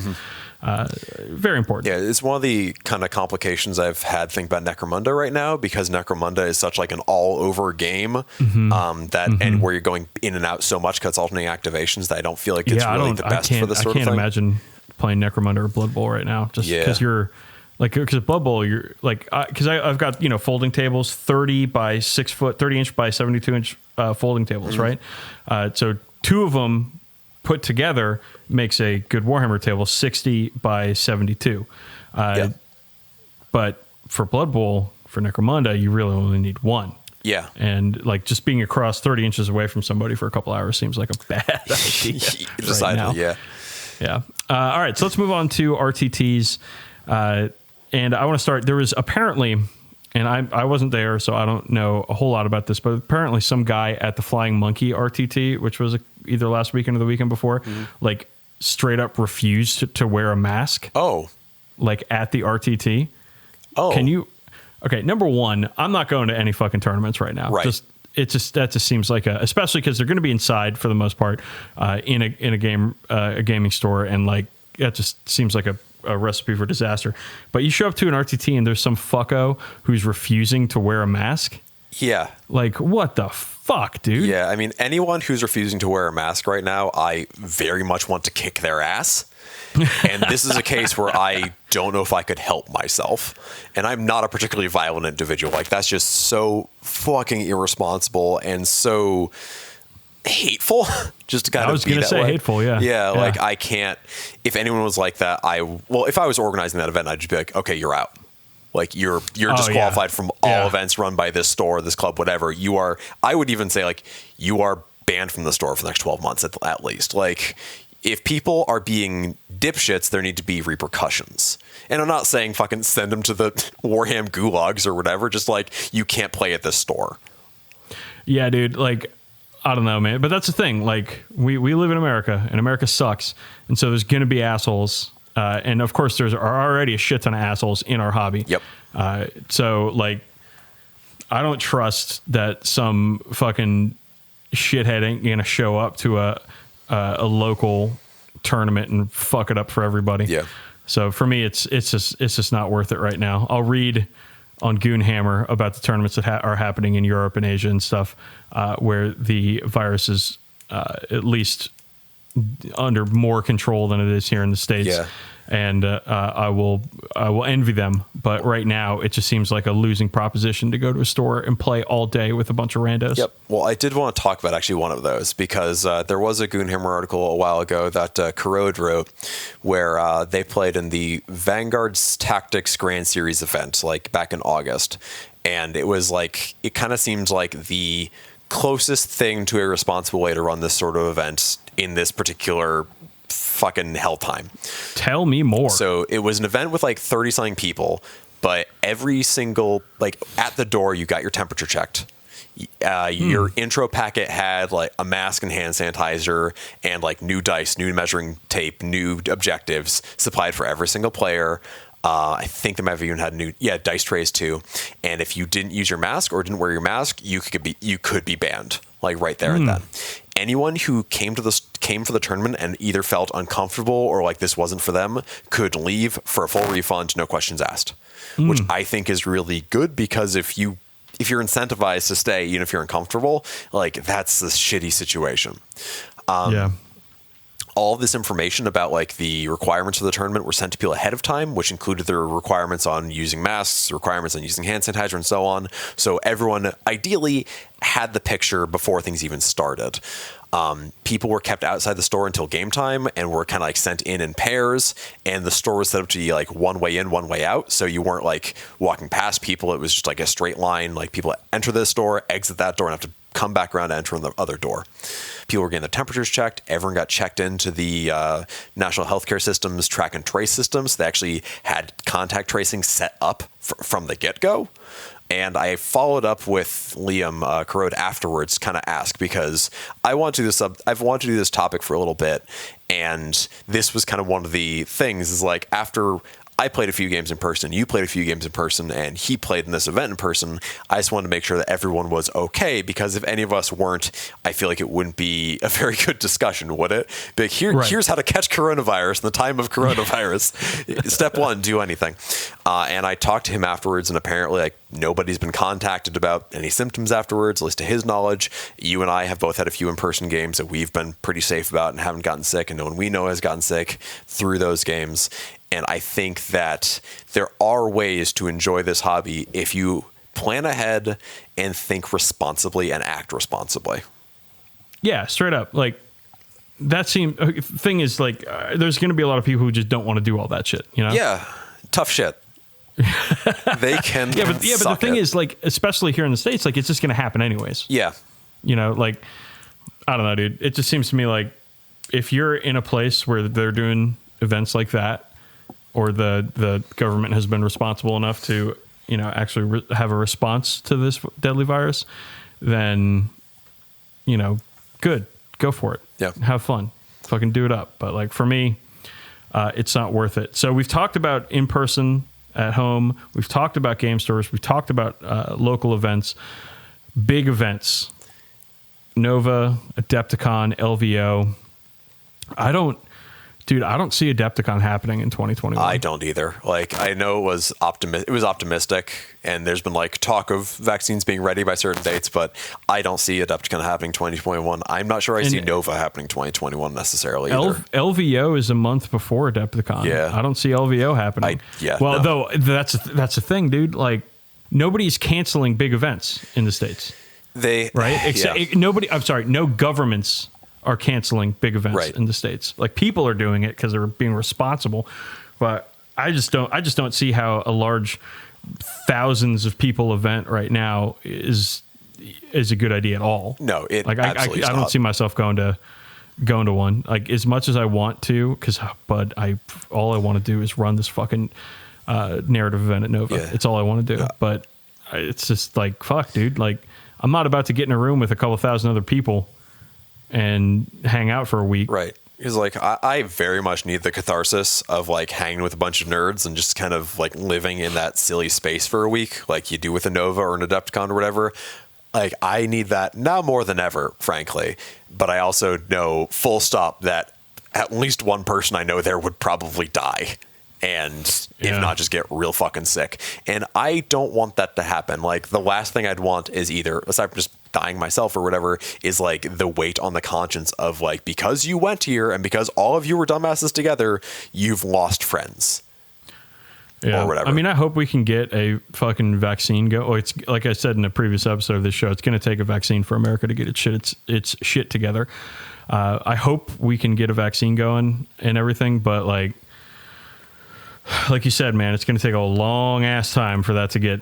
Speaker 1: Very important.
Speaker 2: Yeah, it's one of the kind of complications I've had think about Necromunda right now, because Necromunda is such like an all-over game and where you're going in and out so much because it's alternating activations that I don't feel like it's really the best for this sort of thing.
Speaker 1: I can't imagine playing Necromunda or Blood Bowl right now, just because you're like, because Blood Bowl, you're like, because I've got folding tables, 30 by 6 foot, 30 inch by 72 inch folding tables, right? So two of them put together makes a good Warhammer table, 60 by 72. But for Blood Bowl, for Necromunda, you really only need one.
Speaker 2: Yeah.
Speaker 1: And like just being across 30 inches away from somebody for a couple hours seems like a bad idea.
Speaker 2: Decidedly,
Speaker 1: Yeah. All right. So let's move on to RTTs. And I want to start. There was apparently, and I wasn't there, so I don't know a whole lot about this, but apparently some guy at the Flying Monkey RTT, which was either last weekend or the weekend before, like straight up refused to wear a mask.
Speaker 2: Oh.
Speaker 1: Like at the RTT.
Speaker 2: Oh.
Speaker 1: Can you? Okay, number one, I'm not going to any fucking tournaments right now.
Speaker 2: Right.
Speaker 1: That just seems like especially because they're going to be inside for the most part in a gaming store, and like that just seems like a recipe for disaster. But you show up to an RTT and there's some fucko who's refusing to wear a mask.
Speaker 2: Yeah.
Speaker 1: Like, what the fuck, dude?
Speaker 2: Yeah, I mean, anyone who's refusing to wear a mask right now, I very much want to kick their ass. And this is a case where I don't know if I could help myself. And I'm not a particularly violent individual. Like, that's just so fucking irresponsible and so hateful. Just to kind
Speaker 1: I was going to say hateful, yeah.
Speaker 2: Yeah, like I can't, if anyone was like that, if I was organizing that event, I'd just be like, okay, you're out. Like you're disqualified from all events run by this store, this club, whatever. I would even say like you are banned from the store for the next 12 months at least. Like if people are being dipshits, there need to be repercussions. And I'm not saying fucking send them to the Warham gulags or whatever. Just like you can't play at this store. Yeah,
Speaker 1: dude. Like, I don't know, man. But that's the thing. Like we live in America and America sucks. And so there's going to be assholes. And of course there's already a shit ton of assholes in our hobby.
Speaker 2: Yep.
Speaker 1: So like, I don't trust that some fucking shithead ain't going to show up to a local tournament and fuck it up for everybody.
Speaker 2: Yeah.
Speaker 1: So for me, it's just not worth it right now. I'll read on Goonhammer about the tournaments that are happening in Europe and Asia and stuff, where the virus is at least under more control than it is here in the States.
Speaker 2: Yeah.
Speaker 1: And I will envy them, but right now it just seems like a losing proposition to go to a store and play all day with a bunch of randos.
Speaker 2: Yep. Well, I did want to talk about actually one of those because there was a Goonhammer article a while ago that Corrode wrote where they played in the Vanguard's Tactics Grand Series event like back in August, and it was like it kind of seemed like the closest thing to a responsible way to run this sort of event in this particular fucking hell time.
Speaker 1: Tell me more.
Speaker 2: So it was an event with like 30 something people, but every single, like at the door, you got your temperature checked. Your intro packet had like a mask and hand sanitizer and like new dice, new measuring tape, new objectives supplied for every single player. I think they might have even had new dice trays too. And if you didn't use your mask or didn't wear your mask, you could be banned like right there and then. Anyone who came for the tournament and either felt uncomfortable or like this wasn't for them could leave for a full refund, no questions asked, which I think is really good because if you're incentivized to stay, even if you're uncomfortable, like that's a shitty situation. All of this information about like the requirements of the tournament were sent to people ahead of time, which included their requirements on using masks, requirements on using hand sanitizer, and so on. So everyone ideally had the picture before things even started. People were kept outside the store until game time and were kind of like sent in pairs, and the store was set up to be like one way in, one way out. So you weren't like walking past people. It was just like a straight line. Like people enter this door, exit that door, and have to come back around to enter in the other door. People were getting their temperatures checked. Everyone got checked into the National Healthcare System's track and trace systems. They actually had contact tracing set up from the get-go. And I followed up with Liam Corrode afterwards, kind of ask, because I've wanted to do this topic for a little bit, and this was kind of one of the things is like after I played a few games in person, you played a few games in person, and he played in this event in person, I just wanted to make sure that everyone was okay, because if any of us weren't, I feel like it wouldn't be a very good discussion, would it? But here's how to catch coronavirus in the time of coronavirus. Step one, do anything. And I talked to him afterwards, and apparently like nobody's been contacted about any symptoms afterwards, at least to his knowledge. You and I have both had a few in-person games that we've been pretty safe about and haven't gotten sick, and no one we know has gotten sick through those games. And I think that there are ways to enjoy this hobby if you plan ahead and think responsibly and act responsibly.
Speaker 1: Yeah, straight up. Like that thing is like there's going to be a lot of people who just don't want to do all that shit, you know?
Speaker 2: Yeah, tough shit. They can.
Speaker 1: But the thing is, like, especially here in the States, like it's just going to happen anyways.
Speaker 2: Yeah.
Speaker 1: You know, like I don't know, dude. It just seems to me like if you're in a place where they're doing events like that, or the government has been responsible enough to, actually have a response to this deadly virus, then, good, go for it.
Speaker 2: Yeah.
Speaker 1: Have fun, fucking do it up. But like for me, it's not worth it. So we've talked about in person at home. We've talked about game stores. We've talked about local events, big events, Nova, Adepticon, LVO. I don't see Adepticon happening in 2021.
Speaker 2: I don't either. Like, I know it was optimistic, and there's been like talk of vaccines being ready by certain dates, but I don't see Adepticon happening 2021. I'm not sure I see Nova happening 2021 necessarily either.
Speaker 1: LVO is a month before Adepticon.
Speaker 2: Yeah.
Speaker 1: I don't see LVO happening. Though that's the thing, dude. Like, nobody's canceling big events in the States. No governments are canceling big events in the States. Like, people are doing it because they're being responsible, but I just don't see how a large thousands of people event right now is a good idea at all.
Speaker 2: No,
Speaker 1: I don't see myself going to one, like, as much as I want to, because all I want to do is run this fucking narrative event at Nova. It's all I want to do. But it's just like, fuck, dude. Like, I'm not about to get in a room with a couple thousand other people and hang out for a week.
Speaker 2: Right. Because like I very much need the catharsis of like hanging with a bunch of nerds and just kind of like living in that silly space for a week, like you do with a Nova or an Adepticon or whatever. Like, I need that now more than ever, frankly. But I also know full stop that at least one person I know there would probably die. And if not, just get real fucking sick. And I don't want that to happen. Like, the last thing I'd want is either, aside from just dying myself or whatever, is like the weight on the conscience of like, because you went here and because all of you were dumbasses together, you've lost friends. Or whatever. I
Speaker 1: mean, I hope we can get a fucking vaccine go. Oh, it's like I said in a previous episode of this show, it's going to take a vaccine for America to get its shit together. I hope we can get a vaccine going and everything, but like you said, man, it's going to take a long ass time for that to get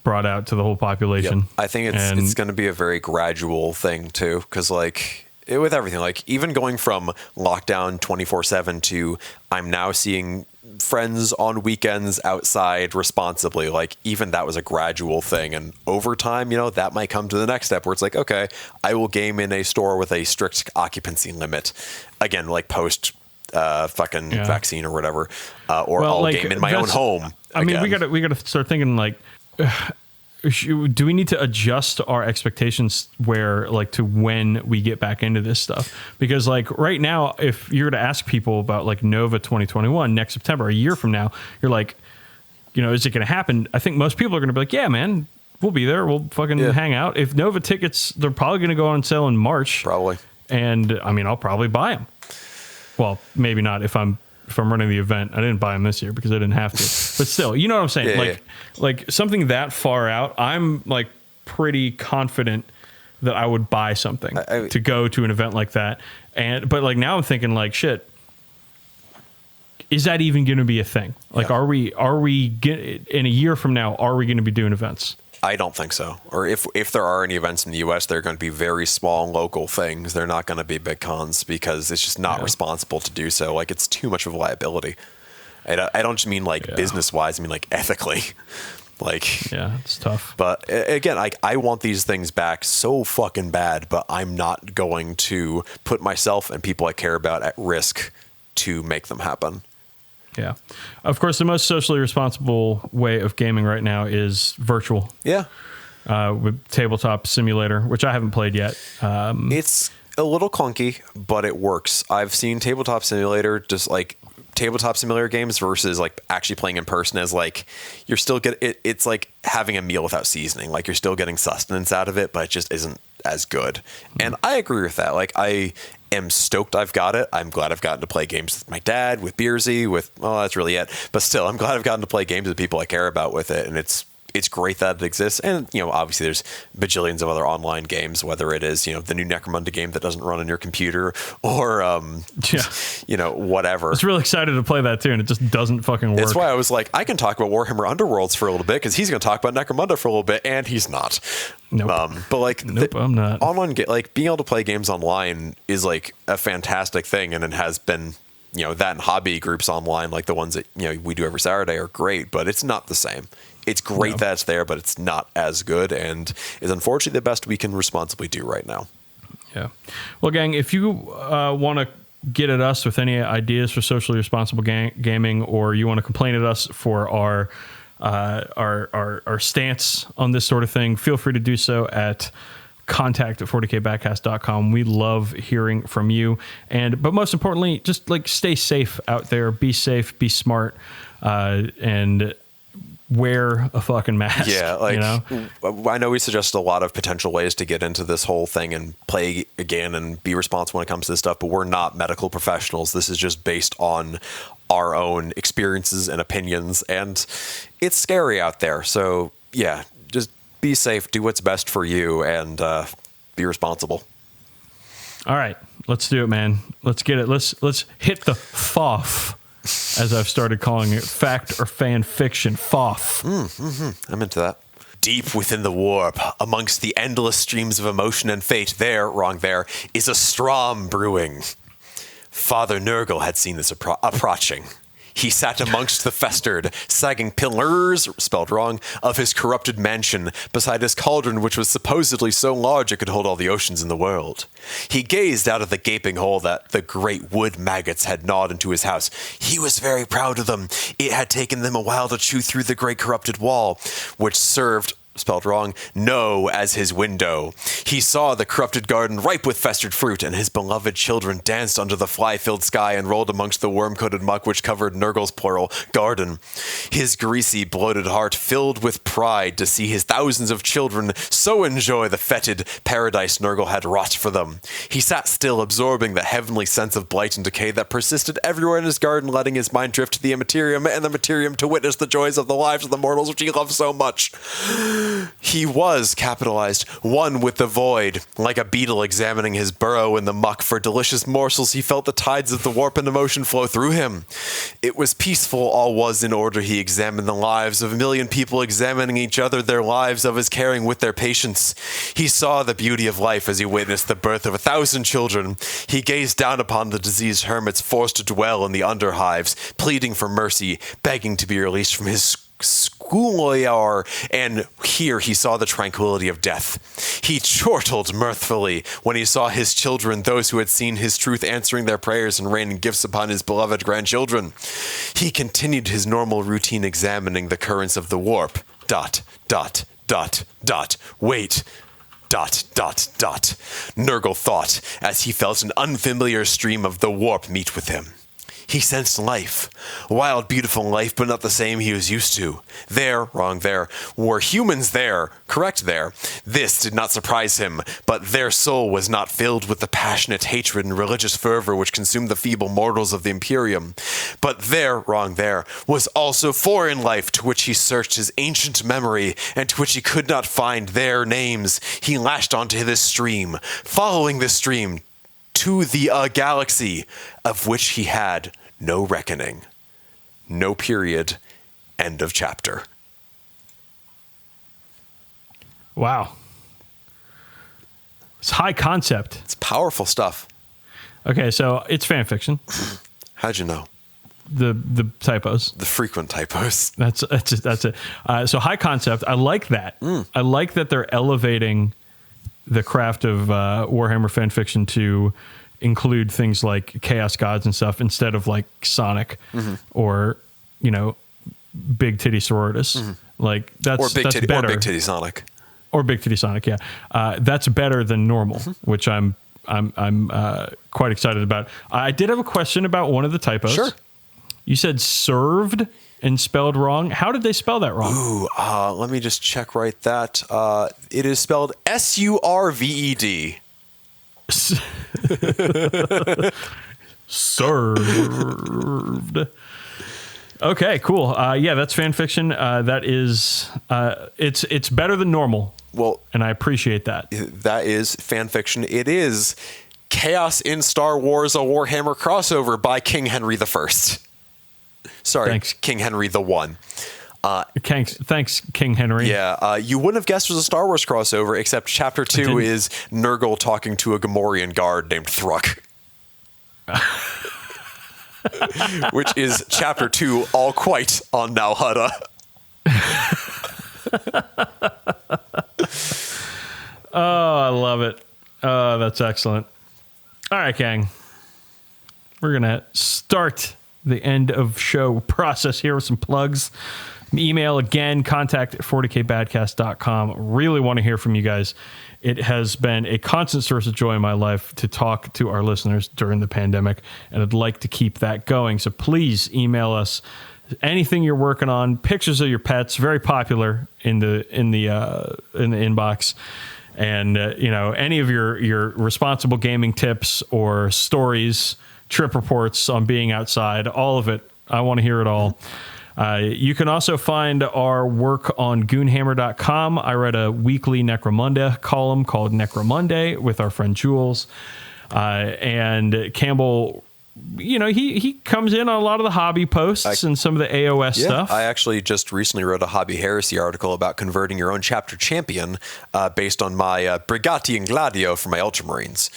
Speaker 1: brought out to the whole population.
Speaker 2: Yep. I think it's going to be a very gradual thing too, because like with everything, like even going from lockdown 24/7 to I'm now seeing friends on weekends outside responsibly, like even that was a gradual thing, and over time, that might come to the next step where it's like, okay, I will game in a store with a strict occupancy limit again, like post vaccine or whatever, or I'll game in my own home.
Speaker 1: I mean, we gotta start thinking like, do we need to adjust our expectations to when we get back into this stuff? Because like right now, if you're to ask people about like Nova 2021 next September, a year from now, you're like, is it going to happen? I think most people are going to be like, yeah, man, we'll be there. We'll fucking hang out. If Nova tickets, they're probably going to go on sale in March. Probably. And I mean, I'll probably buy them. Well, maybe not if I'm running the event. I didn't buy them this year because I didn't have to. But still, you know what I'm saying? Like something that far out, I'm like pretty confident that I would buy something to go to an event like that. But like now I'm thinking like, shit, is that even going to be a thing? Like, are we in a year from now, are we going to be doing events?
Speaker 2: I don't think so. Or if there are any events in the U.S., they're going to be very small local things. They're not going to be big cons because it's just not responsible to do so. Like, it's too much of a liability. I don't just mean like business-wise. I mean like ethically. Like,
Speaker 1: it's tough.
Speaker 2: But again, I want these things back so fucking bad, but I'm not going to put myself and people I care about at risk to make them happen.
Speaker 1: Yeah. Of course, the most socially responsible way of gaming right now is virtual. Yeah. With Tabletop Simulator, which I haven't played yet.
Speaker 2: It's a little clunky, but it works. I've seen Tabletop Simulator, just like Tabletop Simulator games versus like actually playing in person, as like you're still it's like having a meal without seasoning. Like you're still getting sustenance out of it, but it just isn't as good. And I agree with that. Like I am stoked I've got it. I'm glad I've gotten to play games with my dad, with Beersy, that's really it. But still, I'm glad I've gotten to play games with people I care about with it. And it's great that it exists. And, obviously there's bajillions of other online games, whether it is, the new Necromunda game that doesn't run on your computer or, whatever.
Speaker 1: I was really excited to play that too, and it just doesn't fucking work.
Speaker 2: That's why I was like, I can talk about Warhammer Underworlds for a little bit because he's going to talk about Necromunda for a little bit, and he's not.
Speaker 1: Nope.
Speaker 2: But like,
Speaker 1: I'm not.
Speaker 2: Online, like being able to play games online is like a fantastic thing, and it has been that and hobby groups online, like the ones that we do every Saturday, are great, but it's not the same. It's great that it's there, but it's not as good, and is unfortunately the best we can responsibly do right now.
Speaker 1: Yeah. Well, gang, if you want to get at us with any ideas for socially responsible gaming, or you want to complain at us for our stance on this sort of thing, feel free to do so at contact@40kbadcast.com. We love hearing from you, but most importantly, just like stay safe out there. Be safe, be smart, and wear a fucking mask.
Speaker 2: Yeah, I know we suggested a lot of potential ways to get into this whole thing and play again and be responsible when it comes to this stuff, but we're not medical professionals. This is just based on our own experiences and opinions, and it's scary out there. So yeah, just be safe, do what's best for you, and be responsible. All right, let's do it, man. Let's get it. Let's hit the FOF, as I've started calling it, fact or fan fiction. FOF. I'm into that. Deep within the warp, amongst the endless streams of emotion and fate, there is a storm brewing. Father Nurgle had seen this approaching. He sat amongst the festered, sagging pillars, spelled wrong, of his corrupted mansion, beside his cauldron, which was supposedly so large it could hold all the oceans in the world. He gazed out of the gaping hole that the great wood maggots had gnawed into his house. He was very proud of them. It had taken them a while to chew through the great corrupted wall, which served, spelled wrong, no as his window. He saw the corrupted garden ripe with festered fruit, and his beloved children danced under the fly-filled sky and rolled amongst the worm-coated muck which covered Nurgle's plural garden. His greasy, bloated heart filled with pride to see his thousands of children so enjoy the fetid paradise Nurgle had wrought for them. He sat still, absorbing the heavenly sense of blight and decay that persisted everywhere in his garden, letting his mind drift to the Immaterium and the Materium to witness the joys of the lives of the mortals which he loved so much. He was, capitalized, one with the void, like a beetle examining his burrow in the muck for delicious morsels. He felt the tides of the warp and emotion flow through him. It was peaceful, all was in order. He examined the lives of a million people examining each other, their lives of his caring with their patience. He saw the beauty of life as he witnessed the birth of 1,000 children. He gazed down upon the diseased hermits forced to dwell in the underhives, pleading for mercy, begging to be released from his schoolyar, and here he saw the tranquility of death. He chortled mirthfully when he saw his children, those who had seen his truth, answering their prayers and raining gifts upon his beloved grandchildren. He continued his normal routine, examining the currents of the warp. ... Wait. ... Nurgle thought, as he felt an unfamiliar stream of the warp meet with him. He sensed life. Wild, beautiful life, but not the same he was used to. There, were humans there, correct there. This did not surprise him, but their soul was not filled with the passionate hatred and religious fervor which consumed the feeble mortals of the Imperium. But there, was also foreign life to which he searched his ancient memory and to which he could not find their names. He lashed onto this stream, following this stream to the galaxy of which he had no reckoning. No period. End of chapter.
Speaker 1: Wow. It's high concept.
Speaker 2: It's powerful stuff.
Speaker 1: Okay, so it's fan fiction.
Speaker 2: How'd you know?
Speaker 1: The typos.
Speaker 2: The frequent typos.
Speaker 1: That's it. So high concept. I like that. I like that they're elevating the craft of Warhammer fan fiction to include things like chaos gods and stuff instead of like Sonic or big titty Sororitas. Like that's better.
Speaker 2: Or big titty Sonic.
Speaker 1: Or big titty Sonic. Yeah, that's better than normal, which I'm quite excited about. I did have a question about one of the typos.
Speaker 2: Sure.
Speaker 1: You said served and spelled wrong. How did they spell that wrong?
Speaker 2: Ooh, let me just check right that. It is spelled SURVED.
Speaker 1: Served. Okay, cool. Yeah, that's fan fiction. That is, it's better than normal.
Speaker 2: Well,
Speaker 1: and I appreciate that.
Speaker 2: That is fan fiction. It is Chaos in Star Wars, a Warhammer crossover by King Henry I. Sorry, thanks. King Henry the One.
Speaker 1: Thanks, King Henry.
Speaker 2: Yeah, you wouldn't have guessed it was a Star Wars crossover, except Chapter 2 is Nurgle talking to a Gamorrean guard named Thruk. which is chapter 2, all quite on Nalhutta.
Speaker 1: Oh, I love it. Oh, that's excellent. All right, gang. We're going to start the end of show process here with some plugs. Email again, contact@40kbadcast.com. Really want to hear from you guys. It has been a constant source of joy in my life to talk to our listeners during the pandemic, and I'd like to keep that going. So please email us anything you're working on, pictures of your pets, very popular in the inbox. And any of your responsible gaming tips or stories, trip reports on being outside, all of it. I want to hear it all. You can also find our work on goonhammer.com. I read a weekly Necromunda column called Necromonday with our friend Jules. And Campbell, he comes in on a lot of the hobby posts and some of the AOS stuff.
Speaker 2: I actually just recently wrote a Hobby Heresy article about converting your own chapter champion based on my Brigati and Gladio for my Ultramarines.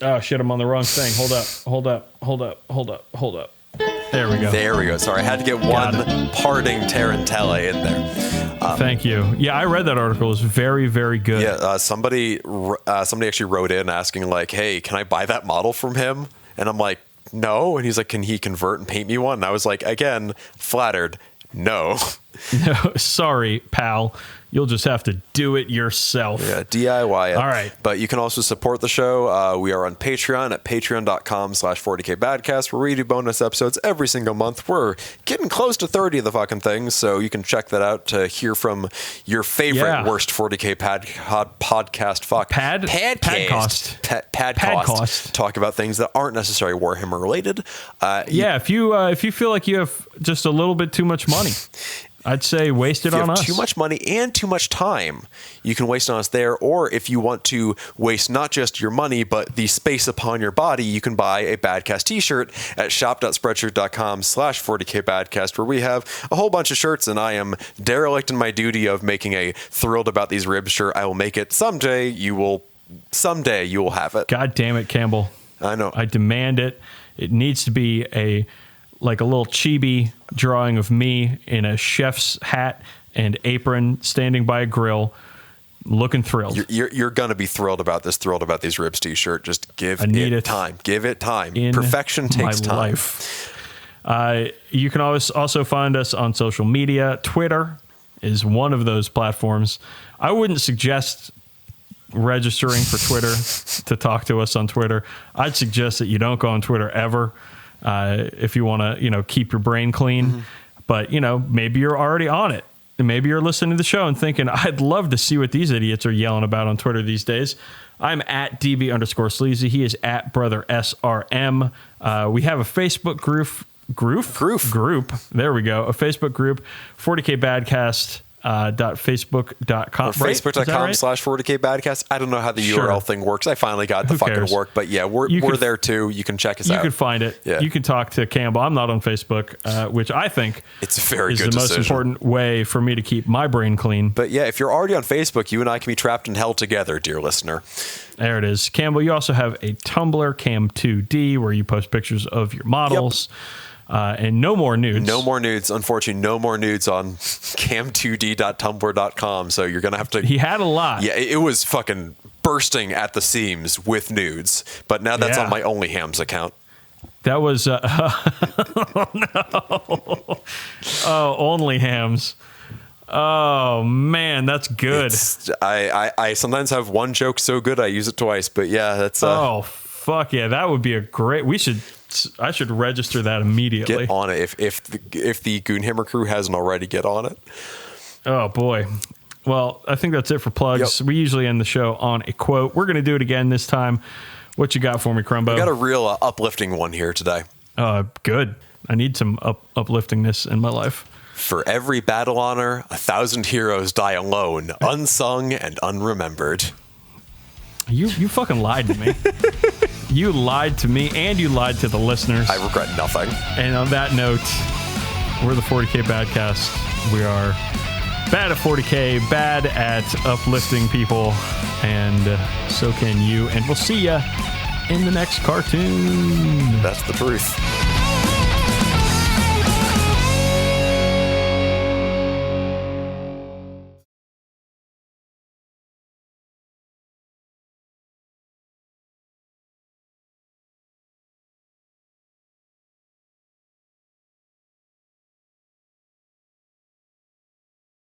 Speaker 1: Oh, shit, I'm on the wrong thing. Hold up. There we go. Sorry,
Speaker 2: I had to get one parting Tarantella in there.
Speaker 1: Thank you. Yeah, I read that article. It was very, very good.
Speaker 2: Yeah, somebody actually wrote in asking, like, hey, can I buy that model from him? And I'm like, no. And he's like, can he convert and paint me one? And I was like, again, flattered, no.
Speaker 1: No, sorry, pal. You'll just have to do it yourself.
Speaker 2: Yeah, DIY it.
Speaker 1: All right.
Speaker 2: But you can also support the show. We are on Patreon at patreon.com/40kbadcast, where we do bonus episodes every single month. We're getting close to 30 of the fucking things, so you can check that out to hear from your favorite worst 40k podcast. Padcast. Talk about things that aren't necessarily Warhammer related.
Speaker 1: If you feel like you have just a little bit too much money, I'd say waste it on us.
Speaker 2: Too much money and too much time, you can waste on us there. Or if you want to waste not just your money, but the space upon your body, you can buy a Badcast t-shirt at shop.spreadshirt.com/40kbadcast, where we have a whole bunch of shirts, and I am derelict in my duty of making a Thrilled About These Ribs shirt. I will make it someday. You will have it.
Speaker 1: God damn it, Campbell.
Speaker 2: I know.
Speaker 1: I demand it. It needs to be a little chibi drawing of me in a chef's hat and apron standing by a grill looking thrilled.
Speaker 2: You're going to be thrilled about this Thrilled About These Ribs t-shirt. Just give it time. Give it time. Perfection takes time.
Speaker 1: Life. You can always also find us on social media. Twitter is one of those platforms. I wouldn't suggest registering for Twitter to talk to us on Twitter. I'd suggest that you don't go on Twitter ever. If you want to, keep your brain clean, but maybe you're already on it, and maybe you're listening to the show and thinking, I'd love to see what these idiots are yelling about on Twitter these days. I'm at DB_Sleazy. He is at Brother SRM. We have a Facebook group. There we go. A Facebook group, 40K Badcast. .facebook.com
Speaker 2: or facebook.com/40kbadcast. I don't know how the URL thing works. I finally got the fucking work, but yeah, we're there too. You can check us out.
Speaker 1: You can find it. Yeah. You can talk to Campbell. I'm not on Facebook, which I think
Speaker 2: it's a very
Speaker 1: is
Speaker 2: good
Speaker 1: the most important way for me to keep my brain clean.
Speaker 2: But yeah, if you're already on Facebook, you and I can be trapped in hell together, dear listener.
Speaker 1: There it is. Campbell, you also have a Tumblr, Cam2D, where you post pictures of your models. Yep. And no more nudes.
Speaker 2: No more nudes. Unfortunately, no more nudes on cam2d.tumblr.com. So you're going to have to...
Speaker 1: He had a lot.
Speaker 2: Yeah, it was fucking bursting at the seams with nudes. But now that's on my OnlyHams account.
Speaker 1: That was... oh, no. Oh, OnlyHams. Oh, man, that's good.
Speaker 2: I sometimes have one joke so good I use it twice. But yeah, that's...
Speaker 1: Oh, fuck yeah. That would be a great... I should register that immediately.
Speaker 2: Get on it. If the Goonhammer crew hasn't already, get on it.
Speaker 1: Oh, boy. Well, I think that's it for plugs. Yep. We usually end the show on a quote. We're going to do it again this time. What you got for me, Crumbo?
Speaker 2: I got a real uplifting one here today.
Speaker 1: Good. I need some upliftingness in my life.
Speaker 2: For every battle honor, 1,000 heroes die alone, unsung and unremembered.
Speaker 1: You fucking lied to me. You lied to me, and you lied to the listeners.
Speaker 2: I regret nothing.
Speaker 1: And on that note, we're the 40K Badcast. We are bad at 40K, bad at uplifting people, and so can you. And we'll see ya in the next cartoon.
Speaker 2: That's the truth.